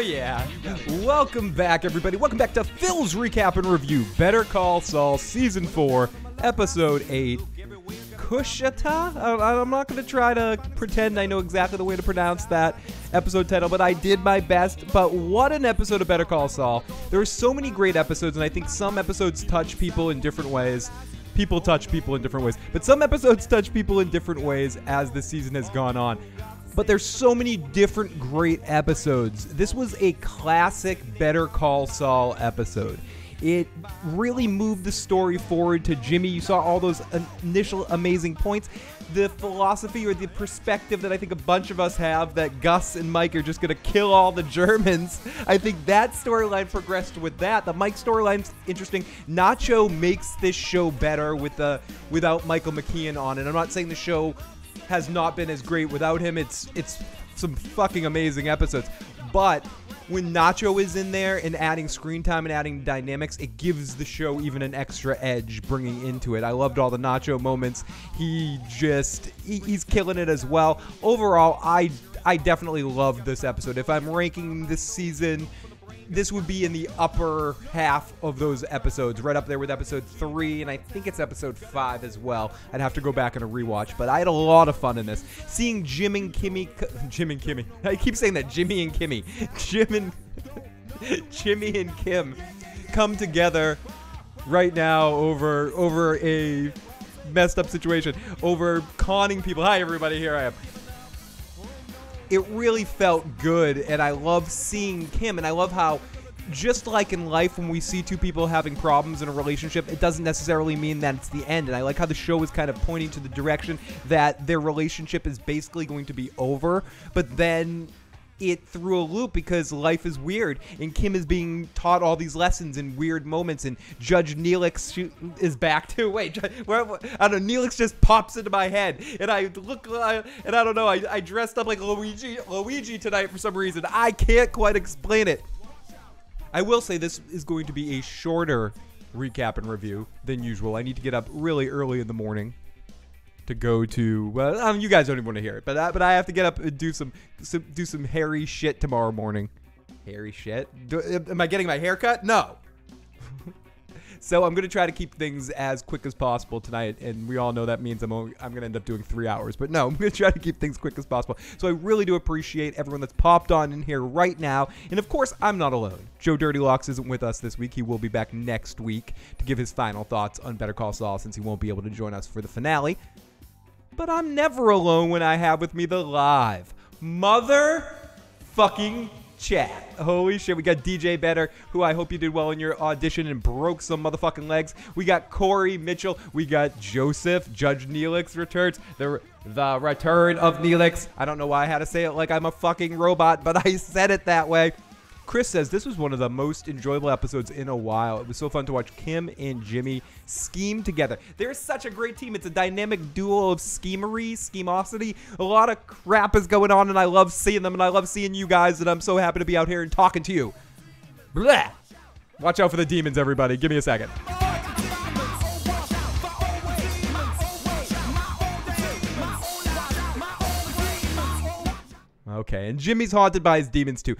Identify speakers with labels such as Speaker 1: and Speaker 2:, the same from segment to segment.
Speaker 1: Yeah. Welcome back, everybody. Welcome back to Phil's Recap and Review. Better Call Saul, Season 4, Episode 8. Coushatta? I'm not going to try to pretend I know exactly the way to pronounce that episode title, but I did my best. But what an episode of Better Call Saul. There are so many great episodes, and I think some episodes touch people in different ways. People touch people in different ways. But some episodes touch people in different ways as the season has gone on. But there's so many different great episodes. This was a classic Better Call Saul episode. It really moved the story forward to Jimmy. You saw all those initial amazing points. The philosophy or the perspective that I think a bunch of us have that Gus and Mike are just going to kill all the Germans. I think that storyline progressed with that. The Mike storyline's interesting. Nacho makes this show better without Michael McKean on it. I'm not saying the show has not been as great without him. It's some fucking amazing episodes. But when Nacho is in there and adding screen time and adding dynamics, it gives the show even an extra edge bringing into it. I loved all the Nacho moments. He's killing it as well. Overall, I definitely loved this episode. If I'm ranking this season, this would be in the upper half of those episodes, right up there with episode 3, and I think it's episode 5 as well. I'd have to go back and rewatch, but I had a lot of fun in this. Seeing Jim and Kimmy. I keep saying that, Jimmy and Kimmy. Jimmy and Kim come together right now over a messed up situation, over conning people. Hi, everybody, here I am. It really felt good, and I love seeing Kim, and I love how, just like in life, when we see two people having problems in a relationship, it doesn't necessarily mean that it's the end, and I like how the show is kind of pointing to the direction that their relationship is basically going to be over, but then it threw a loop because life is weird, and Kim is being taught all these lessons in weird moments, and Judge Neelix is back too. Wait, I don't know, Neelix just pops into my head, and I look, and I don't know, I dressed up like Luigi tonight for some reason. I can't quite explain it. I will say this is going to be a shorter recap and review than usual. I need to get up really early in the morning to go to, well, you guys don't even want to hear it, but I have to get up and do some hairy shit tomorrow morning. Hairy shit? Am I getting my hair cut? No. So I'm going to try to keep things as quick as possible tonight, and we all know that means I'm going to end up doing 3 hours, but no, I'm going to try to keep things quick as possible. So I really do appreciate everyone that's popped on in here right now, and of course, I'm not alone. Joe Dirty Locks isn't with us this week. He will be back next week to give his final thoughts on Better Call Saul, since he won't be able to join us for the finale. But I'm never alone when I have with me the live motherfucking chat. Holy shit, we got DJ Better, who I hope you did well in your audition and broke some motherfucking legs. We got Corey Mitchell. We got Joseph. Judge Neelix returns. The return of Neelix. I don't know why I had to say it like I'm a fucking robot, but I said it that way. Chris says, this was one of the most enjoyable episodes in a while. It was so fun to watch Kim and Jimmy scheme together. They're such a great team. It's a dynamic duo of schemosity. A lot of crap is going on, and I love seeing them, and I love seeing you guys, and I'm so happy to be out here and talking to you. Blah. Watch out for the demons, everybody. Give me a second. Okay, and Jimmy's haunted by his demons, too.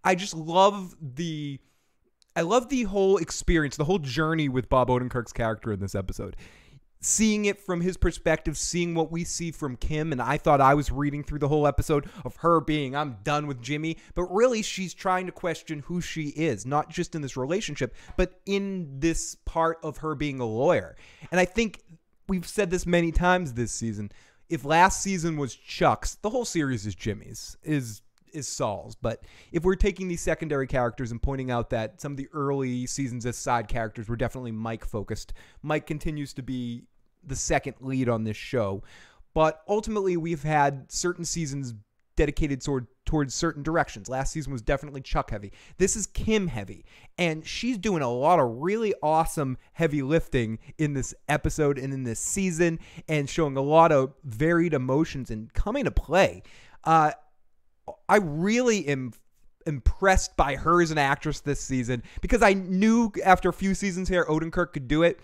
Speaker 1: I just love the whole experience, the whole journey with Bob Odenkirk's character in this episode. Seeing it from his perspective, seeing what we see from Kim, and I thought I was reading through the whole episode of her being, I'm done with Jimmy, but really she's trying to question who she is, not just in this relationship, but in this part of her being a lawyer. And I think we've said this many times this season. If last season was Chuck's, the whole series is Jimmy's, is Saul's. But if we're taking these secondary characters and pointing out that some of the early seasons as side characters were definitely Mike focused, Mike continues to be the second lead on this show. But ultimately, we've had certain seasons dedicated towards certain directions. Last season was definitely Chuck heavy. This is Kim heavy. And she's doing a lot of really awesome heavy lifting in this episode and in this season, and showing a lot of varied emotions and coming to play. I really am impressed by her as an actress this season, because I knew after a few seasons here Odenkirk could do it.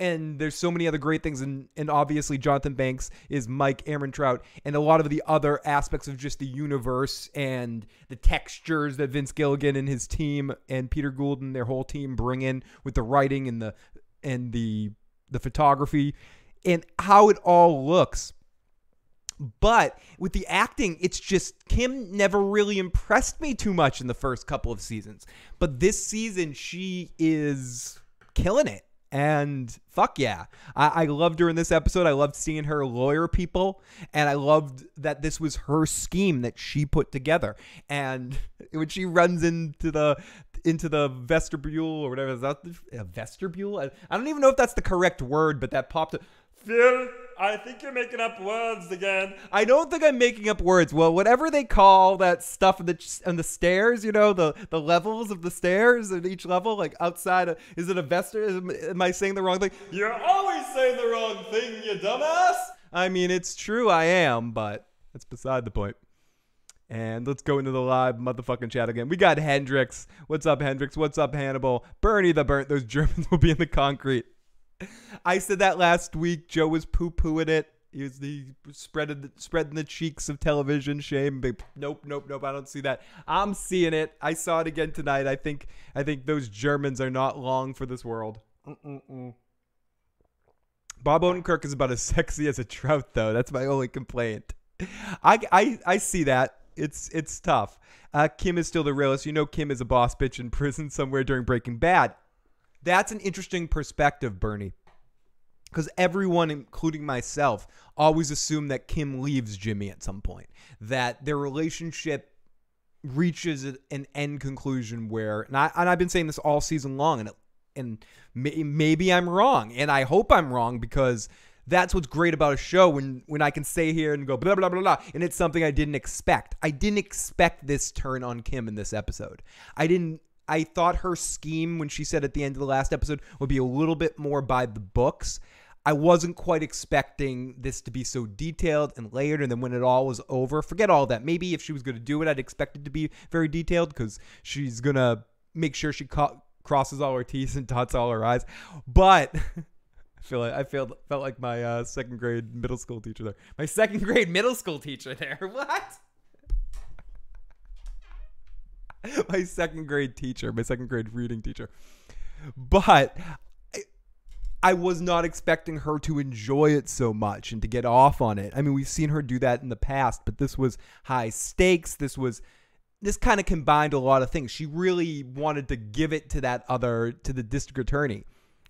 Speaker 1: And there's so many other great things. And obviously Jonathan Banks is Mike Ehrmantraut, and a lot of the other aspects of just the universe and the textures that Vince Gilligan and his team and Peter Gould and their whole team bring in with the writing and the photography and how it all looks. But with the acting, it's just Kim never really impressed me too much in the first couple of seasons. But this season, she is killing it. And fuck yeah. I loved her in this episode. I loved seeing her lawyer people. And I loved that this was her scheme that she put together. And when she runs into the vestibule or whatever, is that a vestibule? I don't even know if that's the correct word, but that popped up. Phil, I think you're making up words again. I don't think I'm making up words. Well, whatever they call that stuff on the stairs, you know, the levels of the stairs at each level, like outside of, is it a vestibule? Am I saying the wrong thing? You're always saying the wrong thing, you dumbass. I mean, it's true, I am, but that's beside the point. And let's go into the live motherfucking chat again. We got Hendrix. What's up, Hendrix? What's up, Hannibal? Bernie the Burnt. Those Germans will be in the concrete. I said that last week. Joe was poo-pooing it. He spreading the cheeks of television. Shame. Nope. I don't see that. I'm seeing it. I saw it again tonight. I think those Germans are not long for this world. Bob Odenkirk is about as sexy as a trout, though. That's my only complaint. I see that. It's tough. Kim is still the realest. You know, Kim is a boss bitch in prison somewhere during Breaking Bad. That's an interesting perspective, Bernie. Because everyone, including myself, always assumed that Kim leaves Jimmy at some point. That their relationship reaches an end conclusion where, and I've been saying this all season long, and maybe I'm wrong, and I hope I'm wrong, because that's what's great about a show when I can say here and go blah, blah, blah, blah, and it's something I didn't expect. I didn't expect this turn on Kim in this episode. I thought her scheme when she said at the end of the last episode would be a little bit more by the books. I wasn't quite expecting this to be so detailed and layered, and then when it all was over, forget all that. Maybe if she was going to do it, I'd expect it to be very detailed because she's going to make sure she crosses all her T's and dots all her I's. But I felt like my second grade middle school teacher there. My second grade middle school teacher there. What? My second grade reading teacher. But I was not expecting her to enjoy it so much and to get off on it. I mean, we've seen her do that in the past, but this was high stakes. This kind of combined a lot of things. She really wanted to give it to the district attorney.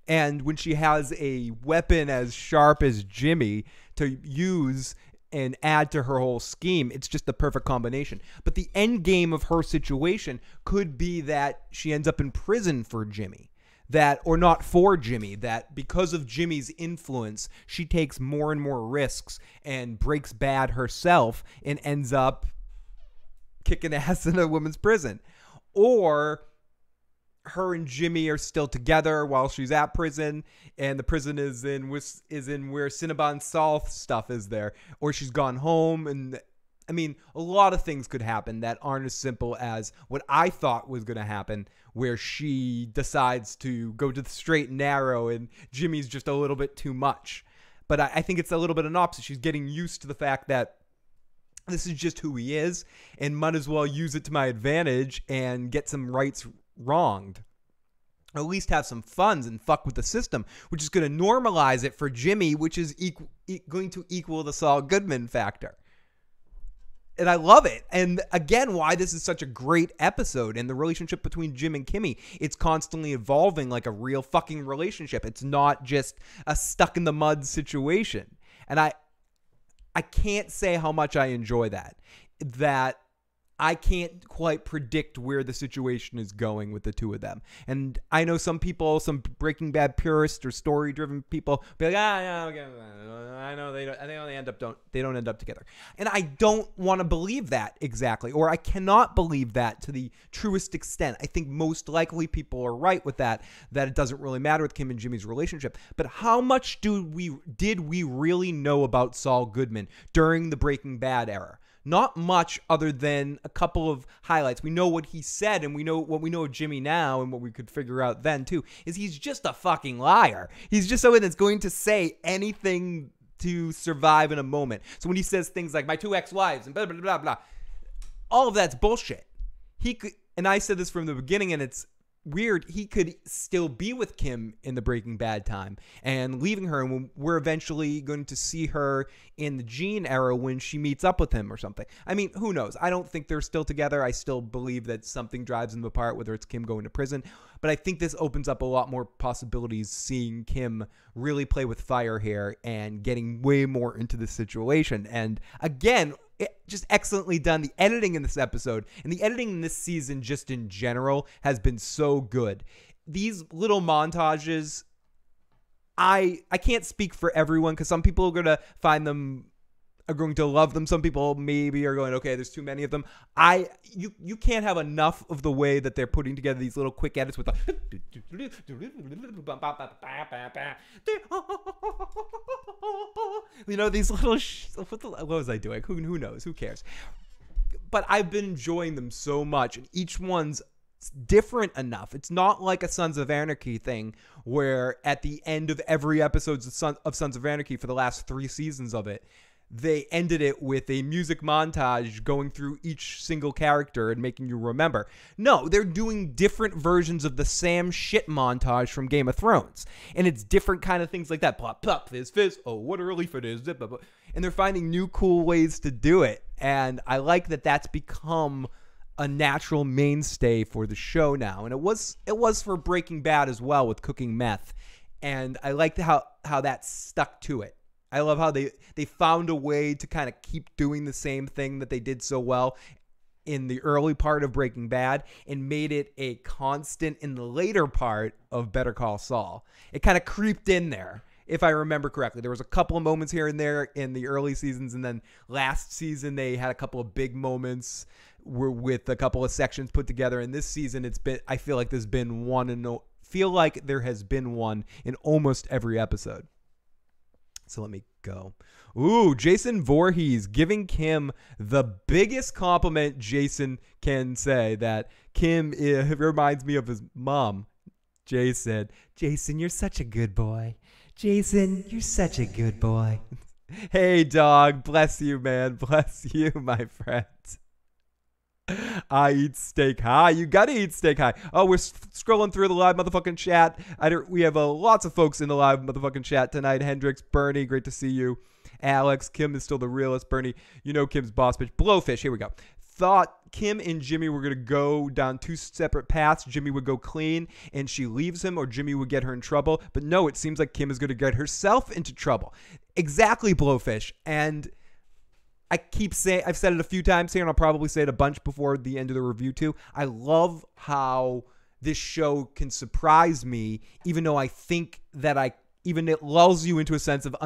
Speaker 1: And when she has a weapon as sharp as Jimmy to use and add to her whole scheme, it's just the perfect combination. But the end game of her situation could be that she ends up in prison for Jimmy. Or not for Jimmy, that because of Jimmy's influence, she takes more and more risks and breaks bad herself and ends up kicking ass in a woman's prison. Or her and Jimmy are still together while she's at prison, and the prison is in where Cinnabon Saul stuff is there, or she's gone home. And I mean, a lot of things could happen that aren't as simple as what I thought was going to happen, where she decides to go to the straight and narrow and Jimmy's just a little bit too much. But I think it's a little bit an opposite. She's getting used to the fact that this is just who he is and might as well use it to my advantage and get some rights wronged. At least have some funds and fuck with the system, which is going to normalize it for Jimmy, which is going to equal the Saul Goodman factor. And I love it. And again, why this is such a great episode, and the relationship between Jim and Kimmy, it's constantly evolving like a real fucking relationship. It's not just a stuck in the mud situation. And I can't say how much I enjoy that I can't quite predict where the situation is going with the two of them. And I know some Breaking Bad purists or story-driven people be like, I know they don't end up together. And I don't want to believe that exactly, or I cannot believe that to the truest extent. I think most likely people are right with that it doesn't really matter with Kim and Jimmy's relationship. But how much did we really know about Saul Goodman during the Breaking Bad era? Not much other than a couple of highlights. We know what he said, and we know what we know of Jimmy now, and what we could figure out then too is he's just a fucking liar. He's just someone that's going to say anything to survive in a moment. So when he says things like my 2 ex-wives and blah blah blah blah, all of that's bullshit. He could, and I said this from the beginning, and it's weird, he could still be with Kim in the Breaking Bad time and leaving her, and we're eventually going to see her in the Gene era when she meets up with him or something. I mean, who knows? I don't think they're still together. I still believe that something drives them apart, whether it's Kim going to prison. But I think this opens up a lot more possibilities, seeing Kim really play with fire here and getting way more into the situation. And again, just excellently done. The editing in this episode and the editing in this season just in general has been so good. These little montages, I can't speak for everyone because some people are going to find them, are going to love them. Some people maybe are going, okay, there's too many of them. You can't have enough of the way that they're putting together these little quick edits with these little what was I doing? Who knows? Who cares? But I've been enjoying them so much, and each one's different enough. It's not like a Sons of Anarchy thing where at the end of every episode of Sons of Anarchy for the last 3 seasons of it, they ended it with a music montage going through each single character and making you remember. No, they're doing different versions of the Sam shit montage from Game of Thrones. And it's different kind of things like that. Plop, plop, fizz, fizz. Oh, what a relief it is. And they're finding new cool ways to do it. And I like that that's become a natural mainstay for the show now. And it was for Breaking Bad as well with cooking meth. And I liked how that stuck to it. I love how they found a way to kind of keep doing the same thing that they did so well in the early part of Breaking Bad and made it a constant in the later part of Better Call Saul. It kind of creeped in there, if I remember correctly. There was a couple of moments here and there in the early seasons, and then last season they had a couple of big moments with a couple of sections put together. And this season I feel like there has been one in almost every episode. So let me go. Ooh, Jason Voorhees giving Kim the biggest compliment Jason can say, that Kim reminds me of his mom. Jason, you're such a good boy. Jason, you're such a good boy. Hey, dog. Bless you, man. Bless you, my friend. I eat steak high. You gotta eat steak high. Oh, we're scrolling through the live motherfucking chat. We have lots of folks in the live motherfucking chat tonight. Hendrix, Bernie, great to see you. Alex, Kim is still the realest. Bernie, you know Kim's boss bitch. Blowfish, here we go. Thought Kim and Jimmy were going to go down 2 separate paths. Jimmy would go clean and she leaves him, or Jimmy would get her in trouble. But no, it seems like Kim is going to get herself into trouble. Exactly, Blowfish. And I keep saying, I've said it a few times here, and I'll probably say it a bunch before the end of the review too. I love how this show can surprise me, even though I think that it lulls you into a sense of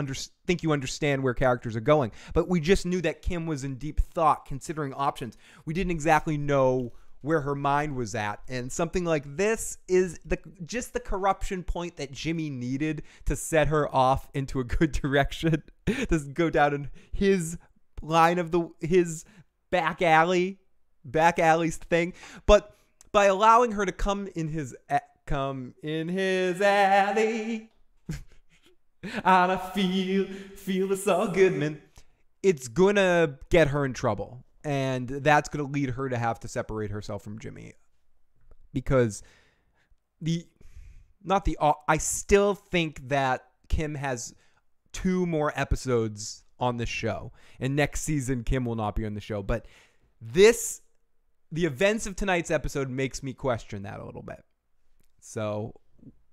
Speaker 1: think you understand where characters are going. But we just knew that Kim was in deep thought, considering options. We didn't exactly know where her mind was at. And something like this is just the corruption point that Jimmy needed to set her off into a good direction. To go down in his line of his back alley's thing. But by allowing her to come in his alley on a feel the Saul Goodman, it's gonna get her in trouble, and that's gonna lead her to have to separate herself from Jimmy, because I still think that Kim has 2 more episodes on the show, and next season Kim will not be on the show. But the events of tonight's episode makes me question that a little bit. So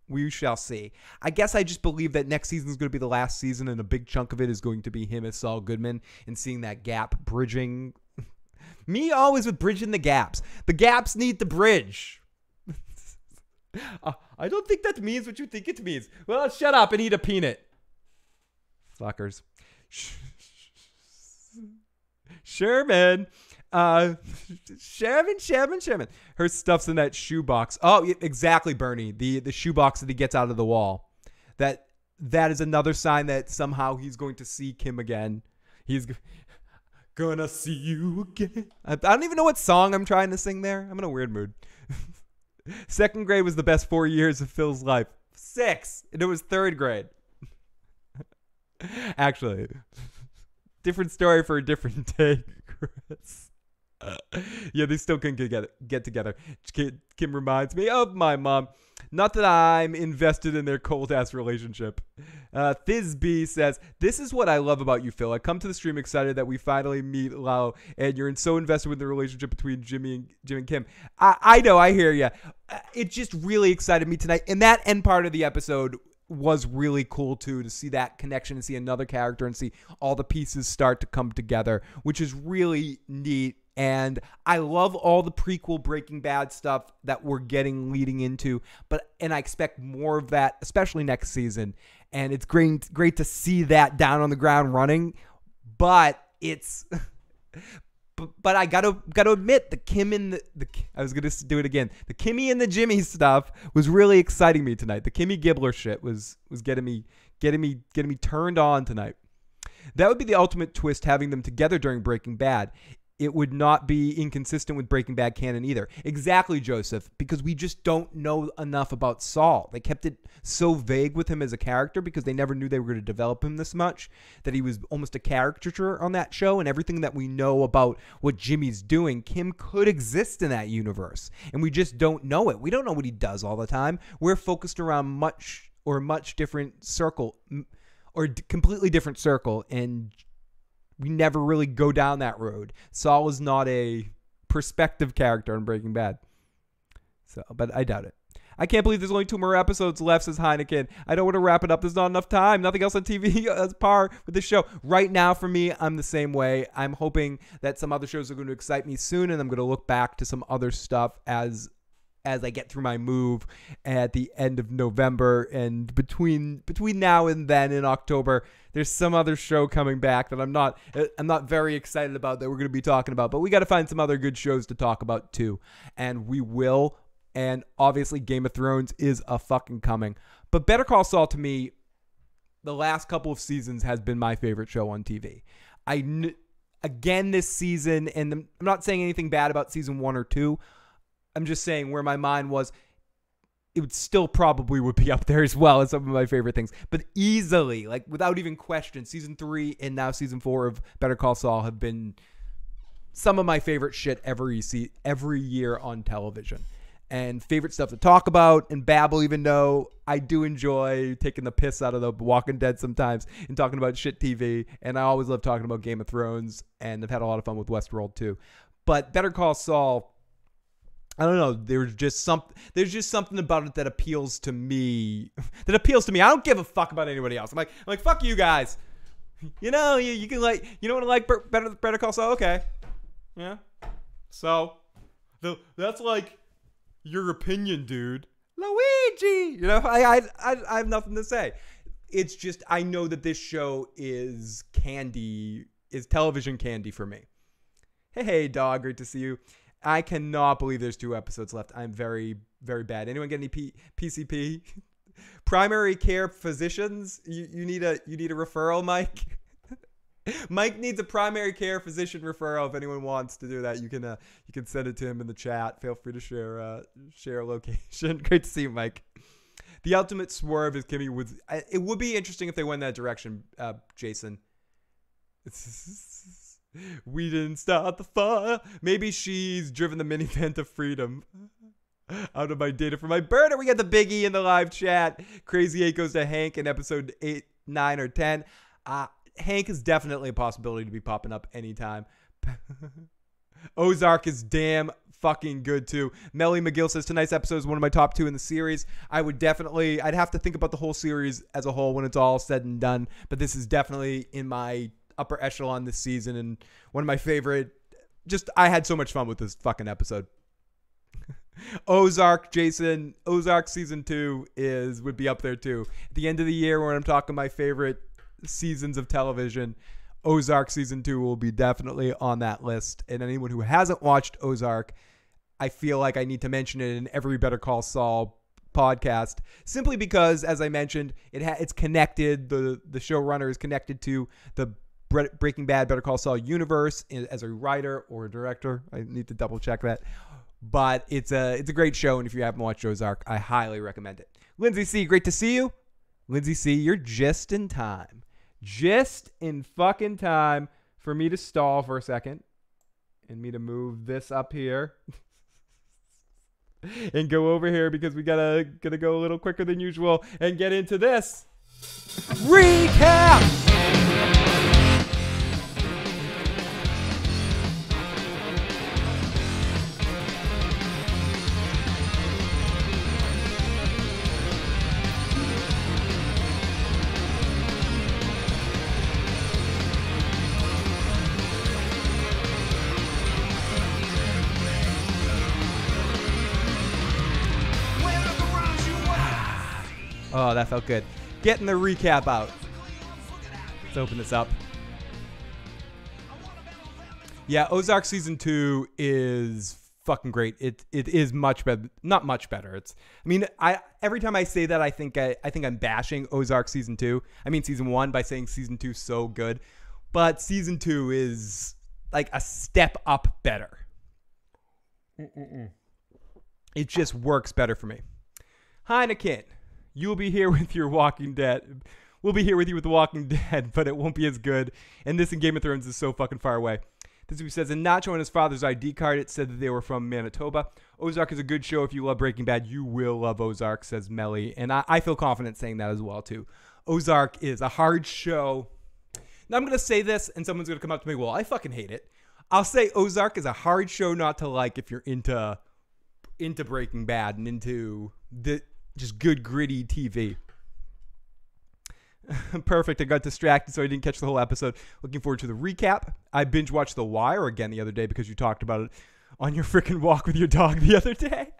Speaker 1: we shall see. I guess I just believe that next season is going to be the last season, and a big chunk of it is going to be him as Saul Goodman and seeing that gap bridging. Me always with bridging the gaps. The gaps need to bridge. I don't think that means what you think it means. Well, shut up and eat a peanut. Fuckers. Sherman. Sherman. Her stuff's in that shoebox. Oh, exactly, Bernie. The shoebox that he gets out of the wall. That is another sign that somehow he's going to see Kim again. Gonna see you again. I don't even know what song I'm trying to sing there. I'm in a weird mood. Second grade was the best 4 years of Phil's life. 6. And it was third grade. Actually, different story for a different day, Chris. Yeah, they still couldn't get together. Kim reminds me of my mom. Not that I'm invested in their cold-ass relationship. Thisby says, this is what I love about you, Phil. I come to the stream excited that we finally meet Lau, and you're so invested with the relationship between Jim and Kim. I know, I hear you. It just really excited me tonight. And that end part of the episode was really cool, too, to see that connection and see another character and see all the pieces start to come together, which is really neat. And I love all the prequel Breaking Bad stuff that we're getting leading into, and I expect more of that, especially next season. And it's great to see that down on the ground running. But it's, but I gotta admit, the Kim and the I was gonna do it again. The Kimmy and the Jimmy stuff was really exciting me tonight. The Kimmy Gibbler shit was getting me turned on tonight. That would be the ultimate twist, having them together during Breaking Bad. It would not be inconsistent with Breaking Bad canon either. Exactly, Joseph, because we just don't know enough about Saul. They kept it so vague with him as a character because they never knew they were going to develop him this much, that he was almost a caricature on that show, and everything that we know about what Jimmy's doing, Kim could exist in that universe, and we just don't know it. We don't know what he does all the time. We're focused around much different circle, or completely different circle, and we never really go down that road. Saul is not a perspective character in Breaking Bad. But I doubt it. I can't believe there's only 2 more episodes left, says Heineken. I don't want to wrap it up. There's not enough time. Nothing else on TV as par with the show. Right now, for me, I'm the same way. I'm hoping that some other shows are going to excite me soon, and I'm going to look back to some other stuff as I get through my move at the end of November. And between now and then in October, there's some other show coming back that I'm not very excited about that we're going to be talking about. But we got to find some other good shows to talk about too. And we will. And obviously Game of Thrones is a fucking coming. But Better Call Saul, to me, the last couple of seasons has been my favorite show on TV. Again this season, and I'm not saying anything bad about season 1 or 2. I'm just saying where my mind was, it would still probably would be up there as well as some of my favorite things. But easily, like without even question, season 3 and now season 4 of Better Call Saul have been some of my favorite shit every year on television. And favorite stuff to talk about and babble, even though I do enjoy taking the piss out of The Walking Dead sometimes and talking about shit TV. And I always love talking about Game of Thrones, and I've had a lot of fun with Westworld too. But Better Call Saul, I don't know. There's just something about it that appeals to me. I don't give a fuck about anybody else. I'm like, fuck you guys. You know, you can like, you don't want to like Better Call Saul? Okay. Yeah. So, that's like your opinion, dude. Luigi. You know, I have nothing to say. It's just, I know that this show is television candy for me. Hey, dog. Great to see you. I cannot believe there's 2 episodes left. I'm very, very bad. Anyone get any PCP? Primary care physicians? You need a referral, Mike? Mike needs a primary care physician referral. If anyone wants to do that, you can send it to him in the chat. Feel free to share a location. Great to see you, Mike. The ultimate swerve is Kimmy with. It would be interesting if they went that direction, Jason. We didn't start the fire. Maybe she's driven the minivan to freedom. Out of my data for my burner. We got the Biggie in the live chat. Crazy 8 goes to Hank in episode 8, 9, or 10. Hank is definitely a possibility to be popping up anytime. Ozark is damn fucking good too. Melly McGill says tonight's episode is one of my top 2 in the series. I'd have to think about the whole series as a whole when it's all said and done. But this is definitely in my upper echelon this season and one of my favorite. I had so much fun with this fucking episode. Ozark season 2 would be up there too. At the end of the year when I'm talking my favorite seasons of television, Ozark season 2 will be definitely on that list. And anyone who hasn't watched Ozark, I feel like I need to mention it in every Better Call Saul podcast, simply because, as I mentioned, it's connected. The showrunner is connected to the Breaking Bad, Better Call Saul universe as a writer or a director. I need to double check that. But it's a great show, and if you haven't watched Ozark, I highly recommend it. Lindsay C., great to see you. Lindsay C., you're just in time. Just in fucking time for me to stall for a second and me to move this up here and go over here because we gotta go a little quicker than usual and get into this recap. Oh, that felt good. Getting the recap out. Let's open this up. Yeah, Ozark season 2 is fucking great. It is much better. Not much better. Every time I say that, I think I'm bashing Ozark season 2. I mean season 1 by saying season 2 so good, but season 2 is like a step up better. It just works better for me. Heineken. You'll be here with your Walking Dead. We'll be here with you with The Walking Dead, but it won't be as good. And this in Game of Thrones is so fucking far away. This is what he says. In Nacho and his father's ID card, it said that they were from Manitoba. Ozark is a good show. If you love Breaking Bad, you will love Ozark, says Melly. And I feel confident saying that as well, too. Ozark is a hard show. Now, I'm going to say this, and someone's going to come up to me, well, I fucking hate it. I'll say Ozark is a hard show not to like if you're into Breaking Bad and into the just good, gritty TV. Perfect. I got distracted, so I didn't catch the whole episode. Looking forward to the recap. I binge-watched The Wire again the other day because you talked about it on your freaking walk with your dog the other day.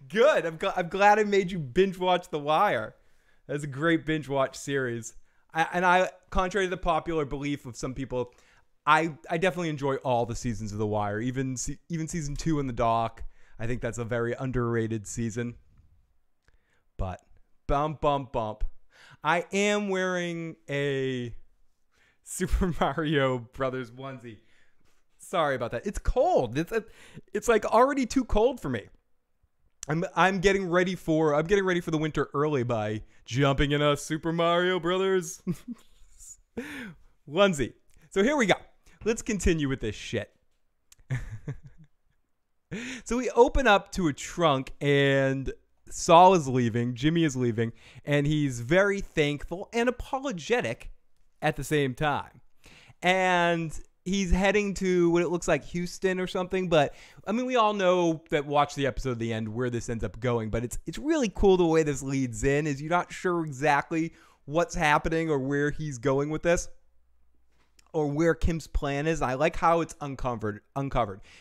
Speaker 1: Good. I'm glad I made you binge-watch The Wire. That's a great binge-watch series. I, contrary to the popular belief of some people, I definitely enjoy all the seasons of The Wire, even season 2 in the dock. I think that's a very underrated season. But bump. I am wearing a Super Mario Brothers onesie. Sorry about that. It's cold. It's like already too cold for me. I'm getting ready for the winter early by jumping in a Super Mario Brothers onesie. So here we go. Let's continue with this shit. So we open up to a trunk and Saul is leaving, Jimmy is leaving, and he's very thankful and apologetic at the same time. And he's heading to what it looks like Houston or something, but I mean, we all know that watch the episode at the end where this ends up going, but it's really cool the way this leads in is you're not sure exactly what's happening or where he's going with this or where Kim's plan is. I like how it's uncovered.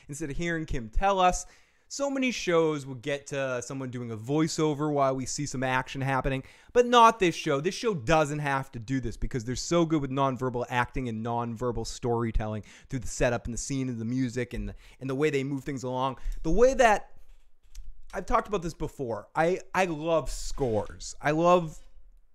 Speaker 1: Instead of hearing Kim tell us, so many shows will get to someone doing a voiceover while we see some action happening, but not this show. This show doesn't have to do this because they're so good with nonverbal acting and nonverbal storytelling through the setup and the scene and the music and the way they move things along. The way that I've talked about this before, I love scores. I love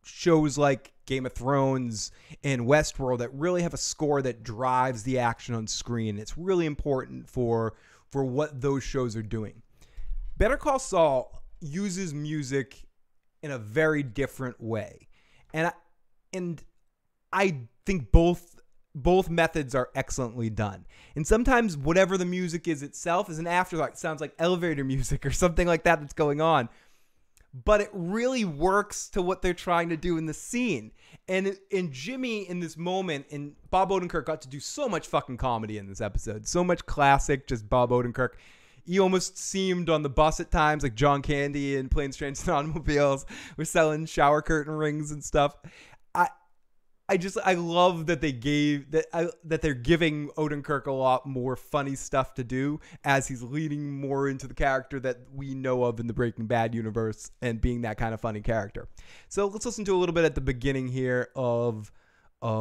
Speaker 1: shows like Game of Thrones and Westworld that really have a score that drives the action on screen. It's really important for what those shows are doing. Better Call Saul uses music in a very different way. And I think both methods are excellently done. And sometimes whatever the music is itself is an afterthought. It sounds like elevator music or something like that that's going on. But it really works to what they're trying to do in the scene. And Jimmy in this moment, and Bob Odenkirk got to do so much fucking comedy in this episode. So much classic, just Bob Odenkirk. He almost seemed on the bus at times like John Candy in Planes, Trains, and Automobiles. We're selling shower curtain rings and stuff. I love that they're giving Odenkirk a lot more funny stuff to do as he's leading more into the character that we know of in the Breaking Bad universe and being that kind of funny character. So let's listen to a little bit at the beginning here of what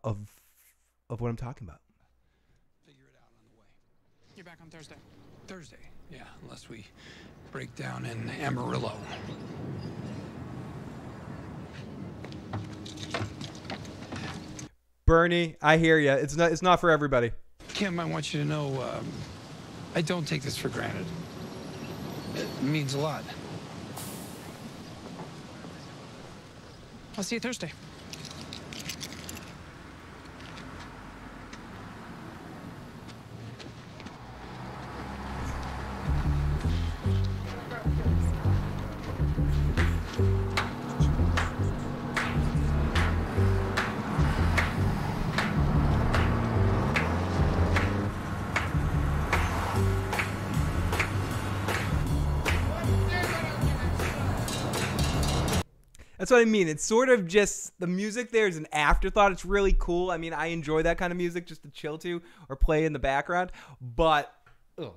Speaker 1: I'm talking about.
Speaker 2: Figure it out on the way. You're back on Thursday. Thursday, yeah, unless we break down in Amarillo.
Speaker 1: Bernie, I hear you. It's not for everybody.
Speaker 2: Kim, I want you to know, I don't take this for granted. It means a lot. I'll see you Thursday.
Speaker 1: That's what I mean. It's sort of just the music there is an afterthought. It's really cool. I mean, I enjoy that kind of music just to chill to or play in the background. But it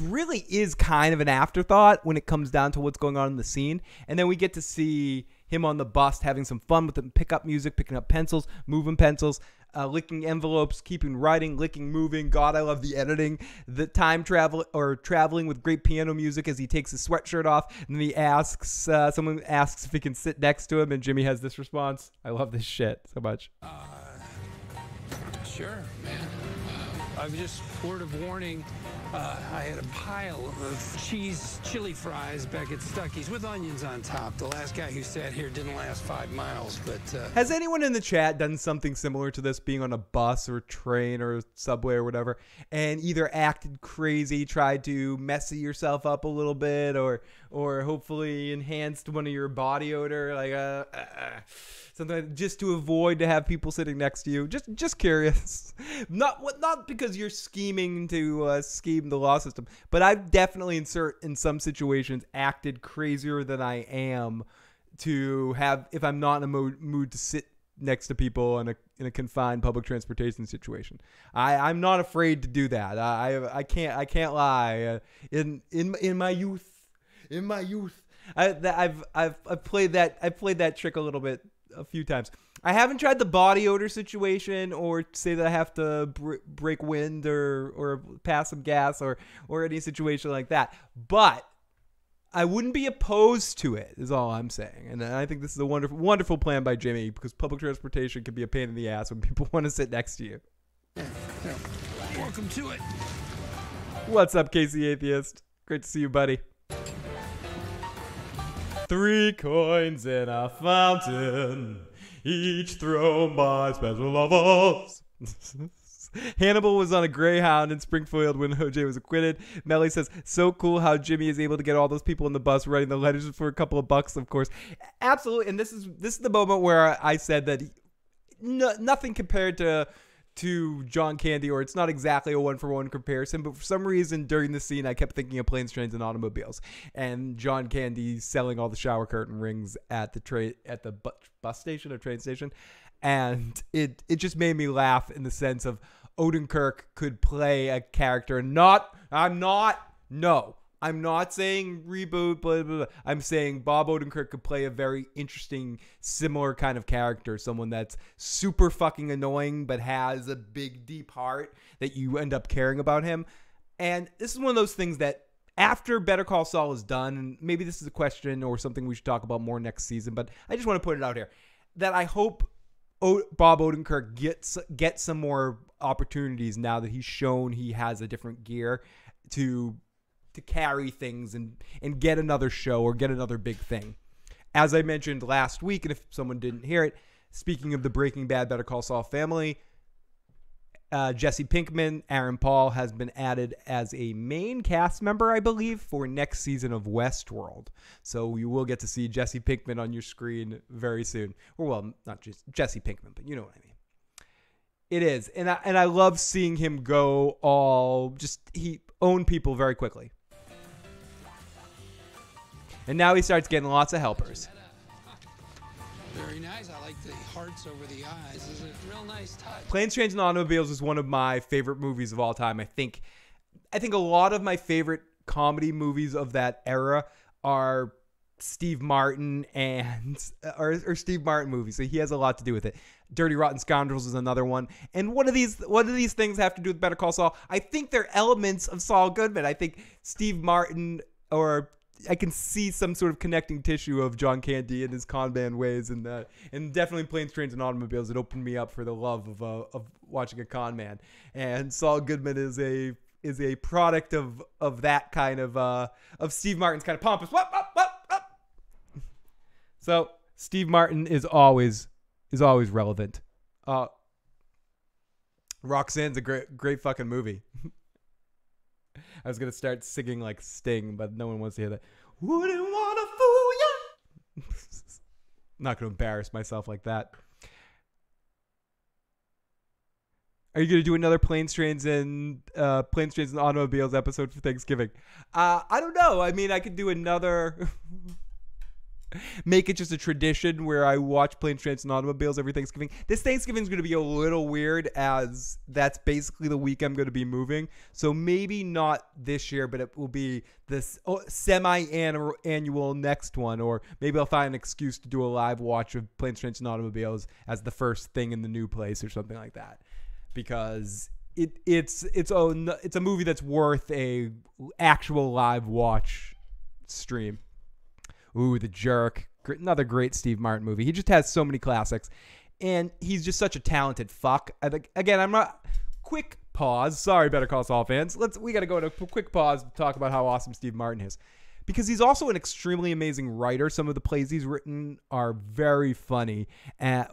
Speaker 1: really is kind of an afterthought when it comes down to what's going on in the scene. And then we get to see him on the bus having some fun with them, pick up music, picking up pencils, moving pencils, licking envelopes, keeping writing, licking, moving. God, I love the editing. The time travel or traveling with great piano music as he takes his sweatshirt off. And then he asks, someone asks if he can sit next to him. And Jimmy has this response. I love this shit so much.
Speaker 2: Sure, man. I've just word of warning. I had a pile of cheese chili fries back at Stuckey's with onions on top. The last guy who sat here didn't last 5 miles, but...
Speaker 1: Has anyone in the chat done something similar to this, being on a bus or train or subway or whatever, and either acted crazy, tried to messy yourself up a little bit, or hopefully enhanced one of your body odor, like something just to avoid to have people sitting next to you? Just curious. Not because you're scheming to scheme the law system, but I've definitely in some situations acted crazier than I am to have if I'm not in a mood to sit next to people in a confined public transportation situation. I'm not afraid to do that. I can't lie. In my youth, I've played that trick a little bit a few times. I haven't tried the body odor situation or say that I have to break wind or pass some gas or any situation like that. But I wouldn't be opposed to it, is all I'm saying. And I think this is a wonderful, wonderful plan by Jimmy, because public transportation can be a pain in the ass when people want to sit next to you.
Speaker 2: Welcome to it.
Speaker 1: What's up, Casey Atheist? Great to see you, buddy. 3 coins in a fountain, each thrown by special lovers. Hannibal was on a Greyhound in Springfield when OJ was acquitted. Melly says, so cool how Jimmy is able to get all those people on the bus writing the letters for a couple of bucks, of course. Absolutely. And this is the moment where I said that nothing compared to John Candy, or it's not exactly a one-for-one comparison, but for some reason during the scene I kept thinking of Planes, Trains, and Automobiles, and John Candy selling all the shower curtain rings at the bus station or train station, and it just made me laugh in the sense of Odenkirk could play a character. I'm not saying reboot, blah, blah, blah. I'm saying Bob Odenkirk could play a very interesting, similar kind of character. Someone that's super fucking annoying, but has a big, deep heart that you end up caring about him. And this is one of those things that after Better Call Saul is done, and maybe this is a question or something we should talk about more next season, but I just want to put it out here, that I hope Bob Odenkirk gets some more opportunities now that he's shown he has a different gear to carry things and get another show or get another big thing. As I mentioned last week, and if someone didn't hear it, speaking of the Breaking Bad Better Call Saul family, Jesse Pinkman, Aaron Paul has been added as a main cast member, I believe, for next season of Westworld. So you will get to see Jesse Pinkman on your screen very soon. Or, well, not just Jesse Pinkman, but you know what I mean. It is. And I love seeing him go he owned people very quickly. And now he starts getting lots of helpers.
Speaker 2: Very nice. I like the hearts over the eyes. It's a real nice touch.
Speaker 1: Planes, Trains, and Automobiles is one of my favorite movies of all time. I think a lot of my favorite comedy movies of that era are Steve Martin or Steve Martin movies. So he has a lot to do with it. Dirty Rotten Scoundrels is another one. And what do these things have to do with Better Call Saul? I think they're elements of Saul Goodman. I think Steve Martin or I can see some sort of connecting tissue of John Candy and his con man ways, and definitely Planes, Trains, and Automobiles. It opened me up for the love of watching a con man, and Saul Goodman is a product of that kind of Steve Martin's kind of pompous. What? So Steve Martin is always relevant. Roxanne's a great fucking movie. I was gonna start singing like Sting, but no one wants to hear that. Wouldn't wanna fool ya. Not gonna embarrass myself like that. Are you gonna do another Planes, Trains, and Automobiles episode for Thanksgiving? I don't know. I mean, I could do another. Make it just a tradition where I watch Planes, Trains, and Automobiles every Thanksgiving. This Thanksgiving is going to be a little weird, as that's basically the week I'm going to be moving. So maybe not this year, but it will be this semi-annual next one. Or maybe I'll find an excuse to do a live watch of Planes, Trains, and Automobiles as the first thing in the new place or something like that. Because it's a movie that's worth a actual live watch stream. Ooh, The Jerk. Another great Steve Martin movie. He just has so many classics. And he's just such a talented fuck. I think, again, I'm not... Quick pause. Sorry, Better Call Saul fans. We got to go to a quick pause to talk about how awesome Steve Martin is. Because he's also an extremely amazing writer. Some of the plays he's written are very funny.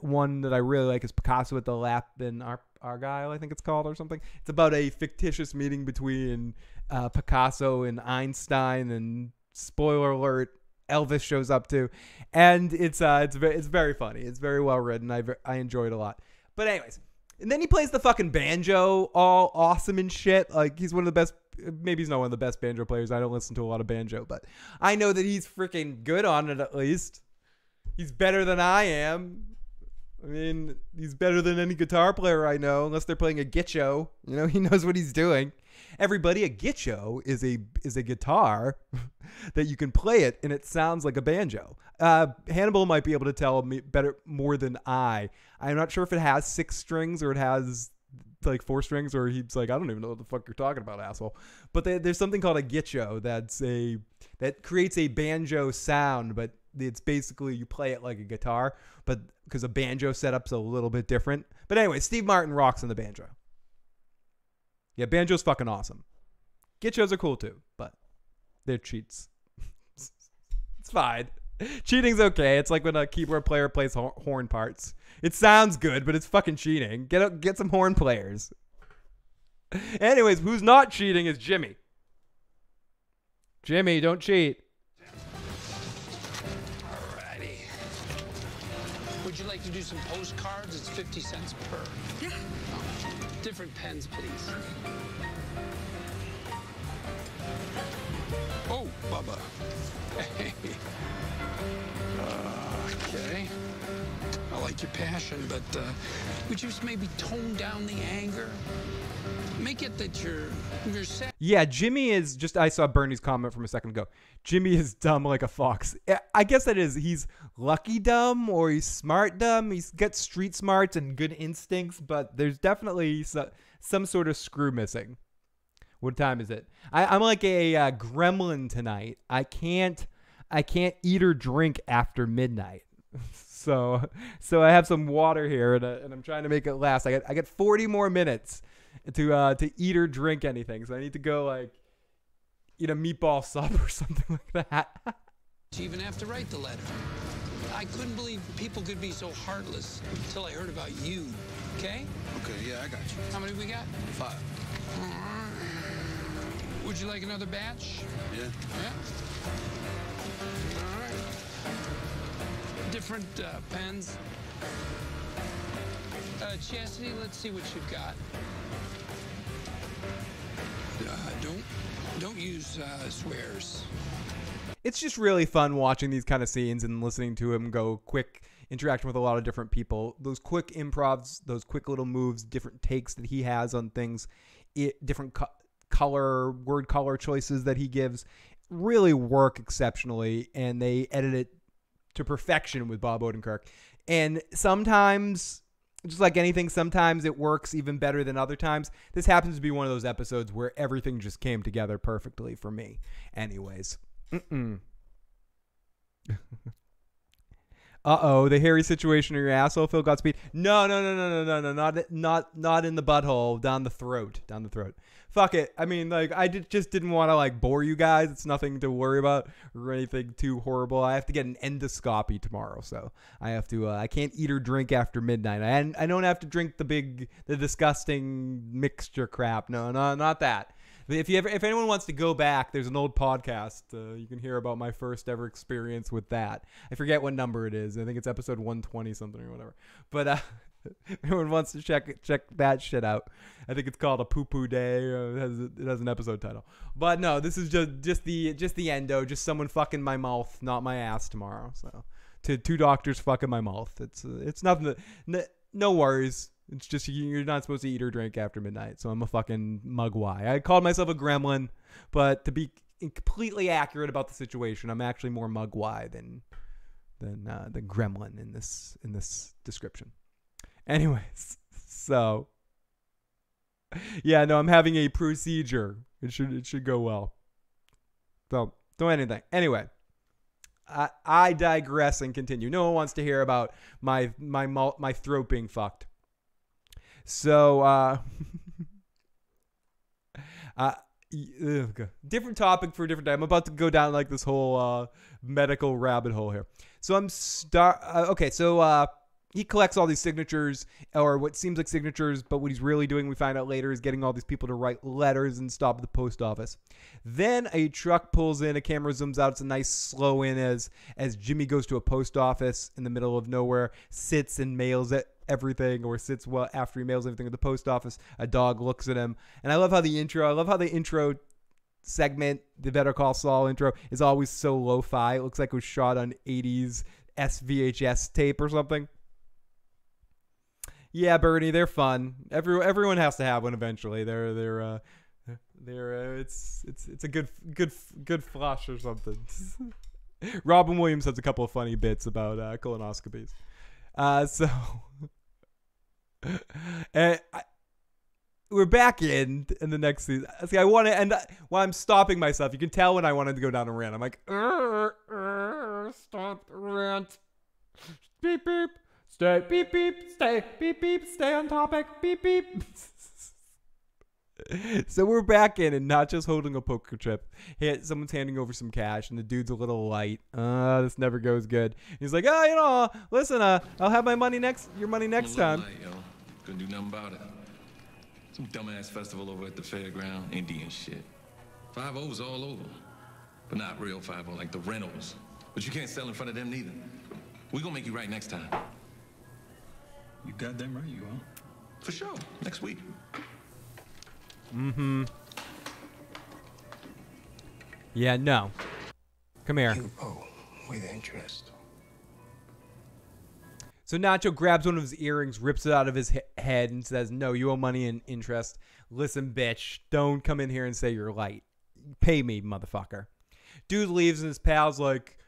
Speaker 1: One that I really like is Picasso at the Lap in Argyle, I think it's called, or something. It's about a fictitious meeting between Picasso and Einstein. And spoiler alert, Elvis shows up too, and it's very funny. It's very well written. I enjoy it a lot. But anyways, and then he plays the fucking banjo, all awesome and shit. Like, he's one of the best. Maybe he's not one of the best banjo players. I don't listen to a lot of banjo, but I know that he's freaking good on it. At least he's better than I am. I mean, he's better than any guitar player I know, unless they're playing a gitcho. You know, he knows what he's doing. Everybody, a gitcho is a guitar that you can play it, and it sounds like a banjo. Hannibal might be able to tell me more than I. I'm not sure if it has 6 strings or it has like 4 strings, or he's like, I don't even know what the fuck you're talking about, asshole. But there's something called a gitcho that creates a banjo sound, but it's basically you play it like a guitar, but because a banjo setup's a little bit different. But anyway, Steve Martin rocks on the banjo. Yeah, banjo's fucking awesome. Gitchos are cool too, but they're cheats. It's fine. Cheating's okay. It's like when a keyboard player plays horn parts. It sounds good, but it's fucking cheating. Get some horn players. Anyways, who's not cheating is Jimmy. Jimmy, don't cheat.
Speaker 2: Alrighty. Would you like to do some postcards? It's 50 cents per. Yeah. Different pens, please. Oh, Bubba. Hey. Okay. I like your passion, but would you just maybe tone down the anger? Make it that you're sad.
Speaker 1: Yeah, Jimmy is just... I saw Bernie's comment from a second ago. Jimmy is dumb like a fox. I guess that is... He's lucky dumb, or he's smart dumb. He's got street smarts and good instincts, but there's definitely some sort of screw missing. What time is it? I'm like a gremlin tonight. I can't eat or drink after midnight. So I have some water here, and I'm trying to make it last. I got 40 more minutes to eat or drink anything. So I need to go like eat a meatball sub or something like that.
Speaker 2: You even have to write the letter. I couldn't believe people could be so heartless until I heard about you. Okay?
Speaker 3: Okay, yeah, I got you.
Speaker 2: How many we got?
Speaker 3: 5.
Speaker 2: Would you like another batch?
Speaker 3: Yeah.
Speaker 2: Yeah. All right. Different pens. Chastity, let's see what you've got. Don't use swears.
Speaker 1: It's just really fun watching these kind of scenes and listening to him go quick, interacting with a lot of different people. Those quick improvs, those quick little moves, different takes that he has on things, different word color choices that he gives really work exceptionally, and they edit it to perfection with Bob Odenkirk. And sometimes, just like anything, sometimes it works even better than other times. This happens to be one of those episodes where everything just came together perfectly for me. Anyways, Mm-mm. Uh-oh, the hairy situation in your asshole, Phil. Godspeed. No, not in the butthole, down the throat. Fuck it. I mean, like, just didn't want to, like, bore you guys. It's nothing to worry about or anything too horrible. I have to get an endoscopy tomorrow, so I have to, I can't eat or drink after midnight. I don't have to drink the disgusting mixture crap. No, not that. If anyone wants to go back, there's an old podcast. You can hear about my first ever experience with that. I forget what number it is. I think it's episode 120 something or whatever. But if anyone wants to check that shit out, I think it's called A Poo Poo Day. It has an episode title. But no, this is just the endo, just someone fucking my mouth, not my ass tomorrow. So to two doctors fucking my mouth. It's nothing. No worries. It's just you're not supposed to eat or drink after midnight, so I'm a fucking mugwai. I called myself a gremlin, but to be completely accurate about the situation, I'm actually more mugwai than gremlin in this description. Anyways, so yeah, no, I'm having a procedure. It should go well. So don't anything. Anyway. I digress and continue. No one wants to hear about my throat being fucked. So, different topic for a different time. I'm about to go down like this whole medical rabbit hole here. So okay. So he collects all these signatures, or what seems like signatures, but what he's really doing, we find out later, is getting all these people to write letters and stop at the post office. Then a truck pulls in, a camera zooms out. It's a nice slow in as Jimmy goes to a post office in the middle of nowhere, sits and mails everything, or sits after he mails everything at the post office. A dog looks at him. And I love how the intro segment, the Better Call Saul intro, is always so lo-fi. It looks like it was shot on 80s SVHS tape or something. Yeah, Bernie, they're fun. Everyone has to have one eventually. It's a good flush or something. Robin Williams has a couple of funny bits about colonoscopies. We're back in the next season. See, I want to end. While I'm stopping myself, you can tell when I wanted to go down a rant. I'm like, stop the rant. Beep beep. Stay beep beep. Stay beep beep. Stay on topic. Beep beep. So we're back in, and Nacho's holding a poker chip. Someone's handing over some cash, and the dude's a little light. This never goes good. He's like, listen, I'll have your money next time.
Speaker 3: Light, yo. Couldn't do nothing about it. Some dumbass festival over at the fairground, Indian shit. 5-0's all over. But not real 5-0, like the rentals. But you can't sell in front of them neither. We gonna make you right next time.
Speaker 4: You got them right, you huh?
Speaker 3: For sure, next week.
Speaker 1: Mm-hmm. Yeah, no. Come here.
Speaker 5: You owe with interest.
Speaker 1: So Nacho grabs one of his earrings, rips it out of his head, and says, no, you owe money and interest. Listen, bitch, don't come in here and say you're light. Pay me, motherfucker. Dude leaves, and his pal's like,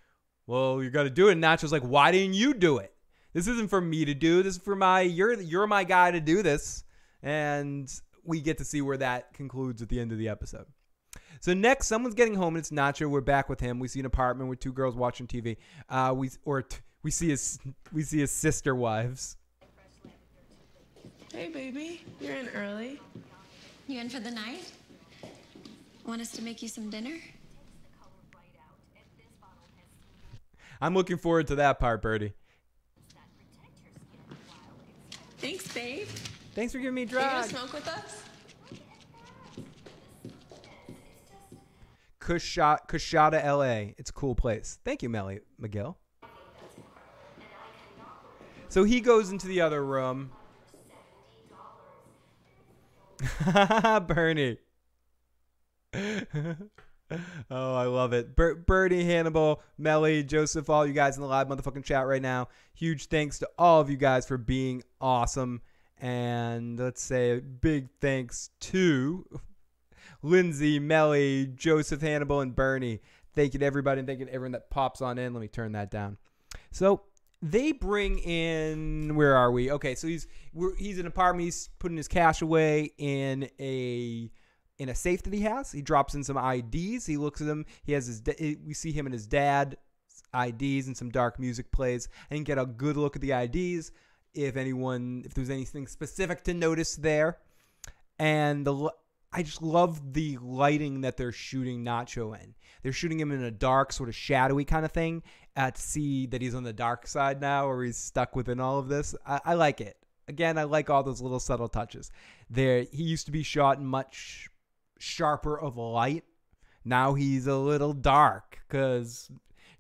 Speaker 1: well, you got to do it. And Nacho's like, why didn't you do it? This isn't for me to do. This is for you're my guy to do this. And we get to see where that concludes at the end of the episode. So next, someone's getting home, and it's Nacho. We're back with him. We see an apartment with two girls watching TV. We see his sister wives.
Speaker 6: Hey, baby. You're in early.
Speaker 7: You in for the night? Want us to make you some dinner?
Speaker 1: I'm looking forward to that part, Birdie.
Speaker 6: Thanks, babe.
Speaker 1: Thanks for giving me a
Speaker 6: You
Speaker 1: drive.
Speaker 6: gonna smoke with us?
Speaker 1: Coushatta, LA. It's a cool place. Thank you, Melly McGill. So he goes into the other room. Bernie. Oh, I love it. Bernie, Hannibal, Melly, Joseph, all you guys in the live motherfucking chat right now. Huge thanks to all of you guys for being awesome. And let's say a big thanks to Lindsay, Melly, Joseph, Hannibal, and Bernie. Thank you to everybody, and thank you to everyone that pops on in. Let me turn that down. So they bring in, where are we? Okay, so he's in an apartment. He's putting his cash away in a in a safe that he has. He drops in some IDs. He looks at them. He has we see him and his dad IDs, and some dark music plays. I didn't get a good look at the IDs. If there's anything specific to notice there. And I just love the lighting that they're shooting Nacho in. They're shooting him in a dark, sort of shadowy kind of thing to see that he's on the dark side now, or he's stuck within all of this. I like it. Again, I like all those little subtle touches. He used to be shot in much sharper of light. Now he's a little dark because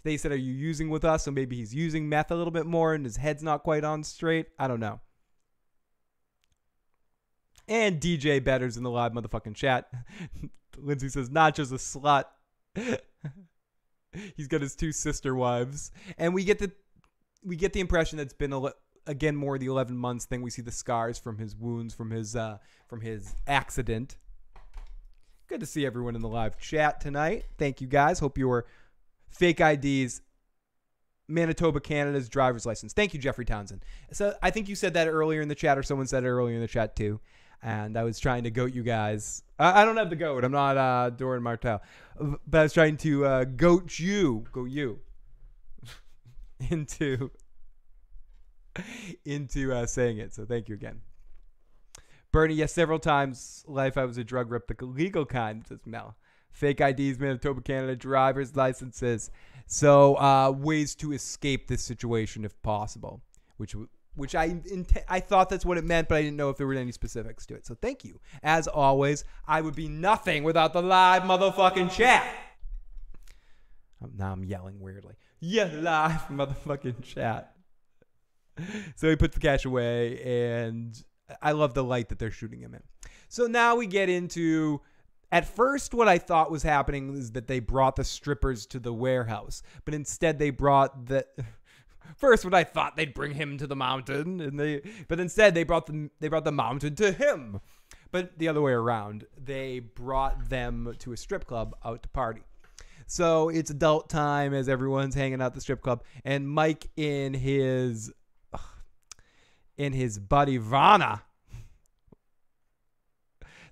Speaker 1: they said, are you using with us? So maybe he's using meth a little bit more and his head's not quite on straight. I don't know. And DJ Better's in the live motherfucking chat. Lindsay says, Nacho's a slut. He's got his 2 sister wives. And we get the impression that it's been, again, more the 11 months thing. We see the scars from his wounds, from his accident. Good to see everyone in the live chat tonight. Thank you, guys. Hope your fake IDs, Manitoba, Canada's driver's license. Thank you, Jeffrey Townsend. So I think you said that earlier in the chat, or someone said it earlier in the chat too. And I was trying to goat you guys. I don't have the goat. I'm not Doran Martel. But I was trying to goat you into saying it. So thank you again. Bernie, yes, several times life I was a drug rep, the legal kind, says Mel. Fake IDs, Manitoba, Canada, driver's licenses. So ways to escape this situation if possible, which I thought that's what it meant, but I didn't know if there were any specifics to it. So thank you. As always, I would be nothing without the live motherfucking chat. Now I'm yelling weirdly. Yeah, live motherfucking chat. So he puts the cash away, and I love the light that they're shooting him in. So now we get into, at first what I thought was happening is that they brought the strippers to the warehouse, but instead they brought the... First, what I thought they'd bring him to the mountain, but instead they brought the mountain to him. But the other way around, they brought them to a strip club out to party. So it's adult time as everyone's hanging out at the strip club, and Mike in his buddy Vanna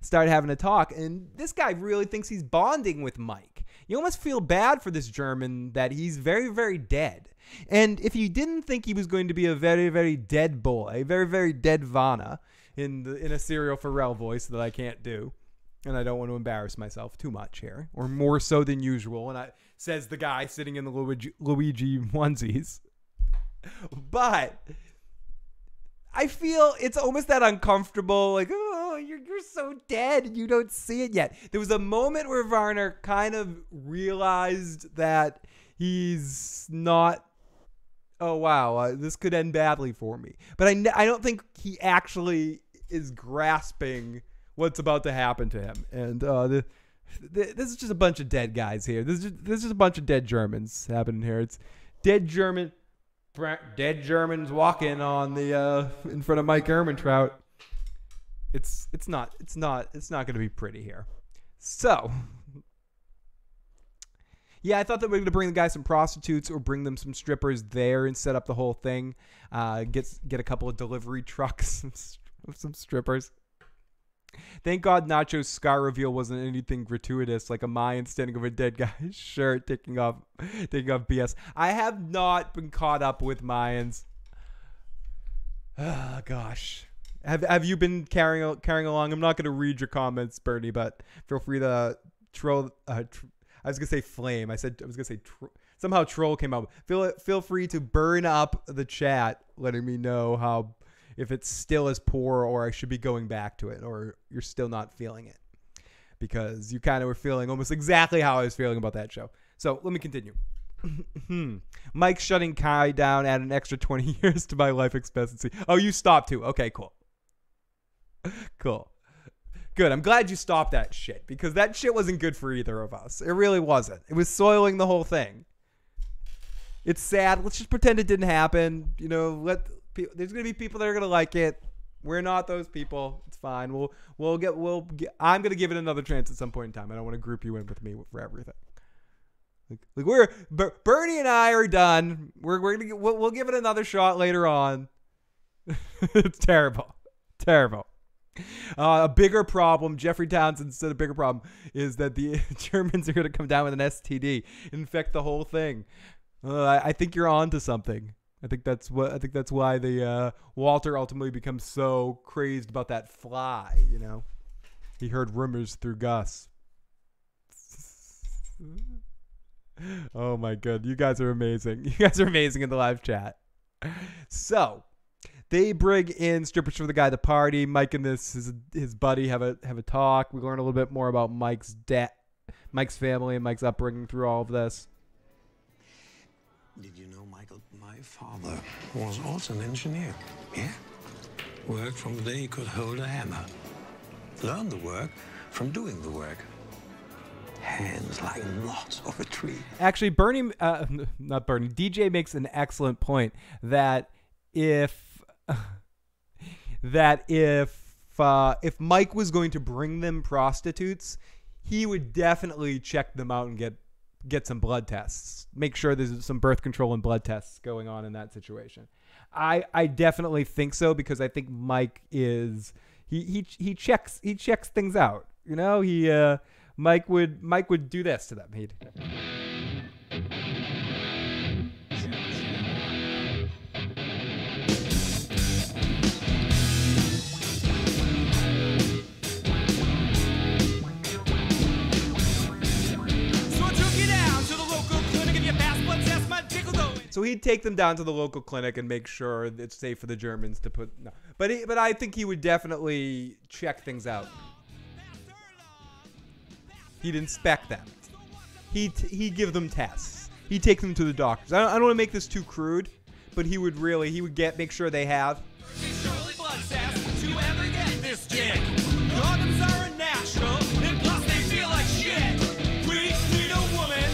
Speaker 1: start having a talk, and this guy really thinks he's bonding with Mike. You almost feel bad for this German that he's very, very dead. And if you didn't think he was going to be a very, very dead boy, very, very dead Vanna in a Serial Pharrell voice that I can't do, and I don't want to embarrass myself too much here, or more so than usual, and says the guy sitting in the Luigi onesies. But I feel it's almost that uncomfortable, like, oh, you're so dead and you don't see it yet. There was a moment where Varner kind of realized that he's not, oh, wow, this could end badly for me. But I don't think he actually is grasping what's about to happen to him. And this is just a bunch of dead guys here. This is just a bunch of dead Germans happening here. It's dead Germans walking on the in front of Mike Ehrmantraut. It's not going to be pretty here. So, yeah, I thought that we were going to bring the guy some prostitutes or bring them some strippers there and set up the whole thing. Get a couple of delivery trucks of some strippers. Thank God Nacho's scar reveal wasn't anything gratuitous, like a Mayan standing over a dead guy's shirt, taking off BS. I have not been caught up with Mayans. Oh, gosh. Have you been carrying along? I'm not going to read your comments, Bernie, but feel free to troll. I was going to say flame. I was going to say somehow troll came up. Feel free to burn up the chat, letting me know if it's still as poor or I should be going back to it, or you're still not feeling it, because you kind of were feeling almost exactly how I was feeling about that show. So let me continue. Mike shutting Kai down at an extra 20 years to my life expectancy. Oh, you stopped too. Okay, cool. Cool. Good. I'm glad you stopped that shit, because that shit wasn't good for either of us. It really wasn't. It was soiling the whole thing. It's sad. Let's just pretend it didn't happen. You know, there's going to be people that are going to like it. We're not those people. It's fine. I'm going to give it another chance at some point in time. I don't want to group you in with me for everything. Bernie and I are done. We'll give it another shot later on. It's terrible. Terrible. A bigger problem, Jeffrey Townsend said a bigger problem, is that the Germans are going to come down with an STD, infect the whole thing. I think you're on to something. I think that's why the Walter ultimately becomes so crazed about that fly, you know. He heard rumors through Gus. Oh my god, you guys are amazing. You guys are amazing in the live chat. So, they bring in strippers for the guy to party. Mike and his buddy have a talk. We learn a little bit more about Mike's family and Mike's upbringing through all of this.
Speaker 5: Did you know, Michael, my father was also an engineer, yeah? Worked from the day he could hold a hammer. Learned the work from doing the work. Hands like knots of a tree. Actually,
Speaker 1: DJ makes an excellent point that if Mike was going to bring them prostitutes, he would definitely check them out and get some blood tests. Make sure there's some birth control and blood tests going on in that situation. I definitely think so, because I think Mike is he checks things out. You know, Mike would do this to them. He'd So he'd take them down to the local clinic and make sure it's safe for the Germans to put. No, but I think he would definitely check things out. He'd inspect them. He'd give them tests. He'd take them to the doctors. I don't want to make this too crude, but he would make sure they have. Condoms are a natural, and plus they feel like shit. We need a woman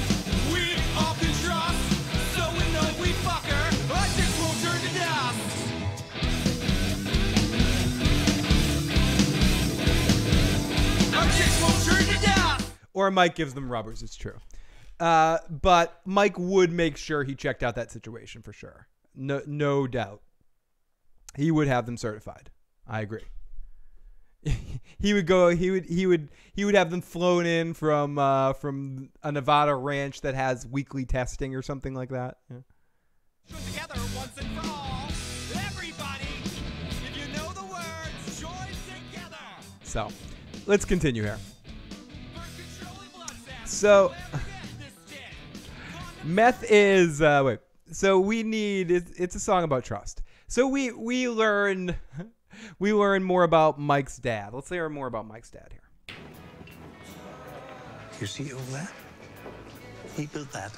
Speaker 1: we all can trust, so we know we fuck her, our dicks won't turn to dust. Our dicks won't turn to dust. Or Mike gives them rubbers, it's true. But Mike would make sure he checked out that situation for sure. No doubt. He would have them certified. I agree. He would have them flown in from a Nevada ranch that has weekly testing or something like that. Yeah. Together once and for all. Everybody, if you know the words, join together. So, let's continue here. So, meth is wait. So we need it's a song about trust. So we learn more about Mike's dad. Let's learn more about Mike's dad here.
Speaker 5: You see over there? He built that.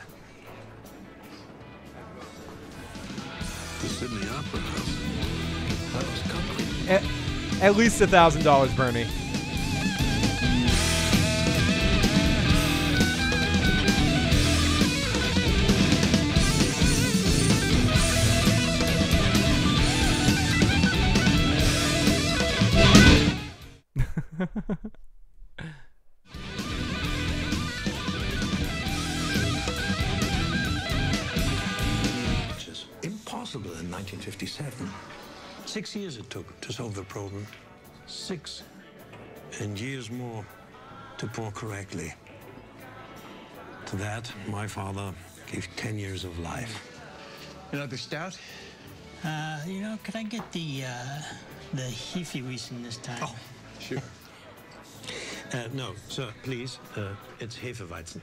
Speaker 5: The Sydney Opera House. That was concrete.
Speaker 1: At least $1,000, Bernie.
Speaker 5: Which is impossible in 1957. 6 years it took to solve the problem. 6. And years more to pour correctly. To that, my father gave 10 years of life.
Speaker 8: Another stout?
Speaker 9: Could I get the Hefeweizen this time?
Speaker 5: Oh, sure. No, sir, please. It's Hefeweizen.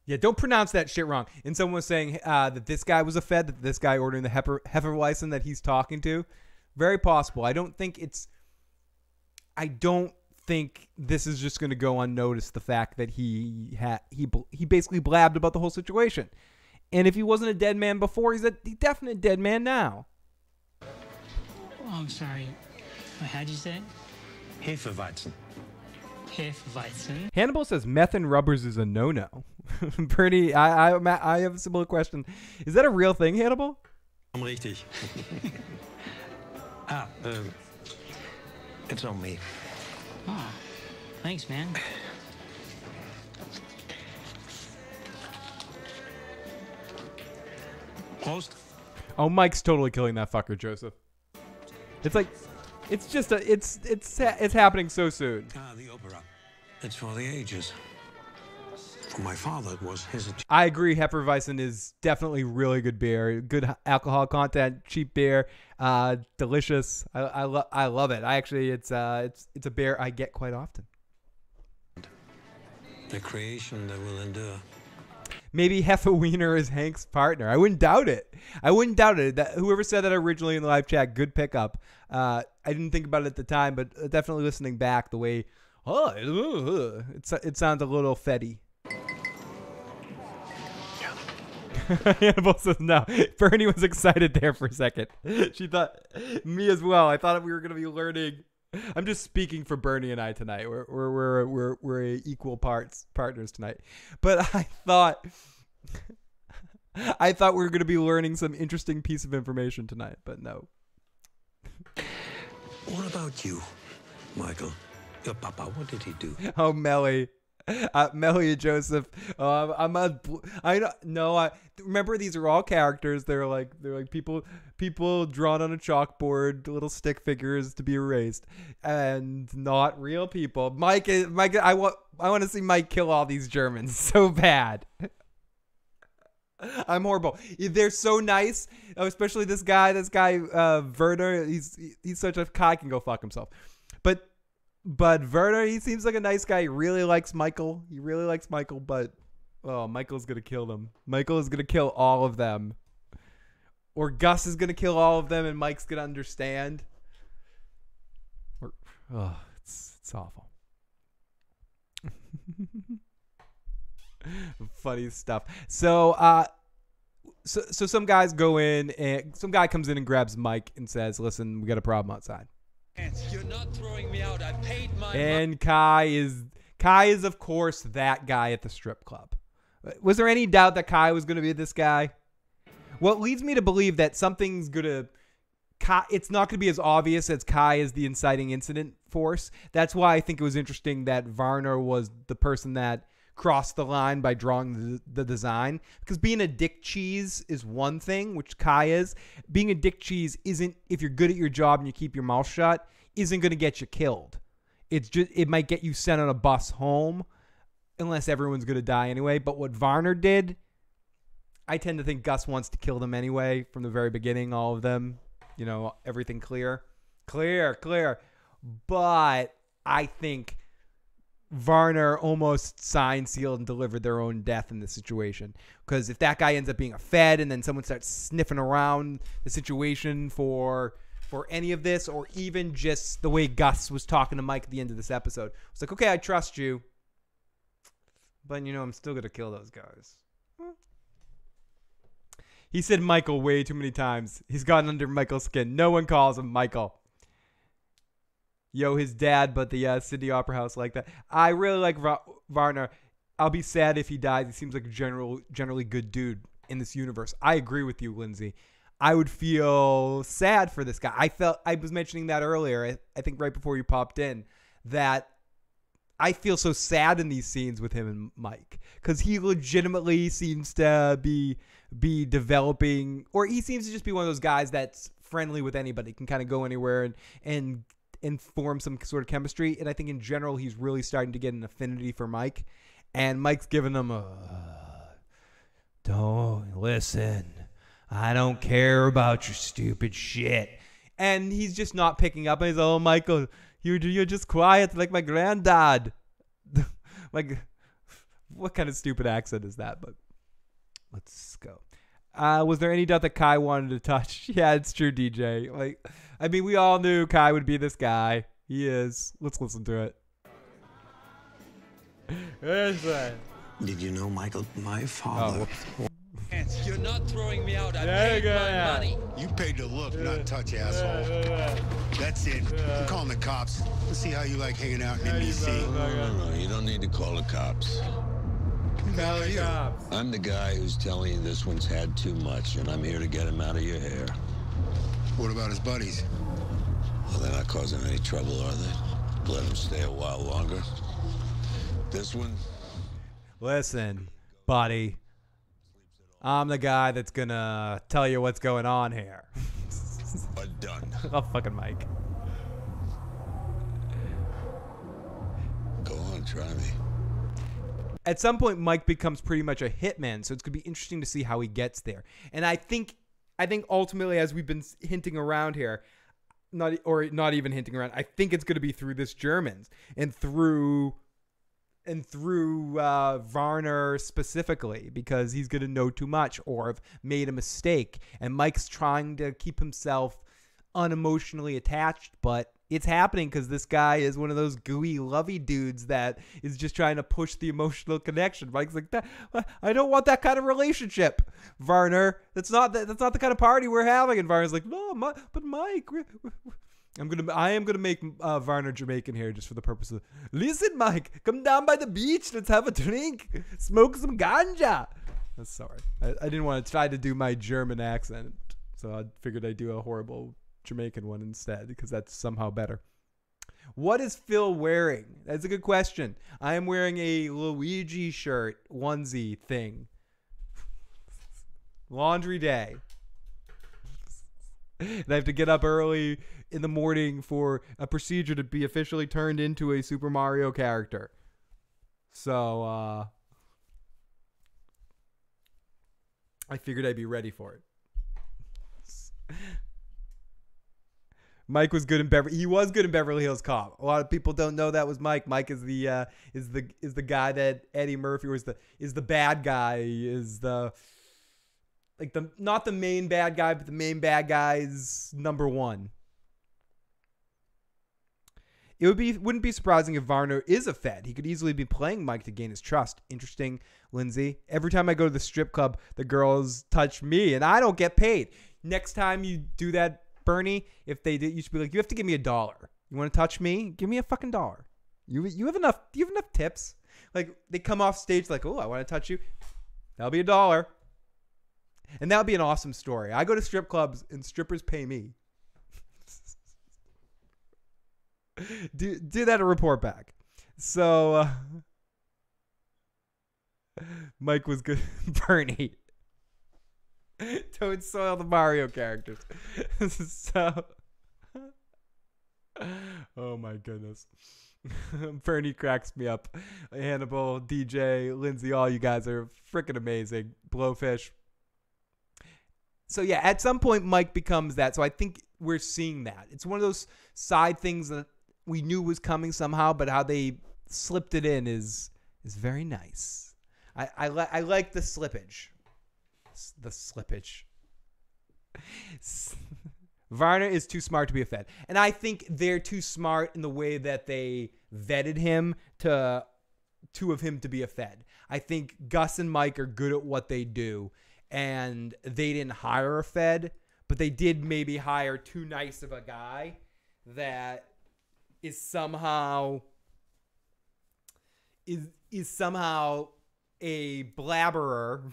Speaker 1: Yeah, don't pronounce that shit wrong. And someone was saying that this guy was a Fed, that this guy ordering the Hefeweizen that he's talking to. Very possible. I don't think this is just going to go unnoticed, the fact that he basically blabbed about the whole situation. And if he wasn't a dead man before, he's a definite dead man now.
Speaker 9: Oh, I'm sorry. How'd you say it?
Speaker 5: Hefeweizen.
Speaker 9: Hefeweizen.
Speaker 1: Hannibal says meth and rubbers is a no-no. Bernie, I have a similar question. Is that a real thing, Hannibal?
Speaker 5: Richtig. It's on me.
Speaker 9: Oh, thanks, man.
Speaker 5: Prost.
Speaker 1: Oh, Mike's totally killing that fucker, Joseph. It's like It's just it's happening so soon.
Speaker 5: The opera. It's for the ages. For my father, it was his.
Speaker 1: I agree. Hefeweizen is definitely really good beer. Good alcohol content, cheap beer, delicious. I love it. It's a beer I get quite often.
Speaker 5: The creation that will endure.
Speaker 1: Maybe Hefewiener is Hank's partner. I wouldn't doubt it. That whoever said that originally in the live chat, good pickup. I didn't think about it at the time, but definitely listening back, the way it sounds a little fetty. Hannibal says no. Bernie was excited there for a second. She thought, me as well. I thought we were going to be learning. I'm just speaking for Bernie and I tonight. We're equal parts partners tonight. But I thought we were going to be learning some interesting piece of information tonight. But no.
Speaker 5: What about you, Michael? Your papa, what did he do?
Speaker 1: Oh, Melly. Melly and Joseph. Remember, these are all characters. They're like people drawn on a chalkboard, little stick figures to be erased, and not real people. Mike. I want to see Mike kill all these Germans so bad. I'm horrible. They're so nice, especially this guy, Werner. He's such a guy, can go fuck himself. But Werner, he seems like a nice guy. He really likes Michael. But Michael's gonna kill them. Michael is gonna kill all of them. Or Gus is gonna kill all of them, and Mike's gonna understand. It's awful. Funny stuff. So some guys go in, and some guy comes in and grabs Mike and says, "Listen, we got a problem outside."
Speaker 10: You're not throwing me out. I paid my
Speaker 1: And Kai is of course that guy at the strip club. Was there any doubt that Kai was going to be this guy? Well, it leads me to believe that something's going to it's not going to be as obvious as Kai is the inciting incident force. That's why I think it was interesting that Varner was the person that crossed the line by drawing the design, because being a dick cheese is one thing, which Kai is. Being a dick cheese isn't, if you're good at your job and you keep your mouth shut, isn't going to get you killed. It might get you sent on a bus home, unless everyone's going to die anyway. But what Varner did, I tend to think Gus wants to kill them anyway from the very beginning, all of them. You know, everything clear. But I think Varner almost signed, sealed, and delivered their own death in this situation. Because if that guy ends up being a Fed and then someone starts sniffing around the situation for any of this, or even just the way Gus was talking to Mike at the end of this episode, it's like, okay, I trust you, but I'm still going to kill those guys. He said Michael way too many times. He's gotten under Michael's skin. No one calls him Michael. Yo, his dad, but the Sydney Opera House like that. I really like Varner. I'll be sad if he dies. He seems like a generally good dude in this universe. I agree with you, Lindsay. I would feel sad for this guy. I was mentioning that earlier, I think right before you popped in, that I feel so sad in these scenes with him and Mike, because he legitimately seems to be developing, or he seems to just be one of those guys that's friendly with anybody, can kind of go anywhere and form some sort of chemistry. And I think in general, he's really starting to get an affinity for Mike. And Mike's giving him don't listen. I don't care about your stupid shit. And he's just not picking up. And he's, oh, Michael, you're just quiet like my granddad. Like, what kind of stupid accent is that? But let's go. Was there any doubt that Kai wanted to touch? Yeah, it's true, DJ. Like, I mean, we all knew Kai would be this guy. He is. Let's listen to it.
Speaker 5: Did you know, Michael, my father...
Speaker 10: You're not throwing me out. I paid my money.
Speaker 11: You paid to look, not touch, asshole. That's it. I'm calling the cops. Let's see how you like hanging out in NBC.
Speaker 12: No, you don't need to call the cops. I'm the guy who's telling you this one's had too much, and I'm here to get him out of your hair.
Speaker 11: What about his buddies?
Speaker 12: Well, they're not causing any trouble, are they? Let him stay a while longer. This one?
Speaker 1: Listen, buddy. I'm the guy that's gonna tell you what's going on here.
Speaker 12: Done.
Speaker 1: Oh, fucking Mike.
Speaker 12: Don't try me.
Speaker 1: At some point, Mike becomes pretty much a hitman, so it's going to be interesting to see how he gets there. And I think ultimately, as we've been hinting around here, not even hinting around, I think it's going to be through this Germans and through Varner specifically, because he's going to know too much or have made a mistake. And Mike's trying to keep himself unemotionally attached, but it's happening because this guy is one of those gooey, lovey dudes that is just trying to push the emotional connection. Mike's like, I don't want that kind of relationship, Varner. That's not the kind of party we're having. And Varner's like, no, but Mike, I am gonna make Varner Jamaican here just for the purpose of, listen, Mike, come down by the beach. Let's have a drink, smoke some ganja. Sorry, I didn't want to try to do my German accent, so I figured I'd do a horrible Jamaican one instead, because that's somehow better. What is Phil wearing? That's a good question. I am wearing a Luigi shirt onesie thing. Laundry day. And I have to get up early in the morning for a procedure to be officially turned into a Super Mario character. So, I figured I'd be ready for it. Mike was good in He was good in Beverly Hills Cop. A lot of people don't know that was Mike. Mike is the guy that Eddie Murphy was is the bad guy, not the main bad guy, but the main bad guy's number one. Wouldn't be surprising if Varner is a Fed. He could easily be playing Mike to gain his trust. Interesting, Lindsay. Every time I go to the strip club, the girls touch me and I don't get paid. Next time you do that, Bernie, if they did, you should be like, you have to give me $1. You want to touch me? Give me a fucking $1. You have enough. Do you have enough tips? Like, they come off stage like, oh, I want to touch you. That'll be $1. And that'll be an awesome story. I go to strip clubs and strippers pay me. do that and report back. So Mike was good. Bernie. Don't soil the Mario characters. So, oh my goodness. Bernie cracks me up. Hannibal, DJ, Lindsay, all you guys are freaking amazing. Blowfish. So yeah, at some point Mike becomes that. So I think we're seeing that. It's one of those side things that we knew was coming somehow, but how they slipped it in is very nice. I like the slippage. The slippage. Varner is too smart to be a Fed. And I think they're too smart in the way that they vetted him to him to be a Fed. I think Gus and Mike are good at what they do, and they didn't hire a Fed, but they did maybe hire too nice of a guy that is somehow a blabberer.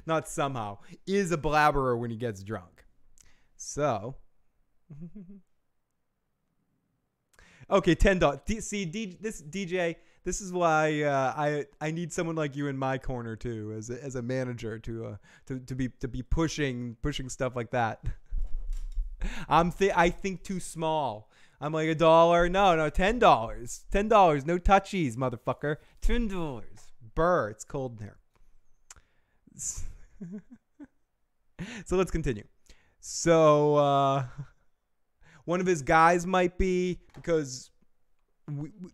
Speaker 1: Not somehow, is a blabberer when he gets drunk. So, okay, $10. See, DJ, this is why I need someone like you in my corner too, as a manager to be pushing stuff like that. I think too small. I'm like $1. No, $10. $10. No touchies, motherfucker. $10. Brr, it's cold in here. So let's continue. So one of his guys might be, because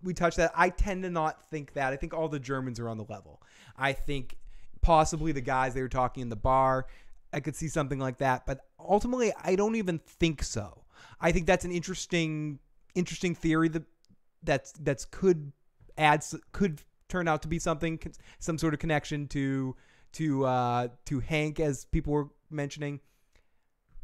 Speaker 1: we touched that. I tend to not think that. I think all the Germans are on the level. I think possibly the guys they were talking in the bar, I could see something like that. But ultimately, I don't even think so. I think that's an interesting theory that could turn out to be something, some sort of connection to Hank, as people were mentioning.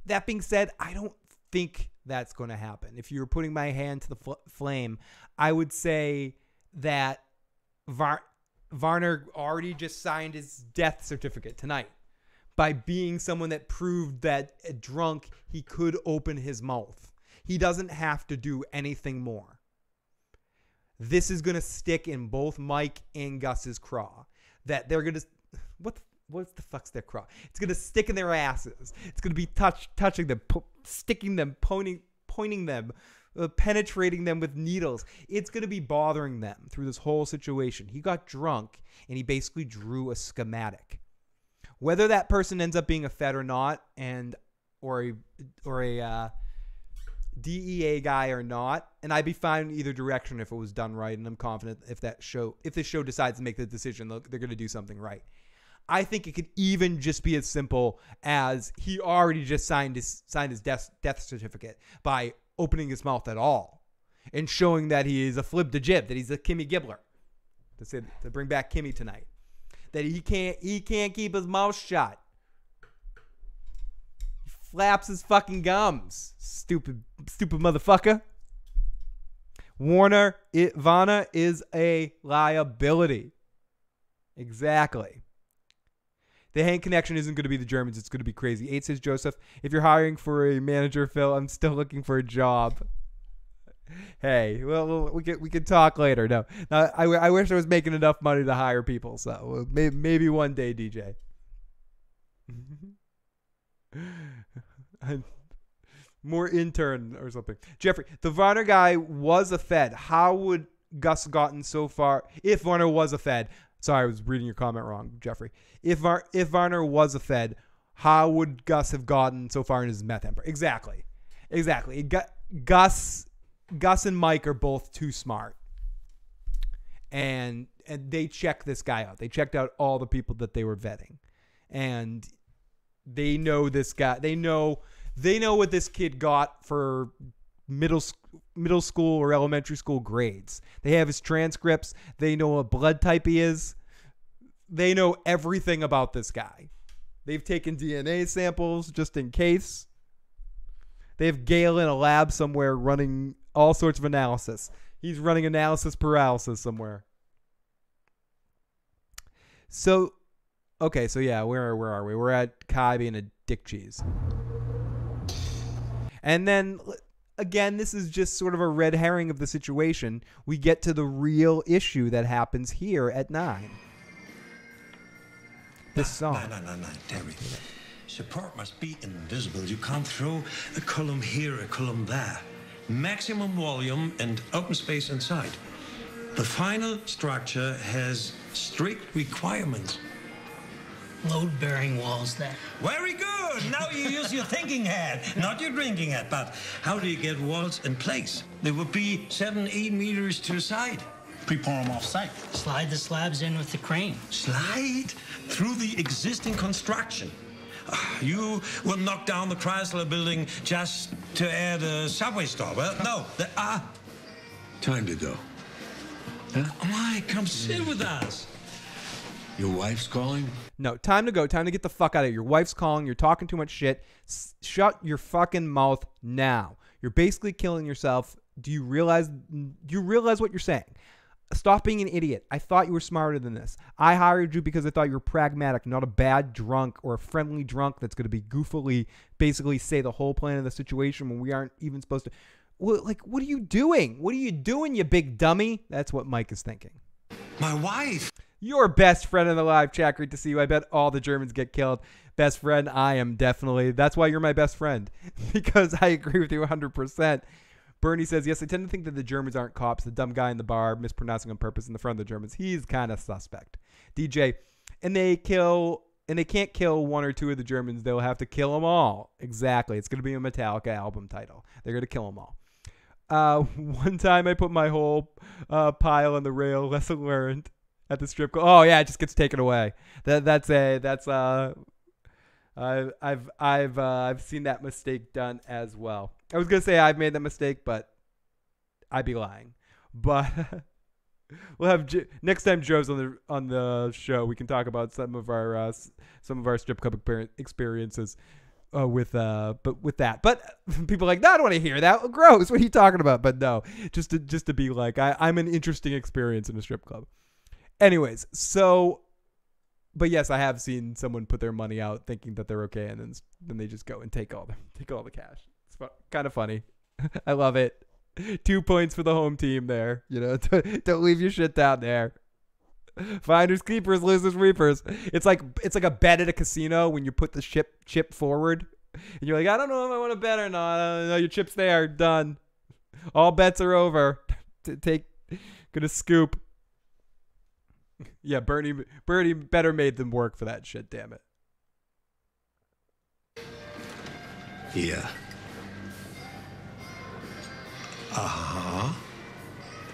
Speaker 1: That being said, I don't think that's going to happen. If you're putting my hand to the flame, I would say that Varner already just signed his death certificate tonight by being someone that proved that drunk he could open his mouth. He doesn't have to do anything more. This is going to stick in both Mike and Gus's craw. That they're going to... What the fuck's their craw? It's going to stick in their asses. It's going to be touching them, sticking them, pointing them, penetrating them with needles. It's going to be bothering them through this whole situation. He got drunk and he basically drew a schematic. Whether that person ends up being a Fed or not, or a DEA guy or not, and I'd be fine in either direction if it was done right, and I'm confident if this show decides to make the decision, they're going to do something right. I think it could even just be as simple as he already just signed his death certificate by opening his mouth at all and showing that he is a flib de jib, that he's a Kimmy Gibbler, to bring back Kimmy tonight, that he can't keep his mouth shut. He flaps his fucking gums. Stupid motherfucker. Vanna is a liability. Exactly. The Hank connection isn't going to be the Germans. It's going to be crazy. 8 says, Joseph, if you're hiring for a manager, Phil, I'm still looking for a job. Hey, well, we could talk later. No, I wish I was making enough money to hire people. So maybe one day, DJ. More intern or something. Jeffrey, the Varner guy was a Fed. How would Gus gotten so far? If Varner was a Fed. Sorry, I was reading your comment wrong, Jeffrey. If Varner was a Fed, how would Gus have gotten so far in his meth empire? Exactly. Gus and Mike are both too smart. And they checked this guy out. They checked out all the people that they were vetting. And they know this guy. They know what this kid got for middle school or elementary school grades. They have his transcripts. They know what blood type he is. They know everything about this guy. They've taken DNA samples just in case. They have Gale in a lab somewhere running all sorts of analysis. He's running analysis paralysis somewhere. So, okay, so yeah, where are we? We're at Kai being a dick cheese. And then, again, this is just sort of a red herring of the situation. We get to the real issue that happens here at 9. This song.
Speaker 5: No, Terry. Support must be invisible. You can't throw a column here, a column there. Maximum volume and open space inside. The final structure has strict requirements.
Speaker 9: Load-bearing walls there.
Speaker 5: Very good. Now you use your thinking head, not your drinking head. But how do you get walls in place? They would be 7-8 meters to the side.
Speaker 9: Pre-pour them off-site. Slide the slabs in with the crane.
Speaker 5: Slide through the existing construction. You will knock down the Chrysler building just to add a subway stop. Well, no.
Speaker 12: Time to go. Huh?
Speaker 5: Mike, come sit with us.
Speaker 12: Your wife's calling?
Speaker 1: No, time to go. Time to get the fuck out of here. Your wife's calling. You're talking too much shit. Shut your fucking mouth now. You're basically killing yourself. Do you realize what you're saying? Stop being an idiot. I thought you were smarter than this. I hired you because I thought you were pragmatic, not a bad drunk or a friendly drunk that's going to be goofily basically say the whole plan of the situation when we aren't even supposed to. Well, like, what are you doing? What are you doing, you big dummy? That's what Mike is thinking.
Speaker 5: My wife.
Speaker 1: Your best friend in the live chat. Great to see you. I bet all the Germans get killed. Best friend, I am definitely. That's why you're my best friend. Because I agree with you 100%. Bernie says, yes, I tend to think that the Germans aren't cops. The dumb guy in the bar mispronouncing on purpose in the front of the Germans. He's kind of suspect. DJ, and they can't kill one or two of the Germans. They'll have to kill them all. Exactly. It's going to be a Metallica album title. They're going to kill them all. One time I put my whole pile on the rail. Lesson learned at the strip club. Oh yeah, it just gets taken away. I've seen that mistake done as well. I was gonna say I've made that mistake, but I'd be lying. But we'll have next time Joe's on the show. We can talk about some of our strip club experiences with that. But people are like, no, I don't want to hear that. Gross. What are you talking about? But no, just to be like, I'm an interesting experience in a strip club. Anyways, so. But yes, I have seen someone put their money out thinking that they're okay, and then they just go and take all the cash. It's kind of funny. I love it. 2 points for the home team there. You know, don't leave your shit down there. Finders keepers, losers reapers. It's like a bet at a casino when you put the chip forward, and you're like, I don't know if I want to bet or not. I don't know, your chip's there, done. All bets are over. Gonna scoop. Yeah, Bernie better made them work for that shit, damn it.
Speaker 5: Yeah. Uh-huh.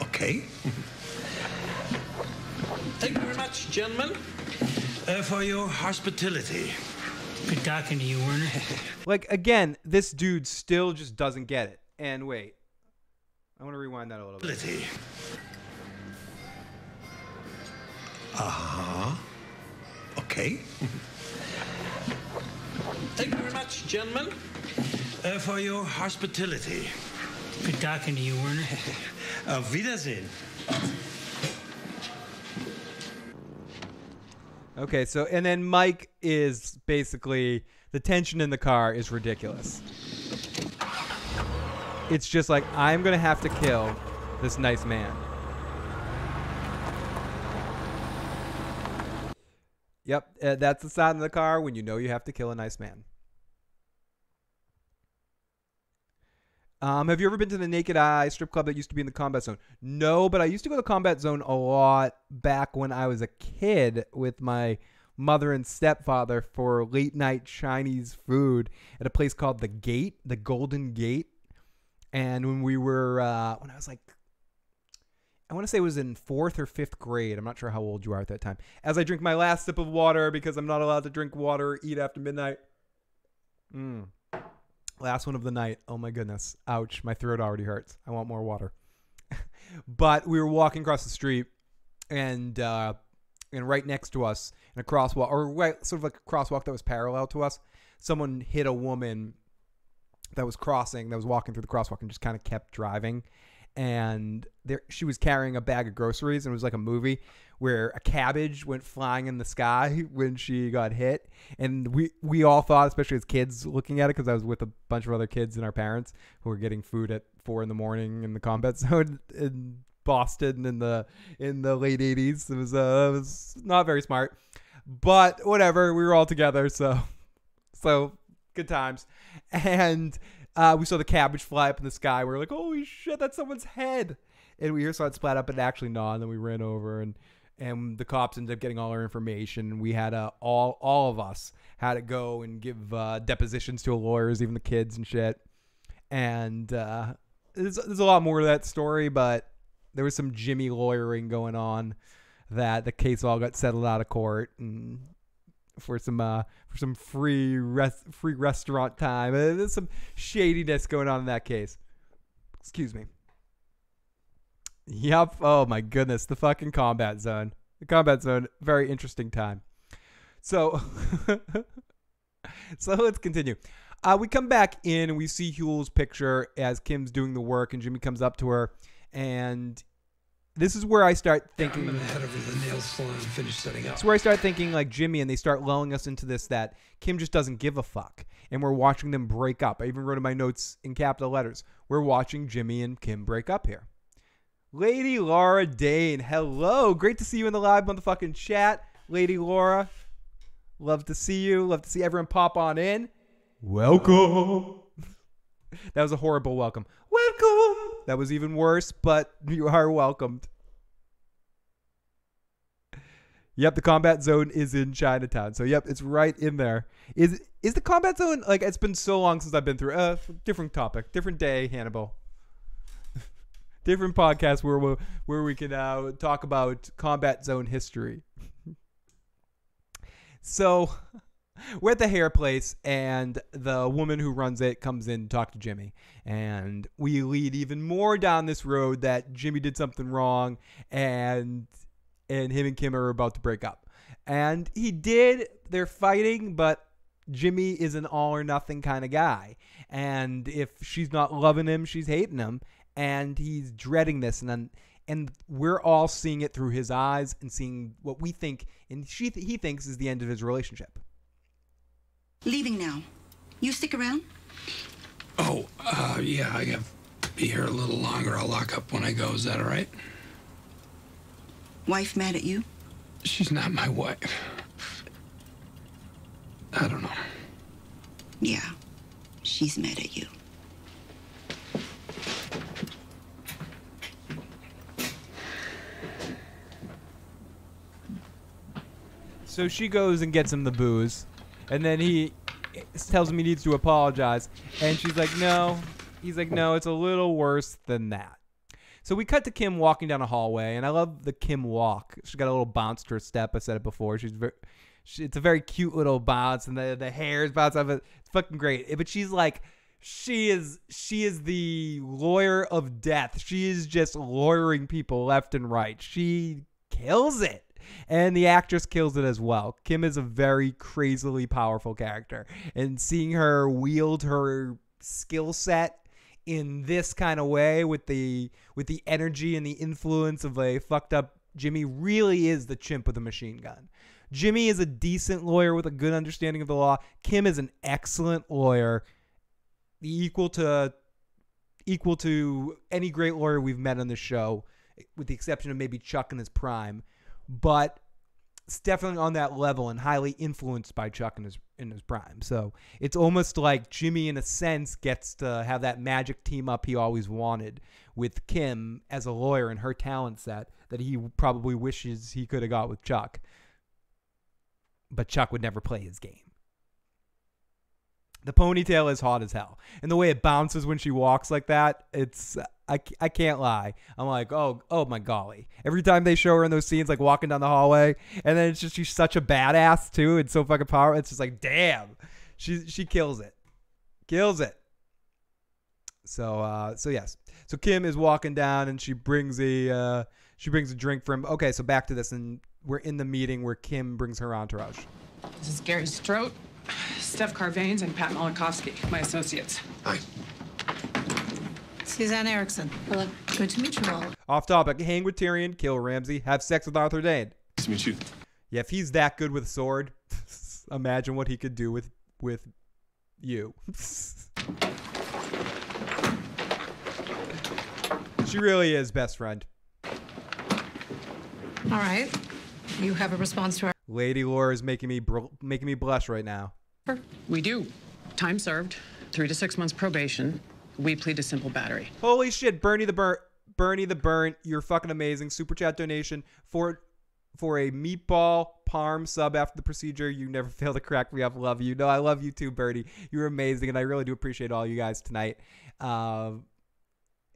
Speaker 5: Okay. Thank you very much, gentlemen, for your hospitality.
Speaker 9: Good talking to you, Werner.
Speaker 1: Like, again, this dude still just doesn't get it. And wait. I want to rewind that a little bit.
Speaker 5: Uh-huh. Okay. Thank you very much, gentlemen, for your hospitality.
Speaker 9: Good talking to you, Werner.
Speaker 5: Auf Wiedersehen.
Speaker 1: Okay, so, and then Mike is basically, the tension in the car is ridiculous. It's just like, I'm going to have to kill this nice man. Yep, that's the sound of the car when you know you have to kill a nice man. Have you ever been to the Naked Eye strip club that used to be in the Combat Zone? No, but I used to go to the Combat Zone a lot back when I was a kid with my mother and stepfather for late night Chinese food at a place called The Gate, the Golden Gate. And when we were, when I was like, I want to say it was in 4th or 5th grade. I'm not sure how old you are at that time. As I drink my last sip of water because I'm not allowed to drink water or eat after midnight. Last one of the night. Oh my goodness. Ouch. My throat already hurts. I want more water. But we were walking across the street and right next to us in a crosswalk, or right, sort of like a crosswalk that was parallel to us, someone hit a woman that was walking through the crosswalk and just kind of kept driving. And she was carrying a bag of groceries, and it was like a movie where a cabbage went flying in the sky when she got hit. And we all thought, especially as kids looking at it, because I was with a bunch of other kids and our parents who were getting food at 4 a.m. in the Combat Zone in Boston in the late 80s. It was not very smart, but whatever. We were all together, so good times. And we saw the cabbage fly up in the sky. We were like, holy shit, that's someone's head. And we saw it splat up, but actually not. And then we ran over, and the cops ended up getting all our information. And we had all of us had to go and give depositions to lawyers, even the kids and shit. And there's a lot more to that story, but there was some Jimmy lawyering going on that the case all got settled out of court, and for some free restaurant time. There's some shadiness going on in that case. Excuse me. Yep. Oh my goodness. The fucking Combat Zone. The Combat Zone. Very interesting time. So let's continue. We come back in and we see Huel's picture as Kim's doing the work, and Jimmy comes up to her, and this is where I start thinking.
Speaker 2: I'm gonna head over to the nail salon and finish setting up.
Speaker 1: It's where I start thinking like Jimmy, and they start lulling us into this that Kim just doesn't give a fuck, and we're watching them break up. I even wrote in my notes in capital letters, we're watching Jimmy and Kim break up here. Lady Laura Dane, hello, great to see you in the live motherfucking chat, Lady Laura. Love to see you. Love to see everyone pop on in. Welcome. That was a horrible welcome. Welcome. That was even worse, but you are welcomed. Yep, the Combat Zone is in Chinatown. So, yep, it's right in there. Is the Combat Zone, like, it's been so long since I've been through. Different topic, different day, Hannibal. Different podcast where we can talk about Combat Zone history. So, we're at the hair place, and the woman who runs it comes in to talk to Jimmy. And we lead even more down this road that Jimmy did something wrong, and him and Kim are about to break up. And he did. They're fighting, but Jimmy is an all-or-nothing kind of guy. And if she's not loving him, she's hating him. And he's dreading this. And we're all seeing it through his eyes and seeing what we think and he thinks is the end of his relationship.
Speaker 13: Leaving now. You stick around?
Speaker 2: Oh, yeah, I gotta be here a little longer. I'll lock up when I go. Is that all right?
Speaker 13: Wife mad at you?
Speaker 2: She's not my wife. I don't know.
Speaker 13: Yeah, she's mad at you.
Speaker 1: So she goes and gets him the booze, and then he tells him he needs to apologize, and she's like, no. He's like, no, it's a little worse than that. So we cut to Kim walking down a hallway, and I love the Kim walk. She's got a little bounce to her step. I said it before. It's a very cute little bounce, and the hair's bounce off it. It's fucking great. But she's like, she is the lawyer of death. She is just lawyering people left and right. She kills it. And the actress kills it as well. Kim is a very crazily powerful character. And seeing her wield her skill set in this kind of way with the energy and the influence of a fucked up Jimmy really is the chimp with a machine gun. Jimmy is a decent lawyer with a good understanding of the law. Kim is an excellent lawyer, equal to any great lawyer we've met on the show, with the exception of maybe Chuck in his prime. But it's definitely on that level and highly influenced by Chuck in his prime. So it's almost like Jimmy, in a sense, gets to have that magic team up he always wanted with Kim as a lawyer and her talent set that he probably wishes he could have got with Chuck. But Chuck would never play his game. The ponytail is hot as hell. And the way it bounces when she walks like that, it's... I can't lie. I'm like, oh my golly. Every time they show her in those scenes, like walking down the hallway, and then it's just, she's such a badass too, and so fucking powerful. It's just like, damn, she kills it, So yes. So Kim is walking down, and she brings a drink for him. Okay, so back to this, and we're in the meeting where Kim brings her entourage.
Speaker 14: This is Gary Strout, Steph Carvanes, and Pat Malakovsky, my associates.
Speaker 11: Hi.
Speaker 15: Suzanne Erickson. Hello. Good to meet you all.
Speaker 1: Off topic, hang with Tyrion, kill Ramsay, have sex with Arthur Dayne.
Speaker 4: Nice to meet you.
Speaker 1: Yeah, if he's that good with a sword, imagine what he could do with you. She really is best friend.
Speaker 15: All right. You have a response to our...
Speaker 1: Lady Laura is making me blush right now.
Speaker 14: We do. Time served. 3 to 6 months probation. We plead a simple battery.
Speaker 1: Holy shit, Bernie the Burnt, you're fucking amazing. Super chat donation for a meatball parm sub after the procedure. You never fail to crack me up. Love you. No, I love you too, Bernie. You're amazing, and I really do appreciate all you guys tonight.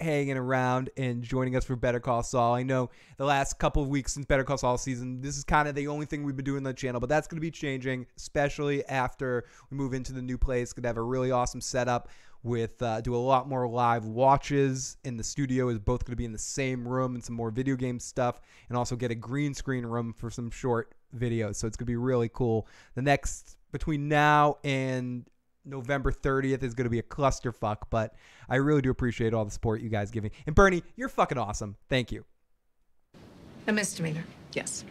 Speaker 1: Hanging around and joining us for Better Call Saul. I know the last couple of weeks since Better Call Saul season, this is kind of the only thing we've been doing on the channel, but that's going to be changing, especially after we move into the new place. Going to have a really awesome setup with do a lot more live watches, and the studio is both going to be in the same room, and some more video game stuff, and also get a green screen room for some short videos. So it's going to be really cool. The next, between now and November 30th is going to be a clusterfuck, but I really do appreciate all the support you guys give me. And Bernie, you're fucking awesome. Thank you.
Speaker 15: A misdemeanor.
Speaker 14: Yes.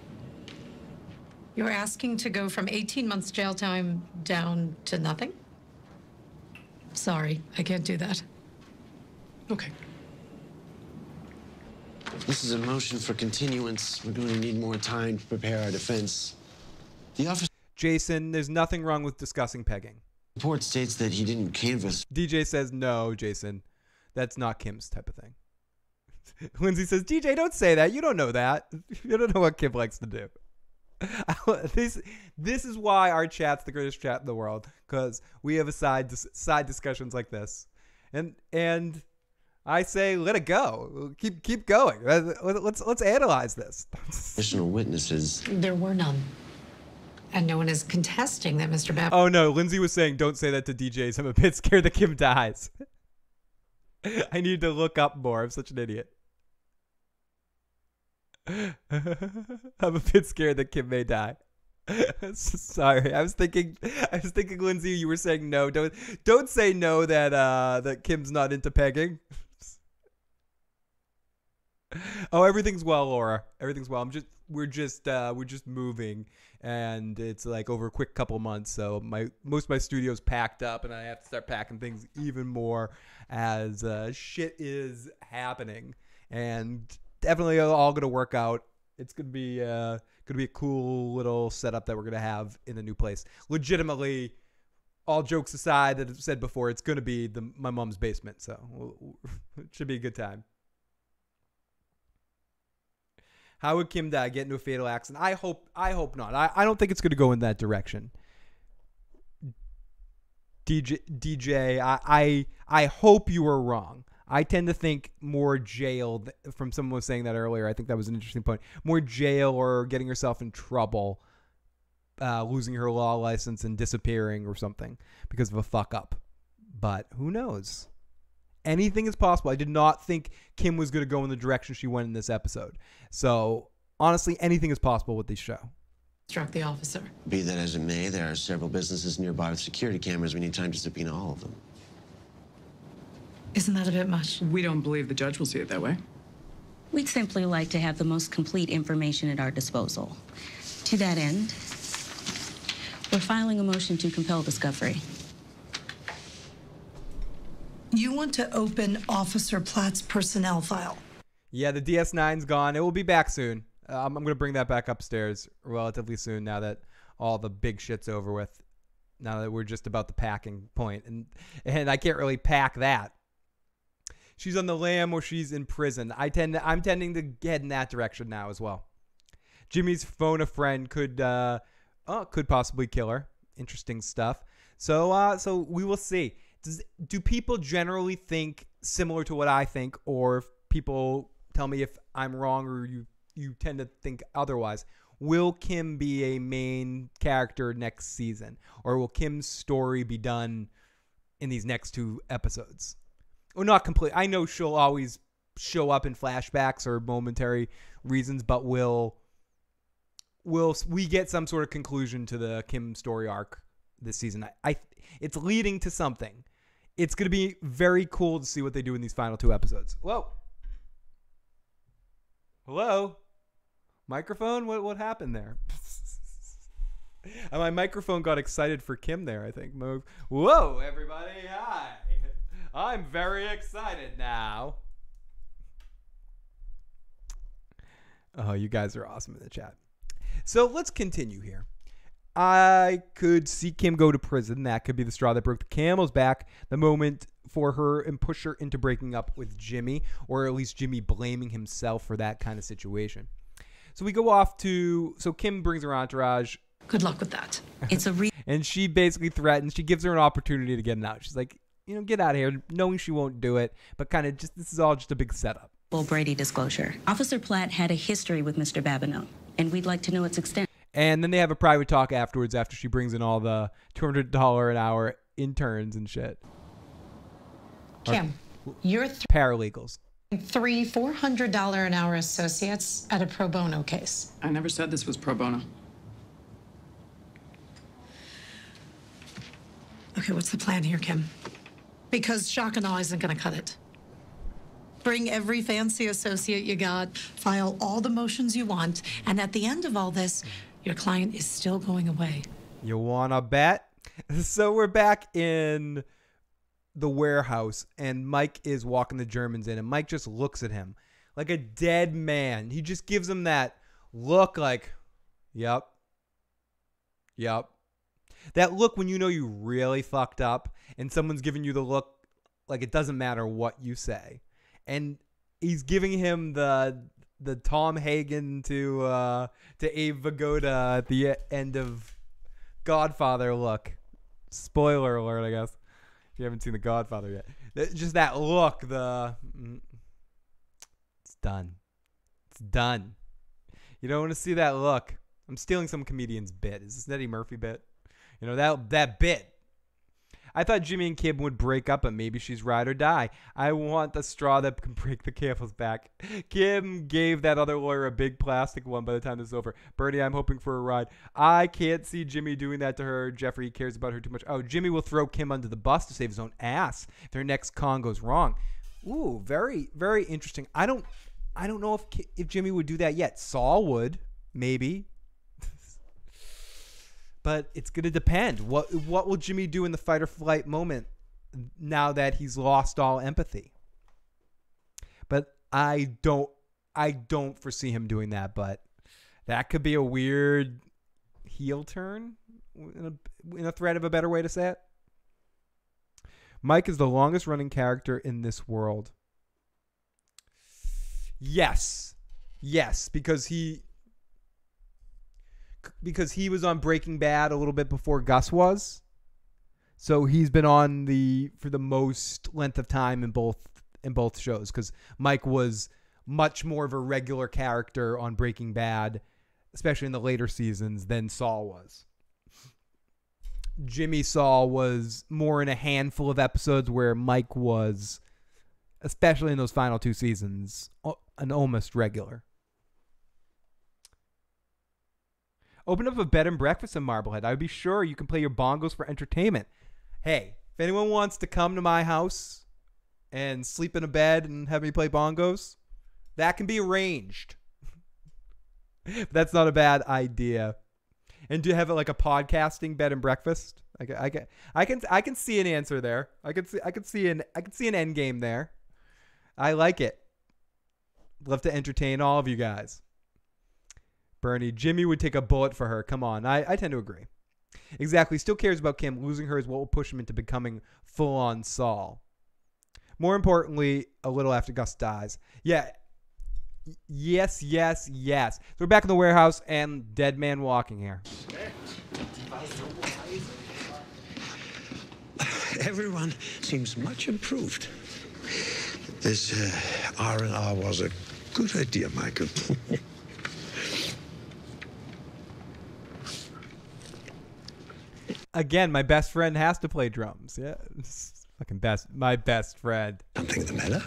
Speaker 15: You're asking to go from 18 months jail time down to nothing? Sorry, I can't do that.
Speaker 14: Okay.
Speaker 16: This is a motion for continuance. We're going to need more time to prepare our defense. The officer...
Speaker 1: Jason, there's nothing wrong with discussing pegging.
Speaker 16: Report states that he didn't canvass.
Speaker 1: DJ says, no, Jason. That's not Kim's type of thing. Lindsay says, DJ, don't say that. You don't know that. You don't know what Kim likes to do. This is why our chat's the greatest chat in the world, because we have a side discussions like this. And I say, let it go. Keep going. Let's analyze this.
Speaker 16: Additional witnesses.
Speaker 15: There were none. And no one is contesting that Mr. Babb...
Speaker 1: Oh, no. Lindsay was saying, don't say that to DJs. I'm a bit scared that Kim dies. I need to look up more. I'm such an idiot. I'm a bit scared that Kim may die. Sorry. I was thinking, Lindsay, you were saying no. Don't say no that Kim's not into pegging. Oh, everything's well, Laura. Everything's well. We're just moving, and it's like over a quick couple months. So most of my studio's packed up, and I have to start packing things even more as shit is happening. And definitely all gonna work out. It's gonna be a cool little setup that we're gonna have in the new place. Legitimately, all jokes aside, that I've said before, it's gonna be my mom's basement. So it should be a good time. How would Kim die? Get into a fatal accident? I hope not. I don't think it's going to go in that direction. DJ, I hope you are wrong. I tend to think more jail, from someone was saying that earlier. I think that was an interesting point. More jail or getting herself in trouble, losing her law license and disappearing or something because of a fuck up. But who knows? Anything is possible. I did not think Kim was going to go in the direction she went in this episode. So honestly, anything is possible with this show.
Speaker 15: Struck the officer.
Speaker 16: Be that as it may, there are several businesses nearby with security cameras. We need time to subpoena all of them.
Speaker 15: Isn't that a bit much?
Speaker 14: We don't believe the judge will see it that way.
Speaker 17: We'd simply like to have the most complete information at our disposal. To that end, we're filing a motion to compel discovery.
Speaker 15: You want to open Officer Platt's personnel file?
Speaker 1: Yeah, the DS9's gone. It will be back soon. I'm going to bring that back upstairs relatively soon now that all the big shit's over with. Now that we're just about the packing point. And I can't really pack that. She's on the lam or she's in prison. I'm tending to head in that direction now as well. Jimmy's phone a friend could possibly kill her. Interesting stuff. So we will see. Do people generally think similar to what I think, or if people tell me if I'm wrong or you tend to think otherwise? Will Kim be a main character next season, or will Kim's story be done in these next 2 episodes? Or not complete. I know she'll always show up in flashbacks or momentary reasons, but will we get some sort of conclusion to the Kim story arc this season? It's leading to something. It's going to be very cool to see what they do in these final 2 episodes. Whoa. Hello? Microphone? What happened there? My microphone got excited for Kim there, I think. Whoa, everybody. Hi. I'm very excited now. Oh, you guys are awesome in the chat. So let's continue here. I could see Kim go to prison. That could be the straw that broke the camel's back. The moment for her and push her into breaking up with Jimmy, or at least Jimmy blaming himself for that kind of situation. So we go off to, so Kim brings her entourage.
Speaker 15: Good luck with that.
Speaker 17: It's a
Speaker 1: and she basically threatens. She gives her an opportunity to get out. She's like, get out of here, knowing she won't do it, but kind of just, this is all just a big setup.
Speaker 17: Brady disclosure. Officer Platt had a history with Mr. Babineau, and we'd like to know its extent.
Speaker 1: And then they have a private talk afterwards after she brings in all the $200 an hour interns and shit.
Speaker 15: Kim, you're
Speaker 1: paralegals.
Speaker 15: 3 $400 an hour associates at a pro bono case.
Speaker 14: I never said this was pro bono.
Speaker 15: Okay, what's the plan here, Kim? Because shock and awe isn't going to cut it. Bring every fancy associate you got, file all the motions you want, and at the end of all this, your client is still going away.
Speaker 1: You wanna bet? So we're back in the warehouse, and Mike is walking the Germans in, and Mike just looks at him like a dead man. He just gives him that look like, yep. That look when you know you really fucked up, and someone's giving you the look like it doesn't matter what you say. And he's giving him the Tom Hagen to Abe Vigoda at the end of Godfather look. Spoiler alert, I guess. If you haven't seen The Godfather yet. Just that look, it's done. It's done. You don't want to see that look. I'm stealing some comedian's bit. Is this an Eddie Murphy bit? That bit. I thought Jimmy and Kim would break up, but maybe she's ride or die. I want the straw that can break the camel's back. Kim gave that other lawyer a big plastic one by the time this is over. Bernie, I'm hoping for a ride. I can't see Jimmy doing that to her. Jeffrey cares about her too much. Oh, Jimmy will throw Kim under the bus to save his own ass if their next con goes wrong. Ooh, very, very interesting. I don't know if Jimmy would do that yet. Saul would, maybe. But it's going to depend. What will Jimmy do in the fight or flight moment now that he's lost all empathy? But I don't foresee him doing that, but that could be a weird heel turn in a thread of a better way to say it. Mike is the longest running character in this world. Yes. Yes, because he was on Breaking Bad a little bit before Gus was. So he's been on for the most length of time in both shows, because Mike was much more of a regular character on Breaking Bad, especially in the later seasons, than Saul was. Jimmy Saul was more in a handful of episodes, where Mike was, especially in those final 2 seasons, an almost regular. Open up a bed and breakfast in Marblehead. I would be sure you can play your bongos for entertainment. Hey, if anyone wants to come to my house and sleep in a bed and have me play bongos, that can be arranged. That's not a bad idea. And do you have like a podcasting bed and breakfast? I can see an answer there. I can see an end game there. I like it. Love to entertain all of you guys. Bernie, Jimmy would take a bullet for her. Come on. I tend to agree. Exactly. Still cares about Kim. Losing her is what will push him into becoming full-on Saul. More importantly, a little after Gus dies. Yeah. Yes. So we're back in the warehouse and dead man walking here.
Speaker 5: Everyone seems much improved. This R&R was a good idea, Michael.
Speaker 1: Again, my best friend has to play drums. Yeah, fucking my best friend.
Speaker 5: Something the matter?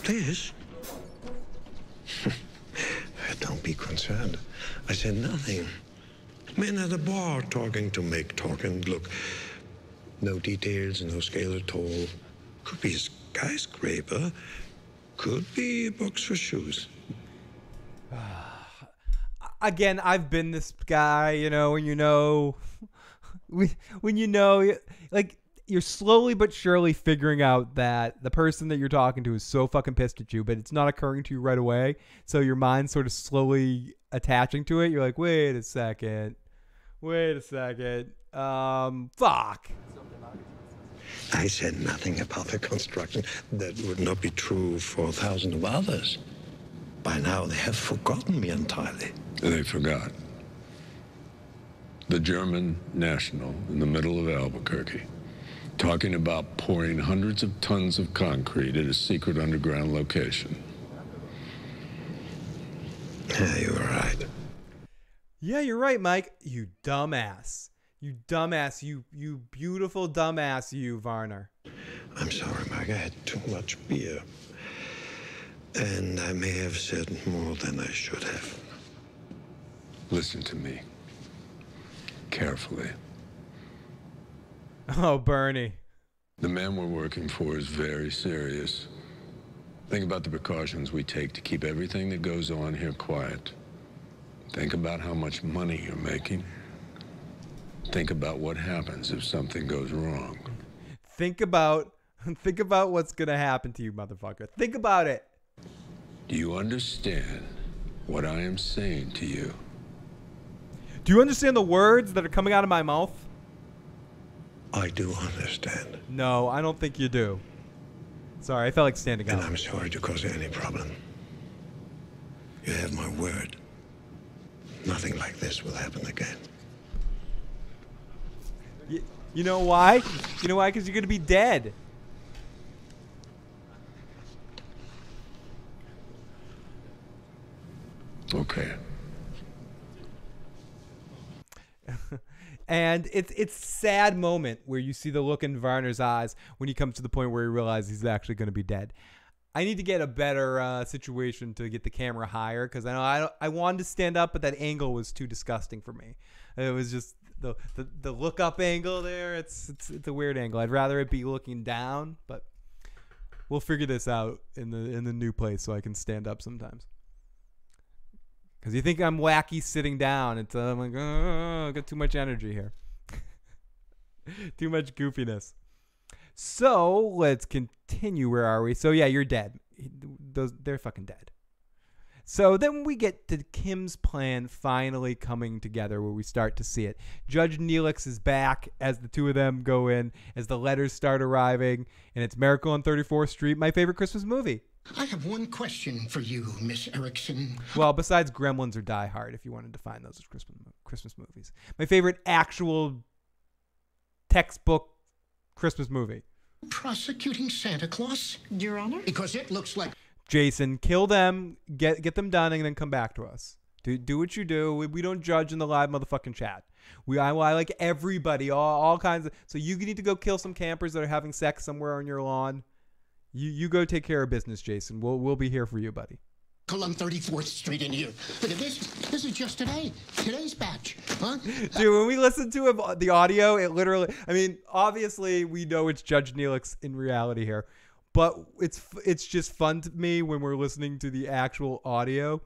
Speaker 5: This? Don't be concerned. I said nothing. Men at a bar talking to make talk, and look, no details, no scale at all. Could be a skyscraper. Could be a box for shoes.
Speaker 1: Again, I've been this guy, when like, you're slowly but surely figuring out that the person that you're talking to is so fucking pissed at you, but it's not occurring to you right away. So your mind's sort of slowly attaching to it. You're like, wait a second. Fuck.
Speaker 5: I said nothing about the construction. That would not be true for thousands of others. By now, they have forgotten me entirely.
Speaker 12: They forgot. The German national in the middle of Albuquerque, talking about pouring hundreds of tons of concrete at a secret underground location.
Speaker 5: Yeah, you were right.
Speaker 1: Yeah, you're right, Mike. You dumbass. You dumbass. You beautiful dumbass, you, Varner.
Speaker 5: I'm sorry, Mike. I had too much beer. And I may have said more than I should have.
Speaker 12: Listen to me. Carefully.
Speaker 1: Oh, Bernie.
Speaker 12: The man we're working for is very serious. Think about the precautions we take to keep everything that goes on here quiet. Think about how much money you're making. Think about what happens if something goes wrong.
Speaker 1: Think about what's going to happen to you, motherfucker. Think about it.
Speaker 12: Do you understand what I am saying to you?
Speaker 1: Do you understand the words that are coming out of my mouth?
Speaker 5: I do understand.
Speaker 1: No, I don't think you do. Sorry, I felt like standing up.
Speaker 5: And I'm sorry to cause you any problem. You have my word. Nothing like this will happen again.
Speaker 1: You know why? You know why? Because you're going to be dead.
Speaker 12: Okay.
Speaker 1: And it's a sad moment where you see the look in Varner's eyes when he comes to the point where he realizes he's actually going to be dead. I need to get a better situation to get the camera higher, because I wanted to stand up, but that angle was too disgusting for me. It was just the look up angle there. It's a weird angle. I'd rather it be looking down, but we'll figure this out in the new place so I can stand up sometimes. Because you think I'm wacky sitting down. I'm like, oh, I got too much energy here. Too much goofiness. So let's continue. Where are we? So yeah, you're dead. They're fucking dead. So then we get to Kim's plan finally coming together, where we start to see it. Judge Neelix is back as the two of them go in, as the letters start arriving, and it's Miracle on 34th Street, my favorite Christmas movie.
Speaker 18: I have one question for you, Miss Erickson.
Speaker 1: Well, besides Gremlins or Die Hard, if you want to define those as Christmas movies. My favorite actual textbook Christmas movie.
Speaker 18: Prosecuting Santa Claus?
Speaker 15: Your Honor?
Speaker 18: Because it looks like...
Speaker 1: Jason, kill them, get them done, and then come back to us. Do what you do. We don't judge in the live motherfucking chat. I like everybody, all kinds of... So you need to go kill some campers that are having sex somewhere on your lawn. You go take care of business, Jason. We'll be here for you, buddy.
Speaker 18: On 34th Street in here. Look at this. This is just today's batch. Huh?
Speaker 1: Dude, when we listen to him, the audio, it literally... I mean, obviously, we know it's Judge Neelix in reality here. But it's just fun to me when we're listening to the actual audio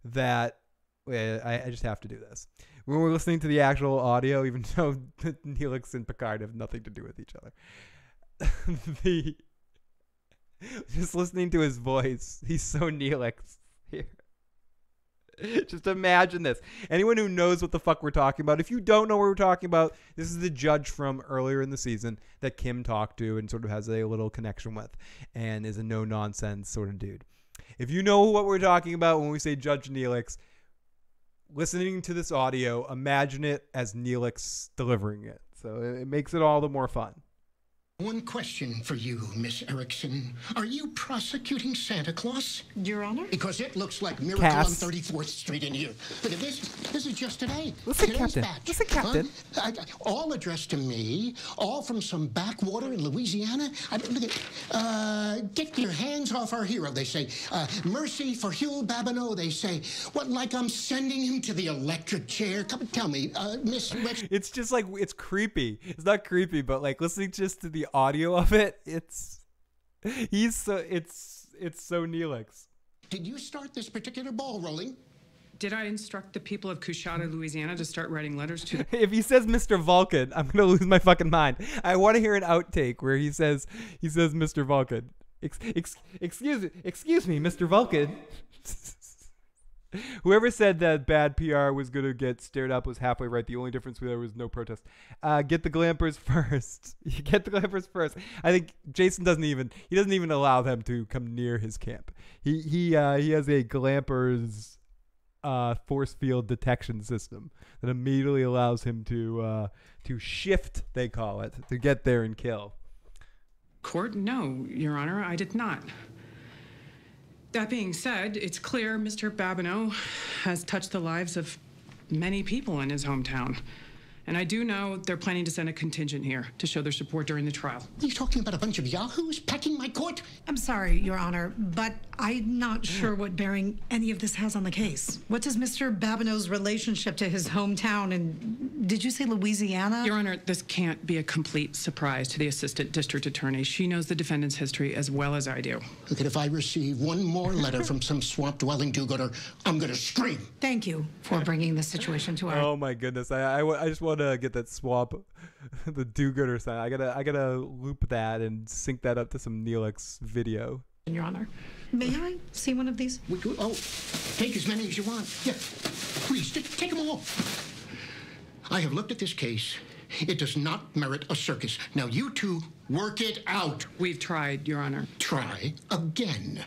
Speaker 1: that... Wait, I just have to do this. When we're listening to the actual audio, even though Neelix and Picard have nothing to do with each other. Just listening to his voice, he's so Neelix here. Just imagine this. Anyone who knows what the fuck we're talking about, if you don't know what we're talking about, this is the judge from earlier in the season that Kim talked to and sort of has a little connection with and is a no-nonsense sort of dude. If you know what we're talking about when we say Judge Neelix, listening to this audio, imagine it as Neelix delivering it. So it makes it all the more fun.
Speaker 18: One question for you, Miss Erickson. Are you prosecuting Santa Claus?
Speaker 15: Your Honor?
Speaker 18: Because it looks like Miracle on 34th Street in here. Look at this. This is just today's
Speaker 1: Captain.
Speaker 18: batch.
Speaker 1: Listen, Captain.
Speaker 18: Huh? All addressed to me, all from some backwater in Louisiana. Look at, get your hands off our hero, they say. Mercy for Hugh Babineau, they say. What, like I'm sending him to the electric chair? Come and tell me, Miss...
Speaker 1: It's just like, it's creepy. It's not creepy, but like listening just to the audio of it, it's so Neelix.
Speaker 18: Did you start this particular ball rolling?
Speaker 14: Did I instruct the people of Coushatta, Louisiana to start writing letters to...
Speaker 1: If he says Mr. Vulcan, I'm going to lose my fucking mind. I want to hear an outtake where he says Mr. Vulcan. Excuse me, Mr. Vulcan. Whoever said that bad PR was going to get stared up was halfway right. The only difference there was no protest. Get the glampers first. Get the glampers first. I think Jason doesn't even allow them to come near his camp. He has a glampers force field detection system that immediately allows him to shift, they call it, to get there and kill.
Speaker 14: Court? No, Your Honor, I did not. That being said, it's clear Mr. Babineau has touched the lives of many people in his hometown. And I do know they're planning to send a contingent here to show their support during the trial.
Speaker 18: Are you talking about a bunch of yahoos packing my court?
Speaker 15: I'm sorry, Your Honor, but I'm not sure what bearing any of this has on the case. What is Mr. Babineau's relationship to his hometown? And did you say Louisiana?
Speaker 14: Your Honor, this can't be a complete surprise to the Assistant District Attorney. She knows the defendant's history as well as I do.
Speaker 18: Look, if I receive one more letter from some swamp-dwelling do-gooder, I'm going to scream.
Speaker 15: Thank you for bringing this situation to our...
Speaker 1: Oh my goodness! I just want to get that swamp, the do-gooder sign. I gotta loop that and sync that up to some Neelix video.
Speaker 15: Your Honor, may I see one of these?
Speaker 18: Oh, take as many as you want. Yeah, please take them all. I have looked at this case. It does not merit a circus. Now you two work it out.
Speaker 14: We've tried, Your Honor.
Speaker 18: Try again.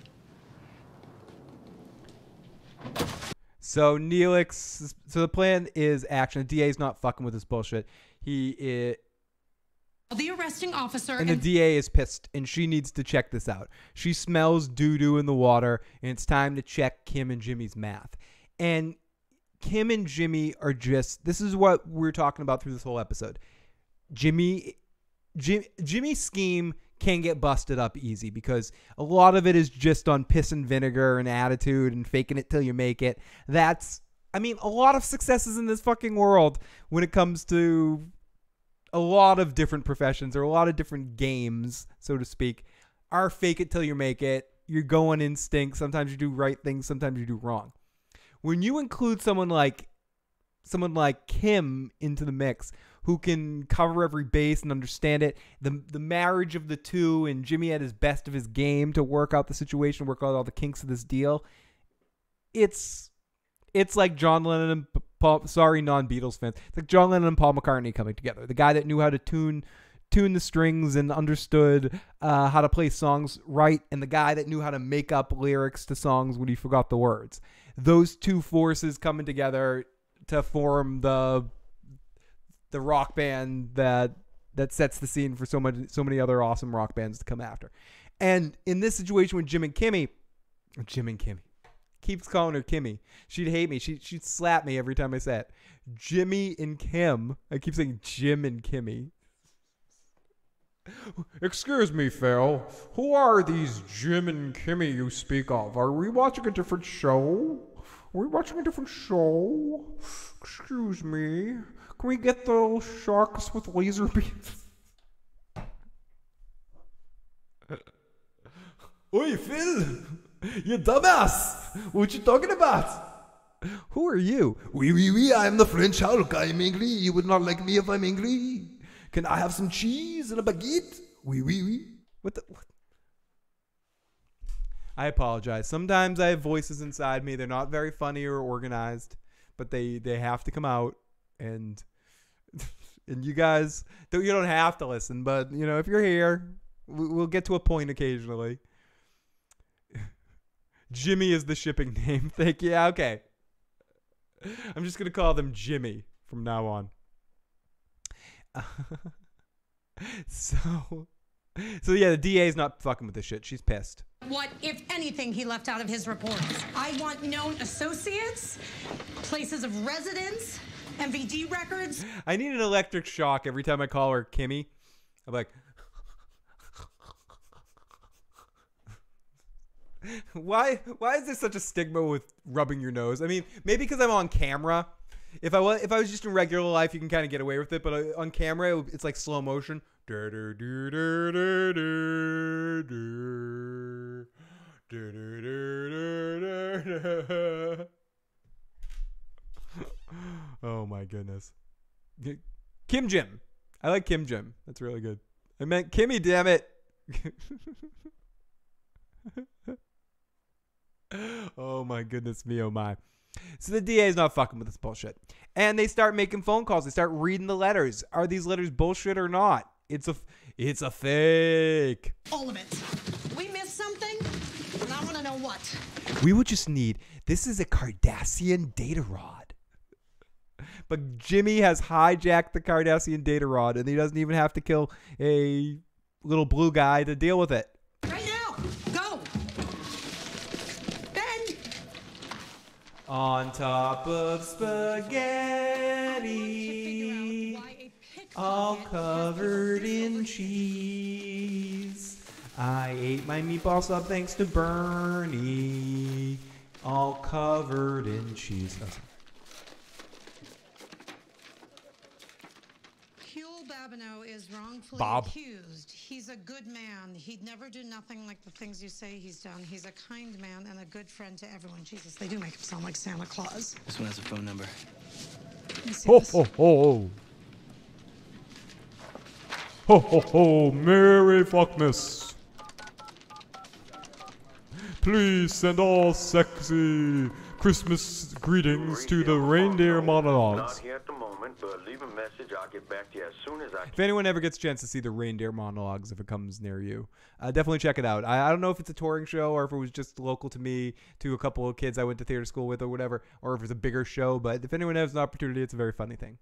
Speaker 1: So Neelix, so the plan is action. The DA's not fucking with this bullshit. The
Speaker 15: arresting officer
Speaker 1: and the DA is pissed, and she needs to check this out. She smells doo-doo in the water, and it's time to check Kim and Jimmy's math. And Kim and Jimmy are just, this is what we're talking about through this whole episode. Jimmy's scheme can get busted up easy because a lot of it is just on piss and vinegar and attitude and faking it till you make it. A lot of successes in this fucking world when it comes to a lot of different professions or a lot of different games, so to speak, are fake it till you make it. You're going instinct. Sometimes you do right things. Sometimes you do wrong. When you include someone like Kim into the mix, who can cover every base and understand it, the marriage of the two, and Jimmy at his best of his game to work out the situation, work out all the kinks of this deal, it's like John Lennon and Paul, sorry, non-Beatles fans. It's like John Lennon and Paul McCartney coming together. The guy that knew how to tune the strings and understood how to play songs right, and the guy that knew how to make up lyrics to songs when he forgot the words. Those two forces coming together to form the rock band that sets the scene for so many other awesome rock bands to come after. And in this situation with Jim and Kimmy, keeps calling her Kimmy. She'd hate me. She'd slap me every time I say it. Jimmy and Kim. I keep saying Jim and Kimmy. Excuse me, Phil. Who are these Jim and Kimmy you speak of? Are we watching a different show? Excuse me. Can we get those sharks with laser beams? Oi, Phil! You dumbass! What you talking about? Who are you?
Speaker 19: Oui, I am the French Hulk. I am angry. You would not like me if I'm angry. Can I have some cheese and a baguette? Oui.
Speaker 1: What? I apologize. Sometimes I have voices inside me. They're not very funny or organized, but they have to come out. And you guys, you don't have to listen, but you know, if you're here, we'll get to a point occasionally. Jimmy is the shipping name. Thank you. Yeah, okay. I'm just gonna call them Jimmy from now on. So yeah, the DA's not fucking with this shit. She's pissed.
Speaker 15: What, if anything, he left out of his reports? I want known associates, places of residence, MVD records.
Speaker 1: I need an electric shock every time I call her Kimmy. I'm like, why is there such a stigma with rubbing your nose? I mean, maybe because I'm on camera. If I was just in regular life, you can kind of get away with it, but on camera, it's like slow motion. Oh my goodness. Kim Jim. I like Kim Jim. That's really good. I meant Kimmy, damn it. Oh my goodness me, oh my. So the DA is not fucking with this bullshit. And they start making phone calls. They start reading the letters. Are these letters bullshit or not? It's a fake.
Speaker 15: All of it. We missed something, and I want to know what.
Speaker 1: We would just need, this is a Cardassian data rod. But Jimmy has hijacked the Cardassian data rod, and he doesn't even have to kill a little blue guy to deal with it.
Speaker 15: Right now, go. Ben.
Speaker 1: On top of spaghetti, all covered in cheese. I ate my meatball sub thanks to Bernie, all covered in cheese. Oh.
Speaker 15: Babineau is wrongfully accused. He's a good man. He'd never do nothing like the things you say he's done. He's a kind man and a good friend to everyone. Jesus, they do make him sound like Santa Claus.
Speaker 20: This one has a phone number.
Speaker 1: Ho, ho, ho. Ho, ho, ho. Merry Fuckmas. Please send all sexy Christmas greetings to the reindeer monologues.
Speaker 21: Not here at the moment, but leave a message. I'll get back to you as soon as I can.
Speaker 1: If anyone ever gets a chance to see the reindeer monologues, if it comes near you, definitely check it out. I don't know if it's a touring show or if it was just local to me, to a couple of kids I went to theater school with or whatever, or if it's a bigger show. But if anyone has an opportunity, it's a very funny thing.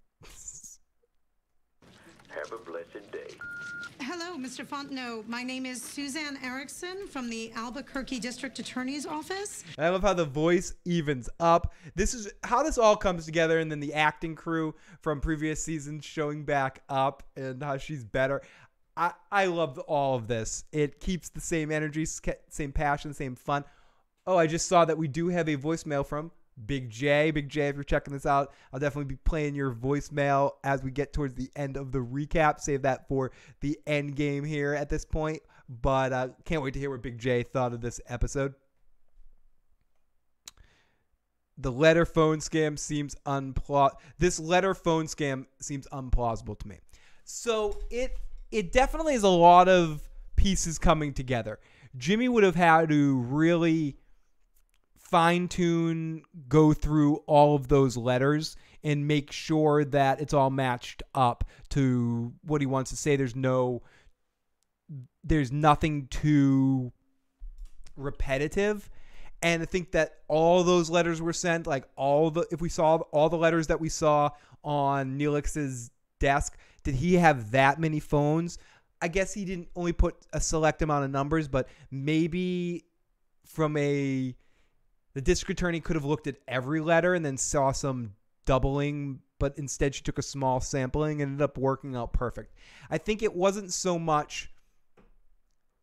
Speaker 21: Have a blessed day.
Speaker 15: Hello, Mr. Fontenot. My name is Suzanne Erickson from the Albuquerque District Attorney's Office.
Speaker 1: I love how the voice evens up. This is how this all comes together, and then the acting crew from previous seasons showing back up and how she's better. I love all of this. It keeps the same energy, same passion, same fun. Oh, I just saw that we do have a voicemail from Big J. Big J, if you're checking this out, I'll definitely be playing your voicemail as we get towards the end of the recap. Save that for the end game here at this point. But can't wait to hear what Big J thought of this episode. The letter phone scam seems implausible to me. So it definitely is a lot of pieces coming together. Jimmy would have had to really fine-tune, go through all of those letters and make sure that it's all matched up to what he wants to say. There's nothing too repetitive. And I think that all those letters were sent, like if we saw all the letters that we saw on Neelix's desk, did he have that many phones? I guess he didn't only put a select amount of numbers, but maybe the district attorney could have looked at every letter and then saw some doubling, but instead she took a small sampling and ended up working out perfect. I think it wasn't so much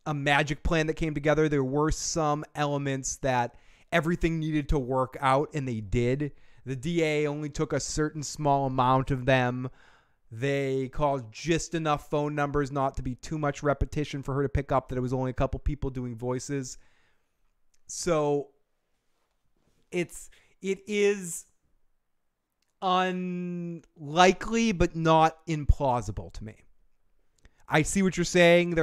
Speaker 1: a magic plan that came together. There were some elements that everything needed to work out, and they did. The DA only took a certain small amount of them. They called just enough phone numbers not to be too much repetition for her to pick up that it was only a couple people doing voices. So it is unlikely but not implausible to me. I see what you're saying.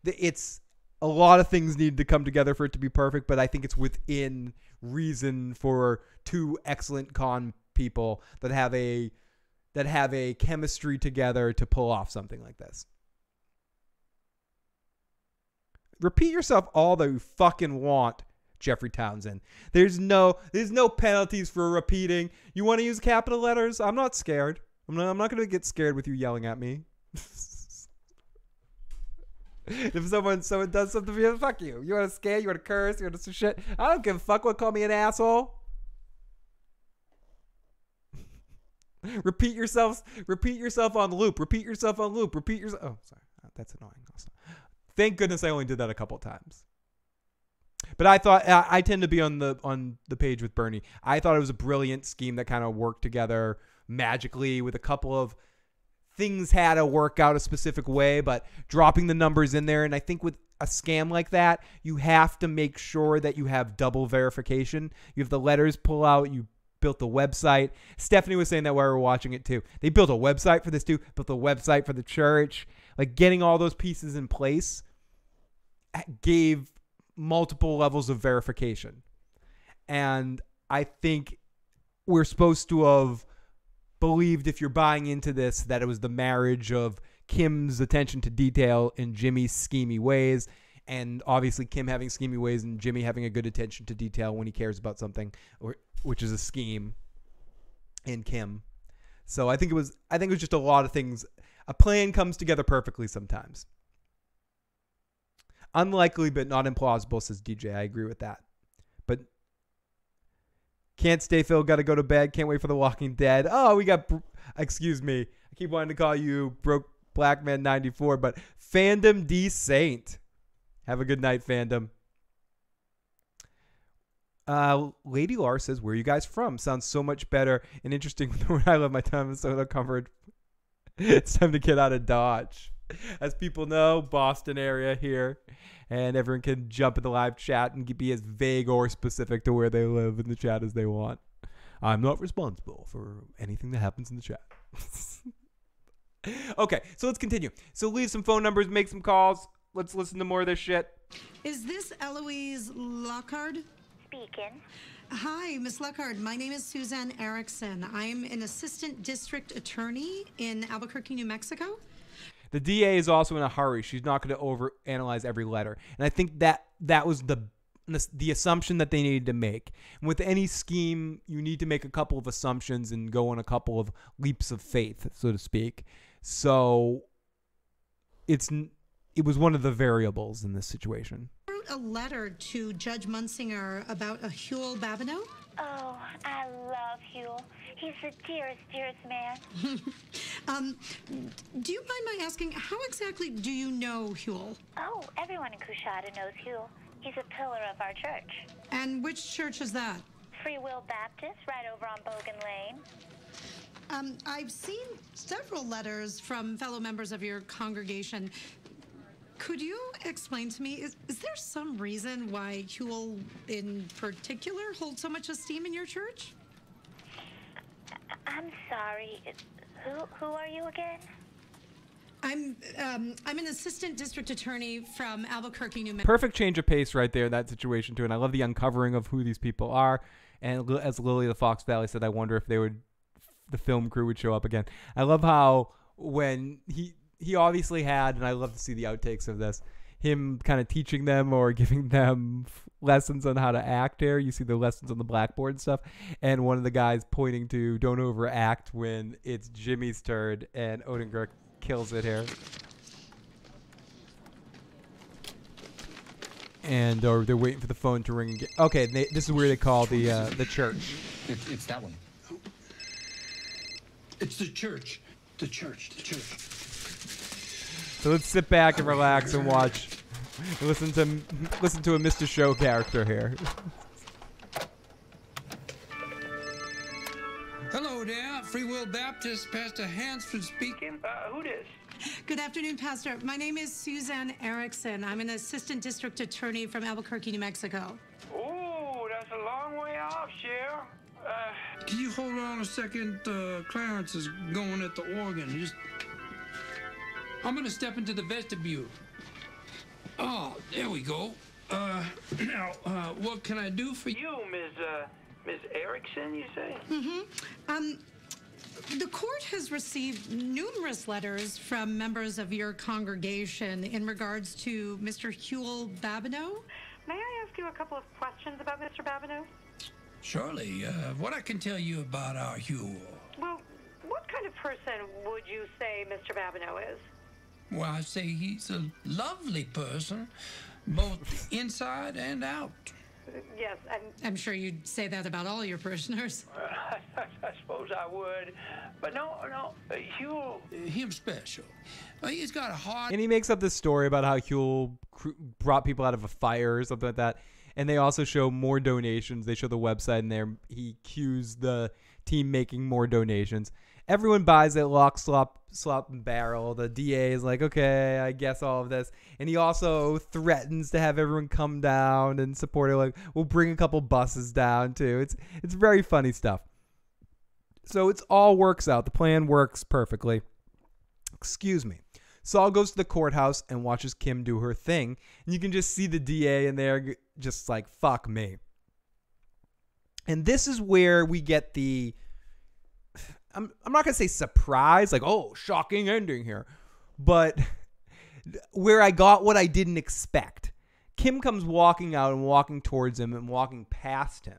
Speaker 1: It's a lot of things need to come together for it to be perfect, but I think it's within reason for two excellent con people that have a chemistry together to pull off something like this. Repeat yourself all that you fucking want, Jeffrey Townsend. There's no penalties for repeating. You want to use capital letters? I'm not scared. I'm not going to get scared with you yelling at me. If someone does something to me, fuck you. You want to scare? You want to curse? You want to do some shit? I don't give a fuck what call me an asshole. Repeat yourself on loop. Repeat yourself on loop. Repeat yourself. Oh, sorry. That's annoying. Also. Thank goodness I only did that a couple of times. But I thought I tend to be on the page with Bernie. I thought it was a brilliant scheme that kind of worked together magically with a couple of things had to work out a specific way, but dropping the numbers in there. And I think with a scam like that, you have to make sure that you have double verification. You have the letters pull out. You built the website. Stephanie was saying that while we were watching it too. They built a website for this too. Built a website for the church. Like getting all those pieces in place gave multiple levels of verification. And I think we're supposed to have believed, if you're buying into this, that it was the marriage of Kim's attention to detail and Jimmy's schemy ways. And obviously Kim having schemy ways and Jimmy having a good attention to detail when he cares about something, which is a scheme in Kim. So I think it was just a lot of things. A plan comes together perfectly sometimes. Unlikely but not implausible, says DJ. I agree with that. But can't stay, Phil. Got to go to bed. Can't wait for The Walking Dead. Oh, we got... Excuse me. I keep wanting to call you Broke Black Man 94, but Fandom D Saint. Have a good night, Fandom. Lady Lar says, where are you guys from? Sounds so much better and interesting when I love my time in Soda covered. It's time to get out of Dodge. As people know, Boston area here. And everyone can jump in the live chat and be as vague or specific to where they live in the chat as they want. I'm not responsible for anything that happens in the chat. Okay, so let's continue. So leave some phone numbers, make some calls. Let's listen to more of this shit.
Speaker 15: Is this Eloise Lockhart?
Speaker 20: Speaking.
Speaker 15: Hi, Miss Lockhart. My name is Suzanne Erickson. I'm an assistant district attorney in Albuquerque, New Mexico.
Speaker 1: The DA is also in a hurry. She's not going to overanalyze every letter. And I think that was the assumption that they needed to make. And with any scheme, you need to make a couple of assumptions and go on a couple of leaps of faith, so to speak. So it was one of the variables in this situation.
Speaker 15: I wrote a letter to Judge Munsinger about a Huel Babineau.
Speaker 20: Oh, I love Huel. He's the dearest, dearest man.
Speaker 15: Do you mind my asking, how exactly do you know Huel?
Speaker 20: Oh, everyone in Coushatta knows Huel. He's a pillar of our church.
Speaker 15: And which church is that?
Speaker 20: Free Will Baptist, right over on Bogan Lane.
Speaker 15: I've seen several letters from fellow members of your congregation. Could you explain to me, is there some reason why Huel in particular holds so much esteem in your church?
Speaker 20: I'm sorry. Who are you again?
Speaker 15: I'm an assistant district attorney from Albuquerque, New Mexico.
Speaker 1: Perfect change of pace right there in that situation too, and I love the uncovering of who these people are. And as Lily the Fox Valley said, I wonder if the film crew would show up again. I love how when he obviously had, and I love to see the outtakes of this, him kind of teaching them or giving them lessons on how to act here. You see the lessons on the blackboard and stuff. And one of the guys pointing to don't overact when it's Jimmy's turn, and Odenkirk kills it here. And they're waiting for the phone to ring again. Okay, this is where they call the church.
Speaker 8: It's that one. It's the church. The church.
Speaker 1: So let's sit back and relax and watch. Listen to a Mr. Show character here.
Speaker 2: Hello there, Free Will Baptist, Pastor Hansford speaking. Who this?
Speaker 15: Good afternoon, Pastor. My name is Suzanne Erickson. I'm an assistant district attorney from Albuquerque, New Mexico.
Speaker 2: Oh, that's a long way off, Sheriff. Can you hold on a second? Clarence is going at the organ. I'm gonna step into the vestibule. Oh, there we go. Now, what can I do for you, Miss Erickson, you say?
Speaker 15: Mm-hmm. The court has received numerous letters from members of your congregation in regards to Mr. Huel Babineau.
Speaker 20: May I ask you a couple of questions about Mr. Babineau?
Speaker 2: Surely. What I can tell you about our Huel?
Speaker 20: Well, what kind of person would you say Mr. Babineau is?
Speaker 2: Well, I say he's a lovely person, both inside and out.
Speaker 20: Yes, and
Speaker 15: I'm sure you'd say that about all your parishioners.
Speaker 2: I suppose I would, but no, Huel, him special. He's got a heart.
Speaker 1: And he makes up this story about how Huel brought people out of a fire or something like that. And they also show more donations. They show the website, and there he cues the team making more donations. Everyone buys it, lock, slop, and barrel. The DA is like, okay, I guess all of this. And he also threatens to have everyone come down and support it. Like, we'll bring a couple buses down, too. It's very funny stuff. So it all works out. The plan works perfectly. Excuse me. Saul goes to the courthouse and watches Kim do her thing. And you can just see the DA in there just like, fuck me. And this is where we get the... I'm not going to say surprise, like, oh, shocking ending here. But where I got what I didn't expect. Kim comes walking out and walking towards him and walking past him.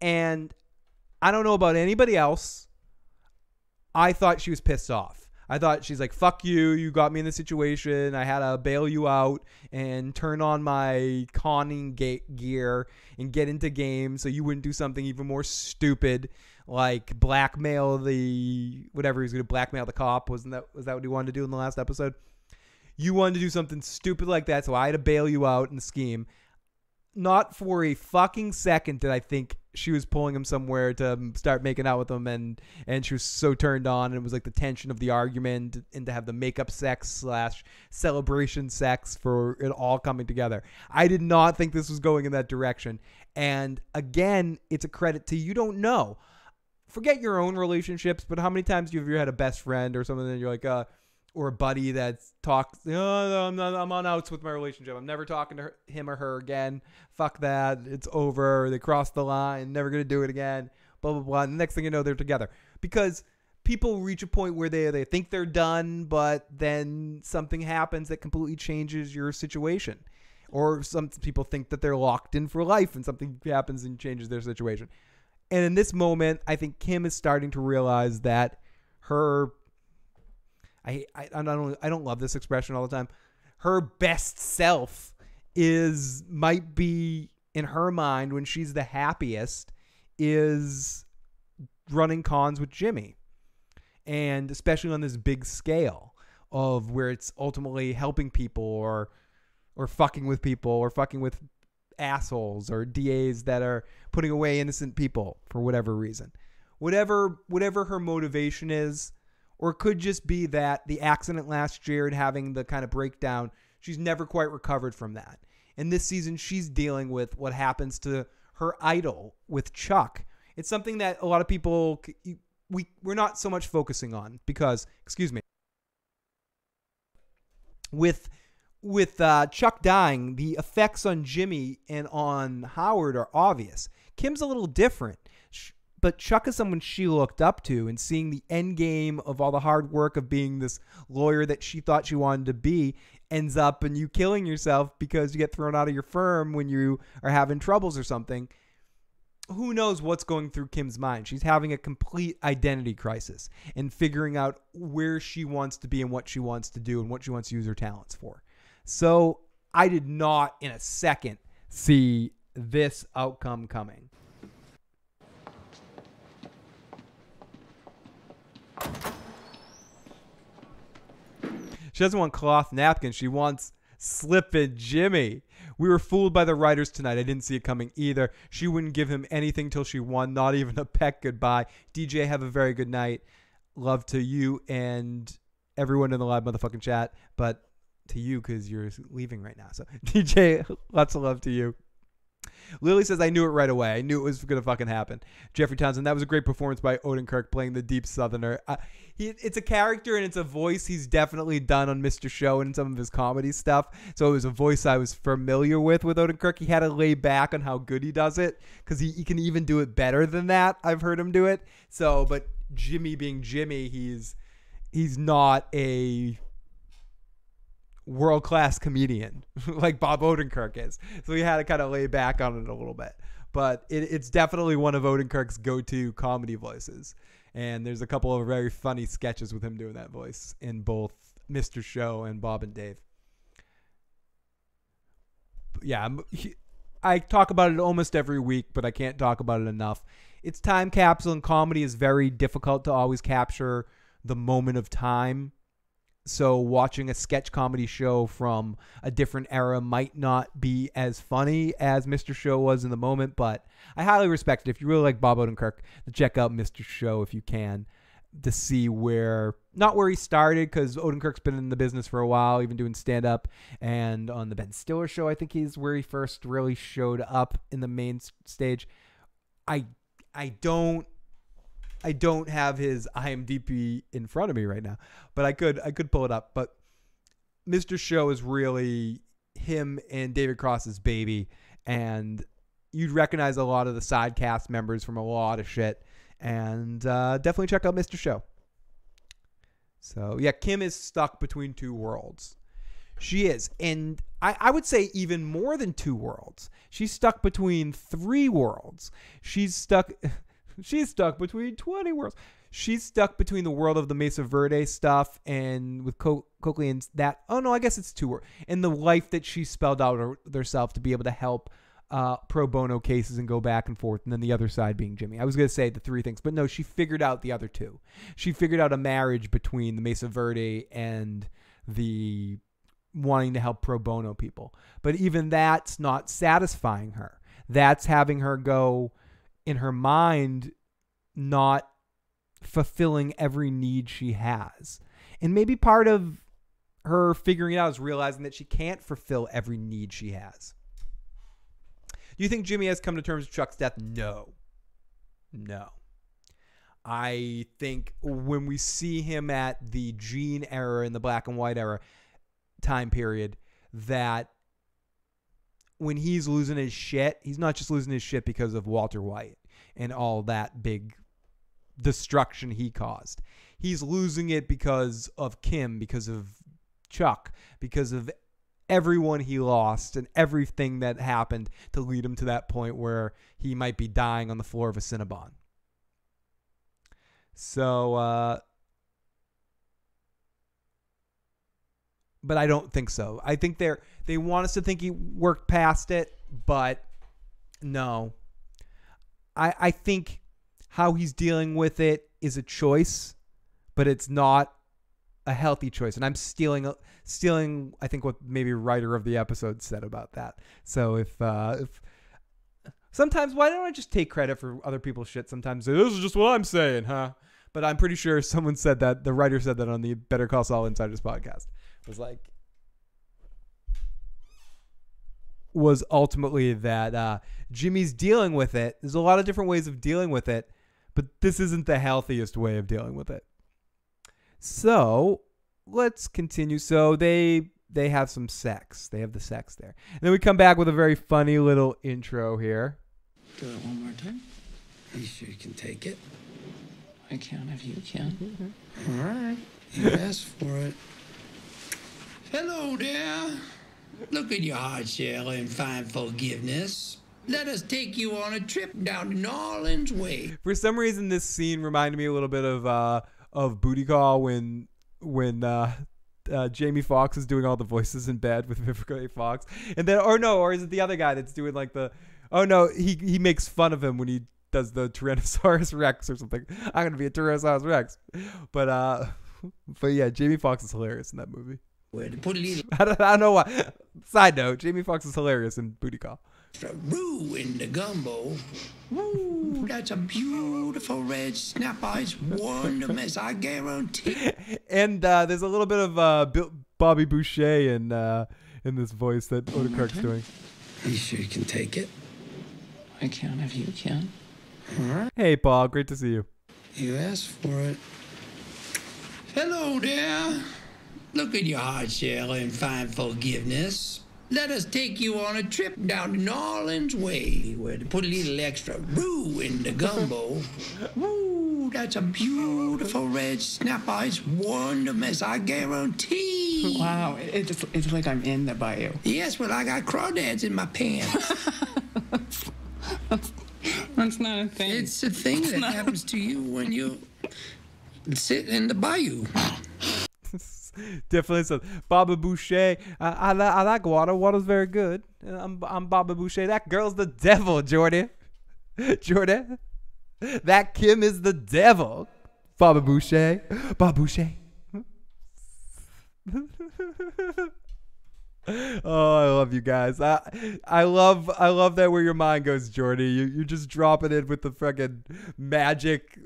Speaker 1: And I don't know about anybody else. I thought she was pissed off. I thought she's like, fuck you. You got me in this situation. I had to bail you out and turn on my conning gear and get into game so you wouldn't do something even more stupid, like blackmail whatever he was going to blackmail the cop. Was that what he wanted to do in the last episode? You wanted to do something stupid like that, so I had to bail you out in the scheme. Not for a fucking second did I think she was pulling him somewhere to start making out with him, and she was so turned on, and it was like the tension of the argument and to have the makeup sex / celebration sex for it all coming together. I did not think this was going in that direction. And again, it's a credit to you don't know. Forget your own relationships, but how many times have you ever had a best friend or something and you're like, or a buddy that talks, oh, I'm on outs with my relationship. I'm never talking to him or her again. Fuck that. It's over. They crossed the line. Never going to do it again. Blah, blah, blah. And the next thing you know, they're together. Because people reach a point where they think they're done, but then something happens that completely changes your situation. Or some people think that they're locked in for life and something happens and changes their situation. And in this moment, I think Kim is starting to realize that her... I don't love this expression all the time. Her best self might be in her mind when she's the happiest is running cons with Jimmy. And especially on this big scale of where it's ultimately helping people or fucking with people or fucking with assholes or DAs that are putting away innocent people for whatever reason. Whatever her motivation is, or it could just be that the accident last year and having the kind of breakdown, she's never quite recovered from that. And this season, she's dealing with what happens to her idol with Chuck. It's something that a lot of people, we're not so much focusing on because, excuse me, with Chuck dying, the effects on Jimmy and on Howard are obvious. Kim's a little different, but Chuck is someone she looked up to, and seeing the end game of all the hard work of being this lawyer that she thought she wanted to be ends up in you killing yourself because you get thrown out of your firm when you are having troubles or something. Who knows what's going through Kim's mind? She's having a complete identity crisis and figuring out where she wants to be and what she wants to do and what she wants to use her talents for. So I did not in a second see this outcome coming. She doesn't want cloth napkins. She wants Slippin' Jimmy. We were fooled by the writers tonight. I didn't see it coming either. She wouldn't give him anything till she won, not even a peck goodbye. DJ, have a very good night. Love to you and everyone in the live motherfucking chat, but to you because you're leaving right now. So DJ, lots of love to you. Lily says, I knew it right away. I knew it was going to fucking happen. Jeffrey Townsend, that was a great performance by Odenkirk playing the deep southerner. It's a character and it's a voice he's definitely done on Mr. Show and some of his comedy stuff. So it was a voice I was familiar with Odenkirk. He had to lay back on how good he does it because he can even do it better than that. I've heard him do it. So, but Jimmy being Jimmy, he's not a world-class comedian like Bob Odenkirk is. So he had to kind of lay back on it a little bit. But it's definitely one of Odenkirk's go-to comedy voices. And there's a couple of very funny sketches with him doing that voice in both Mr. Show and Bob and Dave. Yeah, I talk about it almost every week, but I can't talk about it enough. It's time capsule, and comedy is very difficult to always capture the moment of time. So watching a sketch comedy show from a different era might not be as funny as Mr. Show was in the moment, but I highly respect it. If you really like Bob Odenkirk, check out Mr. Show if you can, to see not where he started, because Odenkirk's been in the business for a while, even doing stand-up, and on the Ben Stiller Show, I think he's where he first really showed up in the main stage. I don't have his IMDb in front of me right now, but I could pull it up. But Mr. Show is really him and David Cross's baby, and you'd recognize a lot of the side cast members from a lot of shit. And definitely check out Mr. Show. So yeah, Kim is stuck between two worlds. She is, and I would say even more than two worlds. She's stuck between three worlds. She's stuck between 20 worlds. She's stuck between the world of the Mesa Verde stuff and with Coakley and that. Oh, no, I guess it's two worlds. And the life that she spelled out herself to be able to help pro bono cases and go back and forth. And then the other side being Jimmy. I was going to say the three things, but no, she figured out the other two. She figured out a marriage between the Mesa Verde and the wanting to help pro bono people. But even that's not satisfying her. That's having her go in her mind, not fulfilling every need she has. And maybe part of her figuring it out is realizing that she can't fulfill every need she has. Do you think Jimmy has come to terms with Chuck's death? No. I think when we see him at the Gene era and the black and white era time period, that when he's losing his shit, he's not just losing his shit because of Walter White and all that big destruction he caused. He's losing it because of Kim, because of Chuck, because of everyone he lost and everything that happened to lead him to that point where he might be dying on the floor of a Cinnabon. So, but I don't think so. I think they want us to think he worked past it, but no. I think how he's dealing with it is a choice, but it's not a healthy choice. And I'm stealing, I think, what maybe writer of the episode said about that. So if sometimes, why don't I just take credit for other people's shit? Sometimes this is just what I'm saying, huh? But I'm pretty sure someone said that, the writer said that on the Better Call Saul Insiders podcast. Was ultimately that Jimmy's dealing with it. There's a lot of different ways of dealing with it, but this isn't the healthiest way of dealing with it. So let's continue. So they they have some sex. They have the sex there. And then we come back with a very funny little intro here.
Speaker 2: Do it one more time. You sure you can take it? I can if you can. All right. You asked for it. Hello there. Look at your hard shell and find forgiveness. Let us take you on a trip down to New Orleans way.
Speaker 1: For some reason, this scene reminded me a little bit of Booty Call when Jamie Foxx is doing all the voices in bed with Vivica A. Fox, and then or is it the other guy that's doing like the? Oh no, he makes fun of him when he does the Tyrannosaurus Rex or something. I'm gonna be a Tyrannosaurus Rex, but yeah, Jamie Foxx is hilarious in that movie.
Speaker 2: Where to put it?
Speaker 1: I don't know why. Side note: Jamie Foxx is hilarious in Booty Call.
Speaker 2: Roo in the gumbo. Woo, that's a beautiful red snap eyes wondermess, I guarantee.
Speaker 1: And there's a little bit of Bobby Boucher in this voice that Odenkirk's doing.
Speaker 2: You sure you can take it? I can if you can. All right.
Speaker 1: Hey, Paul, great to see you.
Speaker 2: You asked for it. Hello there. Look at your hard shell and find forgiveness. Let us take you on a trip down to New Orleans way, where to put a little extra roux in the gumbo. Woo, that's a beautiful red snap eyes wondermess, I guarantee.
Speaker 14: Wow, it's like I'm in the bayou.
Speaker 2: Yes, well, I got crawdads in my pants.
Speaker 14: That's not a thing.
Speaker 2: It's a thing that happens to you when you sit in the bayou.
Speaker 1: Definitely says Baba Boucher. I like water. Water's very good. I'm Baba Boucher. That girl's the devil, Jordy. Jordy. That Kim is the devil. Baba Boucher. Baba Boucher. Oh, I love you guys. I love that where your mind goes, Jordy. You're just dropping it with the fucking magic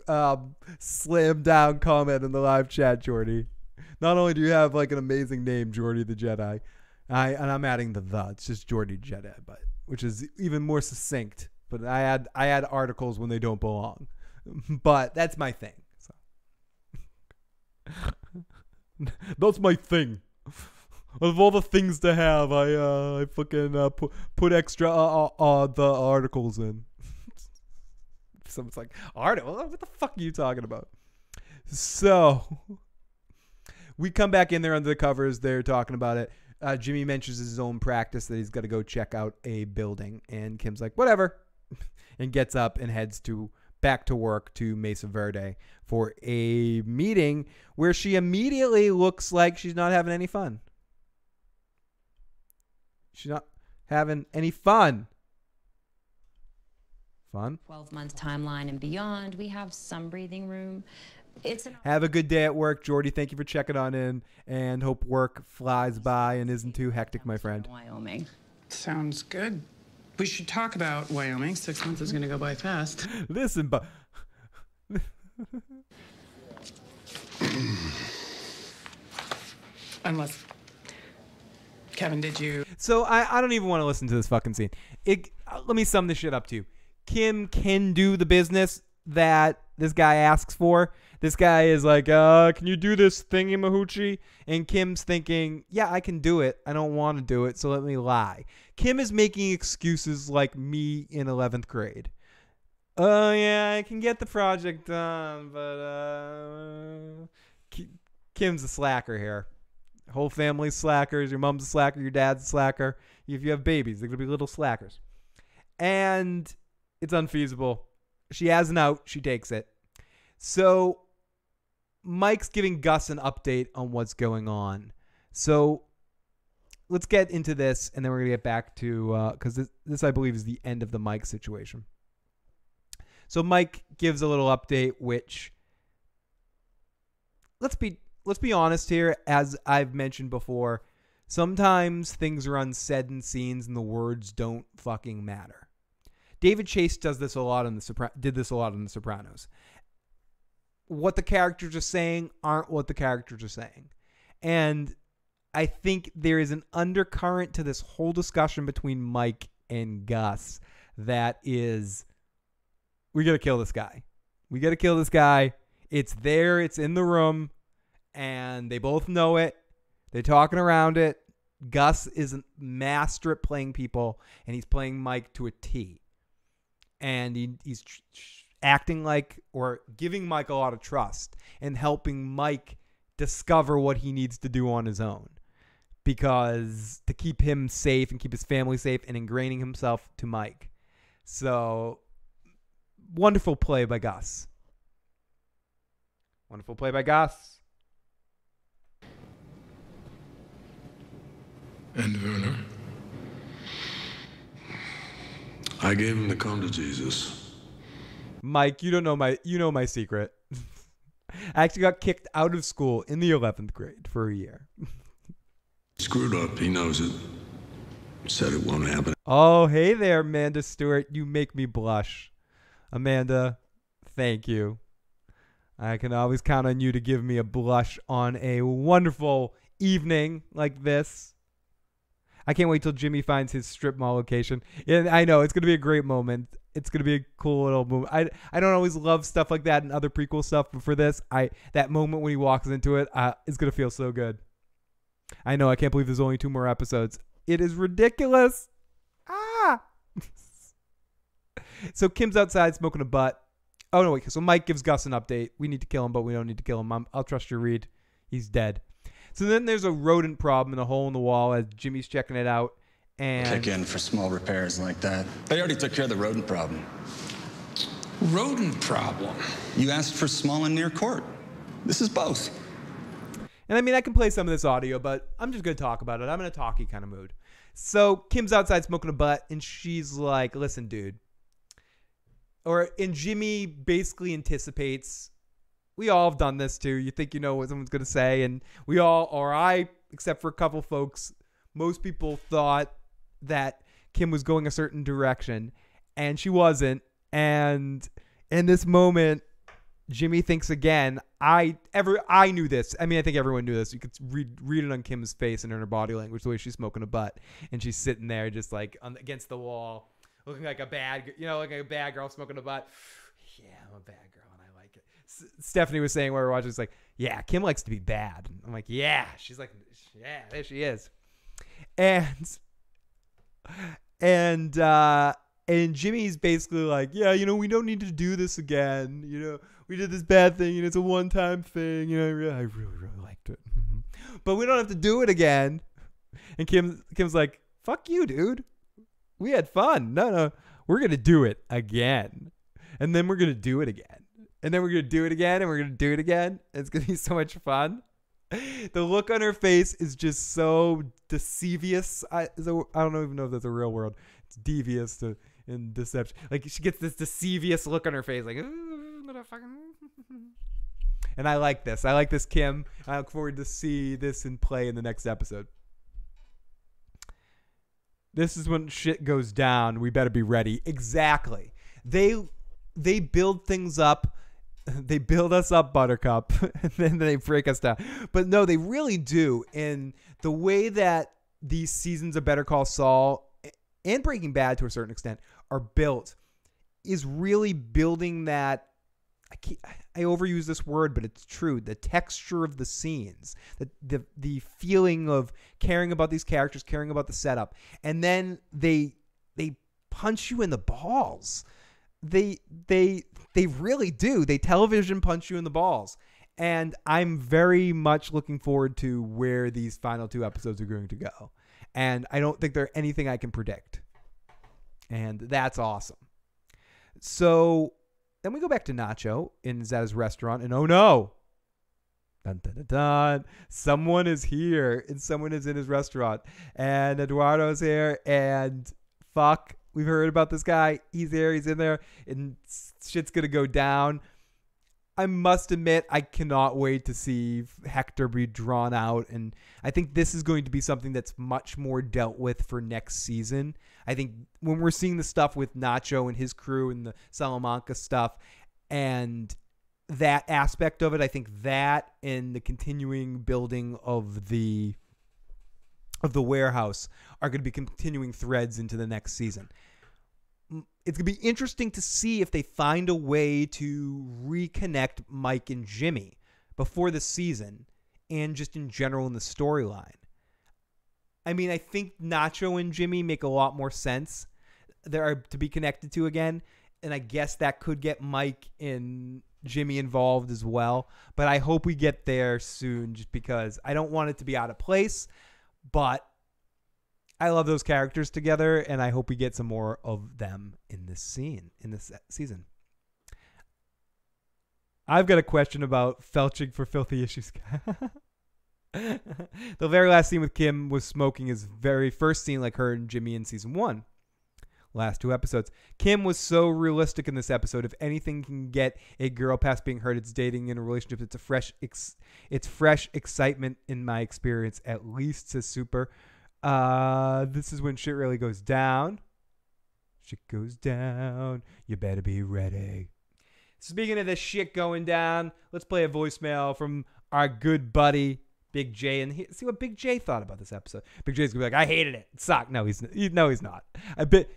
Speaker 1: slam down comment in the live chat, Jordy. Not only do you have like an amazing name, Jordy the Jedi, and I'm adding the. It's just Jordy Jedi, but which is even more succinct. But I add articles when they don't belong. But that's my thing. So. That's my thing. Of all the things to have, I fucking put extra the articles in. Someone's like, article? What the fuck are you talking about? So. We come back in there under the covers. They're talking about it. Jimmy mentions his own practice that he's got to go check out a building. And Kim's like, whatever. And gets up and heads back to work to Mesa Verde for a meeting where she immediately looks like she's not having any fun. She's not having any fun. Fun?
Speaker 17: 12-month timeline and beyond. We have some breathing room.
Speaker 1: Have a good day at work, Jordy. Thank you for checking on in, and hope work flies by and isn't too hectic, my friend.
Speaker 17: Wyoming.
Speaker 14: Sounds good. We should talk about Wyoming. 6 months is going to go by fast.
Speaker 1: Listen, but
Speaker 14: unless Kevin, did you?
Speaker 1: So I don't even want to listen to this fucking scene. Let me sum this shit up to you. Kim can do the business that this guy asks for. This guy is like, can you do this thingy mahoochie? And Kim's thinking, yeah, I can do it. I don't want to do it, so let me lie. Kim is making excuses like me in 11th grade. Oh, yeah, I can get the project done, but Kim's a slacker here. Whole family's slackers. Your mom's a slacker. Your dad's a slacker. If you have babies, they're going to be little slackers. And it's unfeasible. She has an out. She takes it. So Mike's giving Gus an update on what's going on. So let's get into this, and then we're going to get back to, because this, I believe, is the end of the Mike situation. So Mike gives a little update, which, let's be honest here, as I've mentioned before, sometimes things are unsaid in scenes and the words don't fucking matter. David Chase did this a lot in The Sopranos. What the characters are saying aren't what the characters are saying. And I think there is an undercurrent to this whole discussion between Mike and Gus that is, we got to kill this guy. We got to kill this guy. It's there. It's in the room. And they both know it. They're talking around it. Gus is a master at playing people, and he's playing Mike to a T. And he's acting like, or giving Mike a lot of trust and helping Mike discover what he needs to do on his own, because to keep him safe and keep his family safe, and ingraining himself to Mike. So wonderful play by Gus. Wonderful play by Gus.
Speaker 12: And Werner? I gave him to come to Jesus.
Speaker 1: Mike, you know my secret. I actually got kicked out of school in the 11th grade for a year.
Speaker 12: Screwed up. He knows it. Said it won't happen.
Speaker 1: Oh, hey there, Amanda Stewart. You make me blush. Amanda, thank you. I can always count on you to give me a blush on a wonderful evening like this. I can't wait till Jimmy finds his strip mall location. And I know it's going to be a great moment. It's going to be a cool little moment. I don't always love stuff like that and other prequel stuff, but for this, that moment when he walks into it, it's going to feel so good. I know, I can't believe there's only 2 more episodes. It is ridiculous. So Kim's outside smoking a butt. Oh, no, wait. So Mike gives Gus an update. We need to kill him, but we don't need to kill him. I'll trust your read. He's dead. So then there's a rodent problem in a hole in the wall as Jimmy's checking it out. And
Speaker 8: Kick in for small repairs like that. They already took care of the rodent problem. Rodent problem? You asked for small and near court. This is both.
Speaker 1: And I mean, I can play some of this audio, but I'm just going to talk about it. I'm in a talky kind of mood. So Kim's outside smoking a butt, and she's like, listen, dude. And Jimmy basically anticipates, we all have done this too. You think you know what someone's going to say, and we all, or I, except for a couple folks, most people thought that Kim was going a certain direction, and she wasn't. And in this moment, Jimmy thinks again. I knew this. I mean, I think everyone knew this. You could read it on Kim's face and in her body language, the way she's smoking a butt, and she's sitting there just like against the wall, looking like a bad, like a bad girl smoking a butt. Yeah, I'm a bad girl, and I like it. Stephanie was saying while we were watching, it's like, yeah, Kim likes to be bad. I'm like, yeah. She's like, yeah, there she is. And Jimmy's basically like, yeah, we don't need to do this again. We did this bad thing, it's a one-time thing. I really, really liked it. But we don't have to do it again. And Kim's like, fuck you, dude. We had fun. No, we're going to do it again. And then we're going to do it again. And then we're going to do it again, and we're going to do it again. It's going to be so much fun. The look on her face is just so deceivious. I don't even know if that's a real word. It's devious in deception. Like, she gets this deceivious look on her face, like, motherfucker. And I like this. I like this, Kim. I look forward to see this in play in the next episode. This is when shit goes down. We better be ready. Exactly. They build things up. They build us up, Buttercup, and then they break us down. But no, they really do. And the way that these seasons of Better Call Saul and Breaking Bad, to a certain extent, are built is really building that. I overuse this word, but it's true. The texture of the scenes, the feeling of caring about these characters, caring about the setup, and then they punch you in the balls. They really do. They television punch you in the balls. And I'm very much looking forward to where these final 2 episodes are going to go. And I don't think they're anything I can predict. And that's awesome. So then we go back to Nacho at his restaurant, and oh no. Dun, dun, dun, dun. Someone is here, and someone is in his restaurant. And Eduardo's here, and fuck. We've heard about this guy. He's there. He's in there. And shit's going to go down. I must admit, I cannot wait to see Hector be drawn out. And I think this is going to be something that's much more dealt with for next season. I think when we're seeing the stuff with Nacho and his crew and the Salamanca stuff and that aspect of it, I think that and the continuing building of the warehouse are going to be continuing threads into the next season. It's going to be interesting to see if they find a way to reconnect Mike and Jimmy before the season and just in general in the storyline. I mean, I think Nacho and Jimmy make a lot more sense. There are to be connected to again, and I guess that could get Mike and Jimmy involved as well. But I hope we get there soon, just because I don't want it to be out of place. But I love those characters together, and I hope we get some more of them in this season. I've got a question about felching for Filthy Issues. The very last scene with Kim was smoking his very first scene like her and Jimmy in season 1. Last 2 episodes. Kim was so realistic in this episode. If anything can get a girl past being hurt, it's dating in a relationship. It's fresh excitement in my experience, at least, says Super. This is when shit really goes down. Shit goes down. You better be ready. Speaking of this shit going down, let's play a voicemail from our good buddy Big J and see what Big J thought about this episode. Big J's gonna be like, I hated it. It sucked. No, he's not. I bet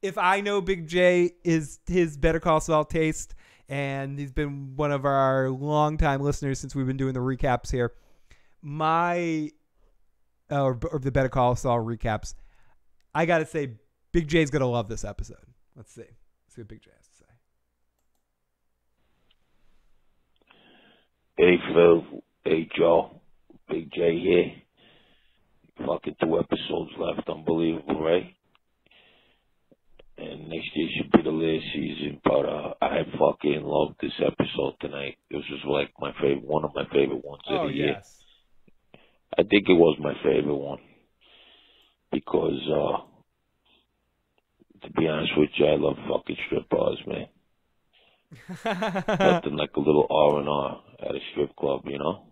Speaker 1: if I know Big J is his Better Call Saul taste, and he's been one of our longtime listeners since we've been doing the recaps here, or the Better Call Saul recaps, I gotta say Big J's gonna love this episode. Let's see what Big J has to say.
Speaker 3: Hey Phil, hey Joe, Big J here. Fucking 2 episodes left, unbelievable, right? And next year should be the last season, but I fucking loved this episode tonight. This was like one of my favorite ones of the year.
Speaker 1: Yes.
Speaker 3: I think it was my favorite one because, to be honest with you, I love fucking strip bars, man. Nothing like a little R&R at a strip club, you know?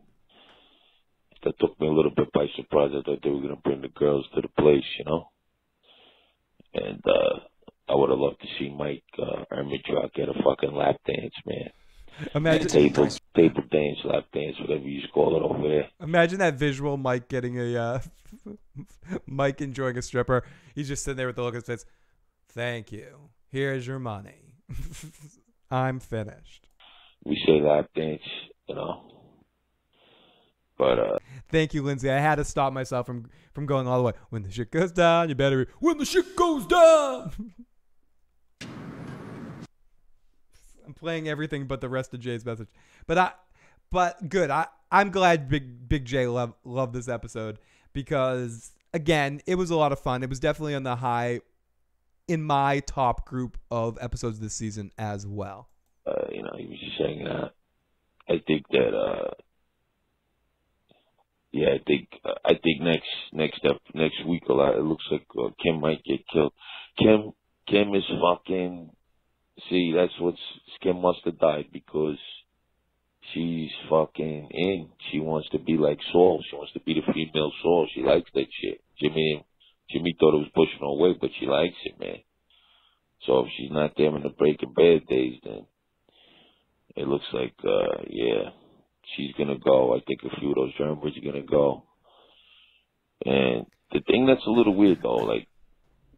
Speaker 3: That took me a little bit by surprise. I thought they were going to bring the girls to the place, you know? And I would have loved to see Mike Ermitrock get a fucking lap dance, man.
Speaker 1: Imagine
Speaker 3: table dance, lap dance, whatever you call it over there.
Speaker 1: Imagine that visual, Mike getting a Mike enjoying a stripper. He's just sitting there with the look on his face. Thank you. Here's your money. I'm finished.
Speaker 3: We say lap dance, you know. But
Speaker 1: thank you, Lindsay. I had to stop myself from going all the way. When the shit goes down, you better. When the shit goes down. I'm playing everything but the rest of Jay's message. But good. I'm glad Big J loved this episode because again, it was a lot of fun. It was definitely on the high in my top group of episodes this season as well.
Speaker 3: You know, he was just hanging out. I think that I think next week it looks like Kim might get killed. Kim is fucking. See, that's what's Kim must have died because she's fucking in. She wants to be like Saul. She wants to be the female Saul. She likes that shit. Jimmy thought it was pushing her away, but she likes it, man. So if she's not there in the Breaking Bad days, then it looks like, she's going to go. I think a few of those Germans are going to go. And the thing that's a little weird, though, like,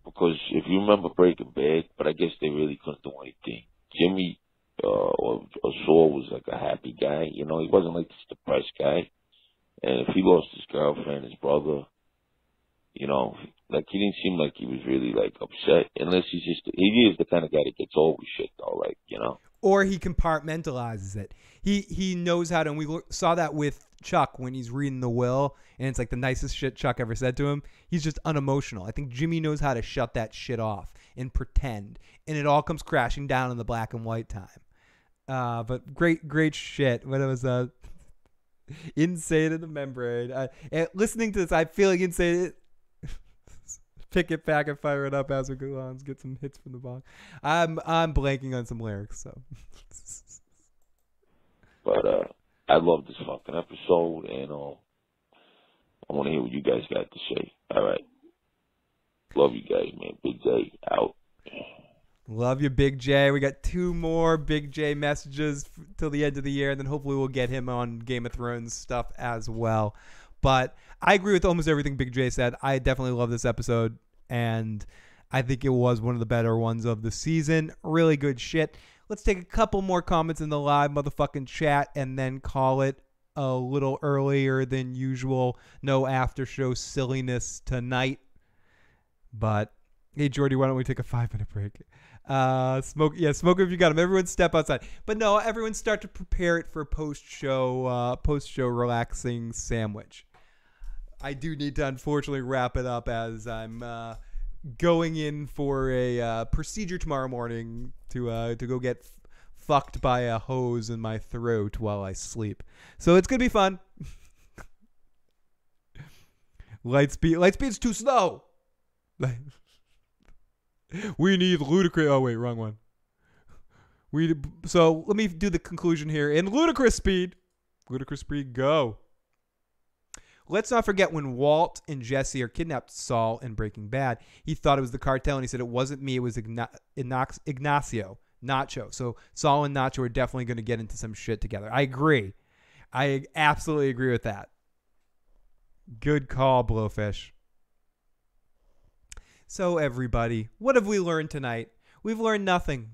Speaker 3: because if you remember Breaking Bad, but I guess they really couldn't do anything. Jimmy or Saul was like a happy guy. You know, he wasn't like this depressed guy. And if he lost his girlfriend, his brother, you know, like he didn't seem like he was really like upset. Unless he is the kind of guy that gets over shit though, like, you know.
Speaker 1: Or he compartmentalizes it. He knows how to, and we saw that with Chuck when he's reading the will, and it's like the nicest shit Chuck ever said to him. He's just unemotional. I think Jimmy knows how to shut that shit off and pretend, and it all comes crashing down in the black and white time. But great shit. When it was Insane in the Membrane. Listening to this, I'm feeling insane. Pick it back and fire it up as we go on. Let's get some hits from the bong. I'm blanking on some lyrics, so.
Speaker 3: But I love this fucking episode, and I want to hear what you guys got to say. All right. Love you guys, man. Big J out.
Speaker 1: Love you, Big J. We got 2 more Big J messages till the end of the year, and then hopefully we'll get him on Game of Thrones stuff as well. But I agree with almost everything Big J said. I definitely love this episode, and I think it was one of the better ones of the season. Really good shit. Let's take a couple more comments in the live motherfucking chat and then call it a little earlier than usual. No after show silliness tonight. But hey, Jordy, why don't we take a 5-minute break? Smoke if you got them. Everyone step outside. But no, everyone start to prepare it for post-show relaxing sandwich. I do need to unfortunately wrap it up as I'm going in for a procedure tomorrow morning to go get fucked by a hose in my throat while I sleep. So it's gonna be fun. Lightspeed's too slow. We need ludicrous. Oh wait, wrong one. So let me do the conclusion here. In ludicrous speed, go. Let's not forget when Walt and Jesse are kidnapped Saul in Breaking Bad. He thought it was the cartel, and he said it wasn't me. It was Ignacio, Nacho. So Saul and Nacho are definitely going to get into some shit together. I agree. I absolutely agree with that. Good call, Blowfish. So everybody, what have we learned tonight? We've learned nothing.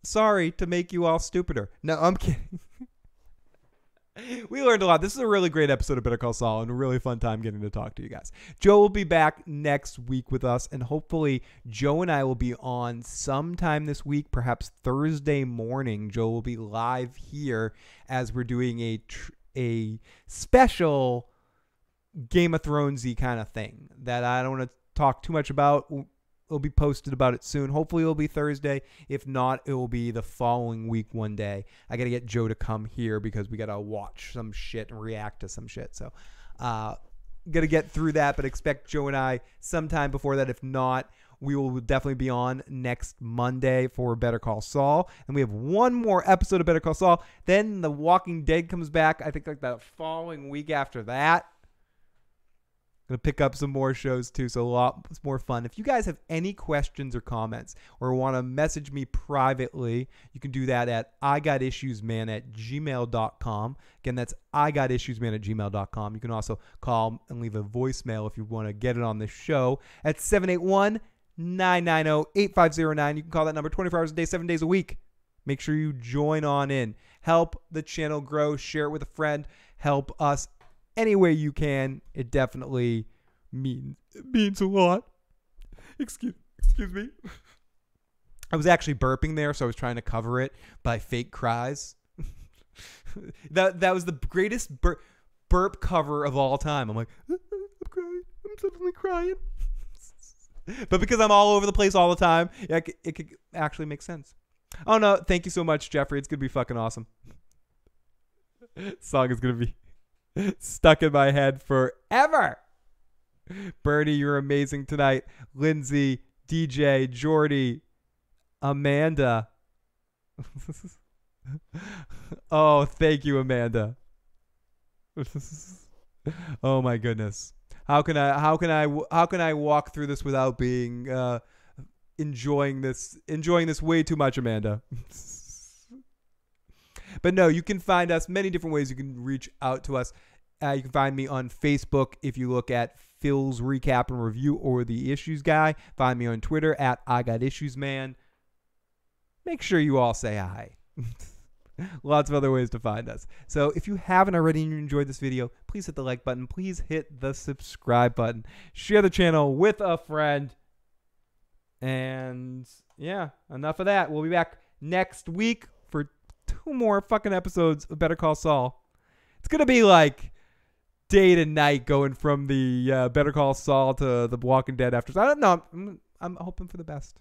Speaker 1: Sorry to make you all stupider. No, I'm kidding. We learned a lot. This is a really great episode of Better Call Saul and a really fun time getting to talk to you guys. Joe will be back next week with us, and hopefully Joe and I will be on sometime this week, perhaps Thursday morning. Joe will be live here as we're doing a special Game of Thrones-y kind of thing that I don't want to talk too much about. It'll be posted about it soon. Hopefully it'll be Thursday. If not, it will be the following week one day. I got to get Joe to come here because we got to watch some shit and react to some shit. So got to get through that, but expect Joe and I sometime before that. If not, we will definitely be on next Monday for Better Call Saul. And we have one more episode of Better Call Saul. Then The Walking Dead comes back, I think like the following week after that. Going to pick up some more shows too, so a lot more fun. If you guys have any questions or comments or want to message me privately, you can do that at igotissuesman@gmail.com. Again, that's igotissuesman@gmail.com. You can also call and leave a voicemail if you want to get it on the show at 781-990-8509. You can call that number 24 hours a day, 7 days a week. Make sure you join on in. Help the channel grow. Share it with a friend. Help us any way you can. It definitely means a lot. Excuse me. I was actually burping there, so I was trying to cover it by fake cries. that was the greatest burp cover of all time. I'm like, I'm crying. I'm suddenly crying. But because I'm all over the place all the time, it could actually make sense. Oh no, thank you so much, Jeffrey. It's gonna be fucking awesome. Song is gonna be stuck in my head forever. Bernie, you're amazing tonight. Lindsay, DJ, Jordy, Amanda. Oh, thank you, Amanda. Oh my goodness. How can I walk through this without being enjoying this way too much, Amanda? But no, you can find us many different ways. You can reach out to us. You can find me on Facebook if you look at Phil's Recap and Review or The Issues Guy. Find me on Twitter at IGotIssuesMan. Make sure you all say hi. Lots of other ways to find us. So if you haven't already and you enjoyed this video, please hit the like button. Please hit the subscribe button. Share the channel with a friend. And yeah, enough of that. We'll be back next week for 2 more fucking episodes of Better Call Saul. It's going to be like day to night going from the Better Call Saul to The Walking Dead after. I don't know. I'm hoping for the best.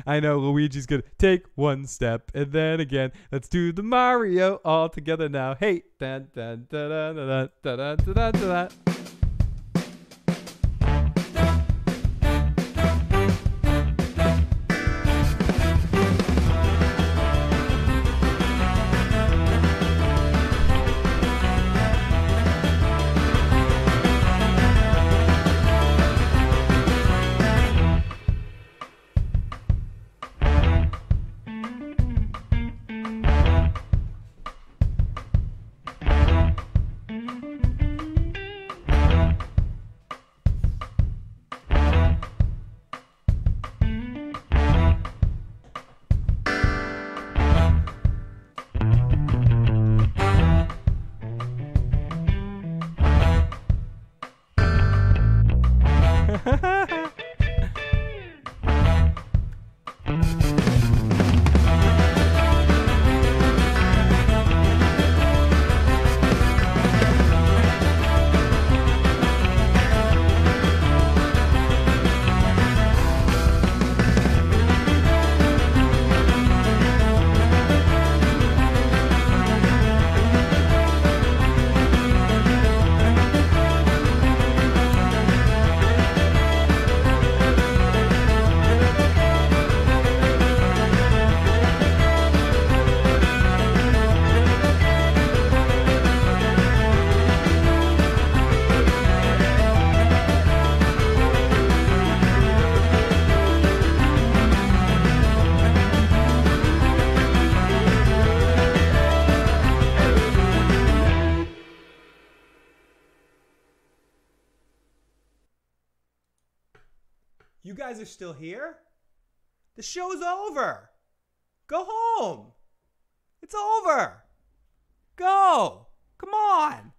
Speaker 1: I know Luigi's going to take one step and then again. Let's do the Mario all together now. Hey. Dun, dun, dun, dun, dun, dun, dun, dun, dun, dun. You guys are still here? The show's over. Go home. It's over. Go. Come on.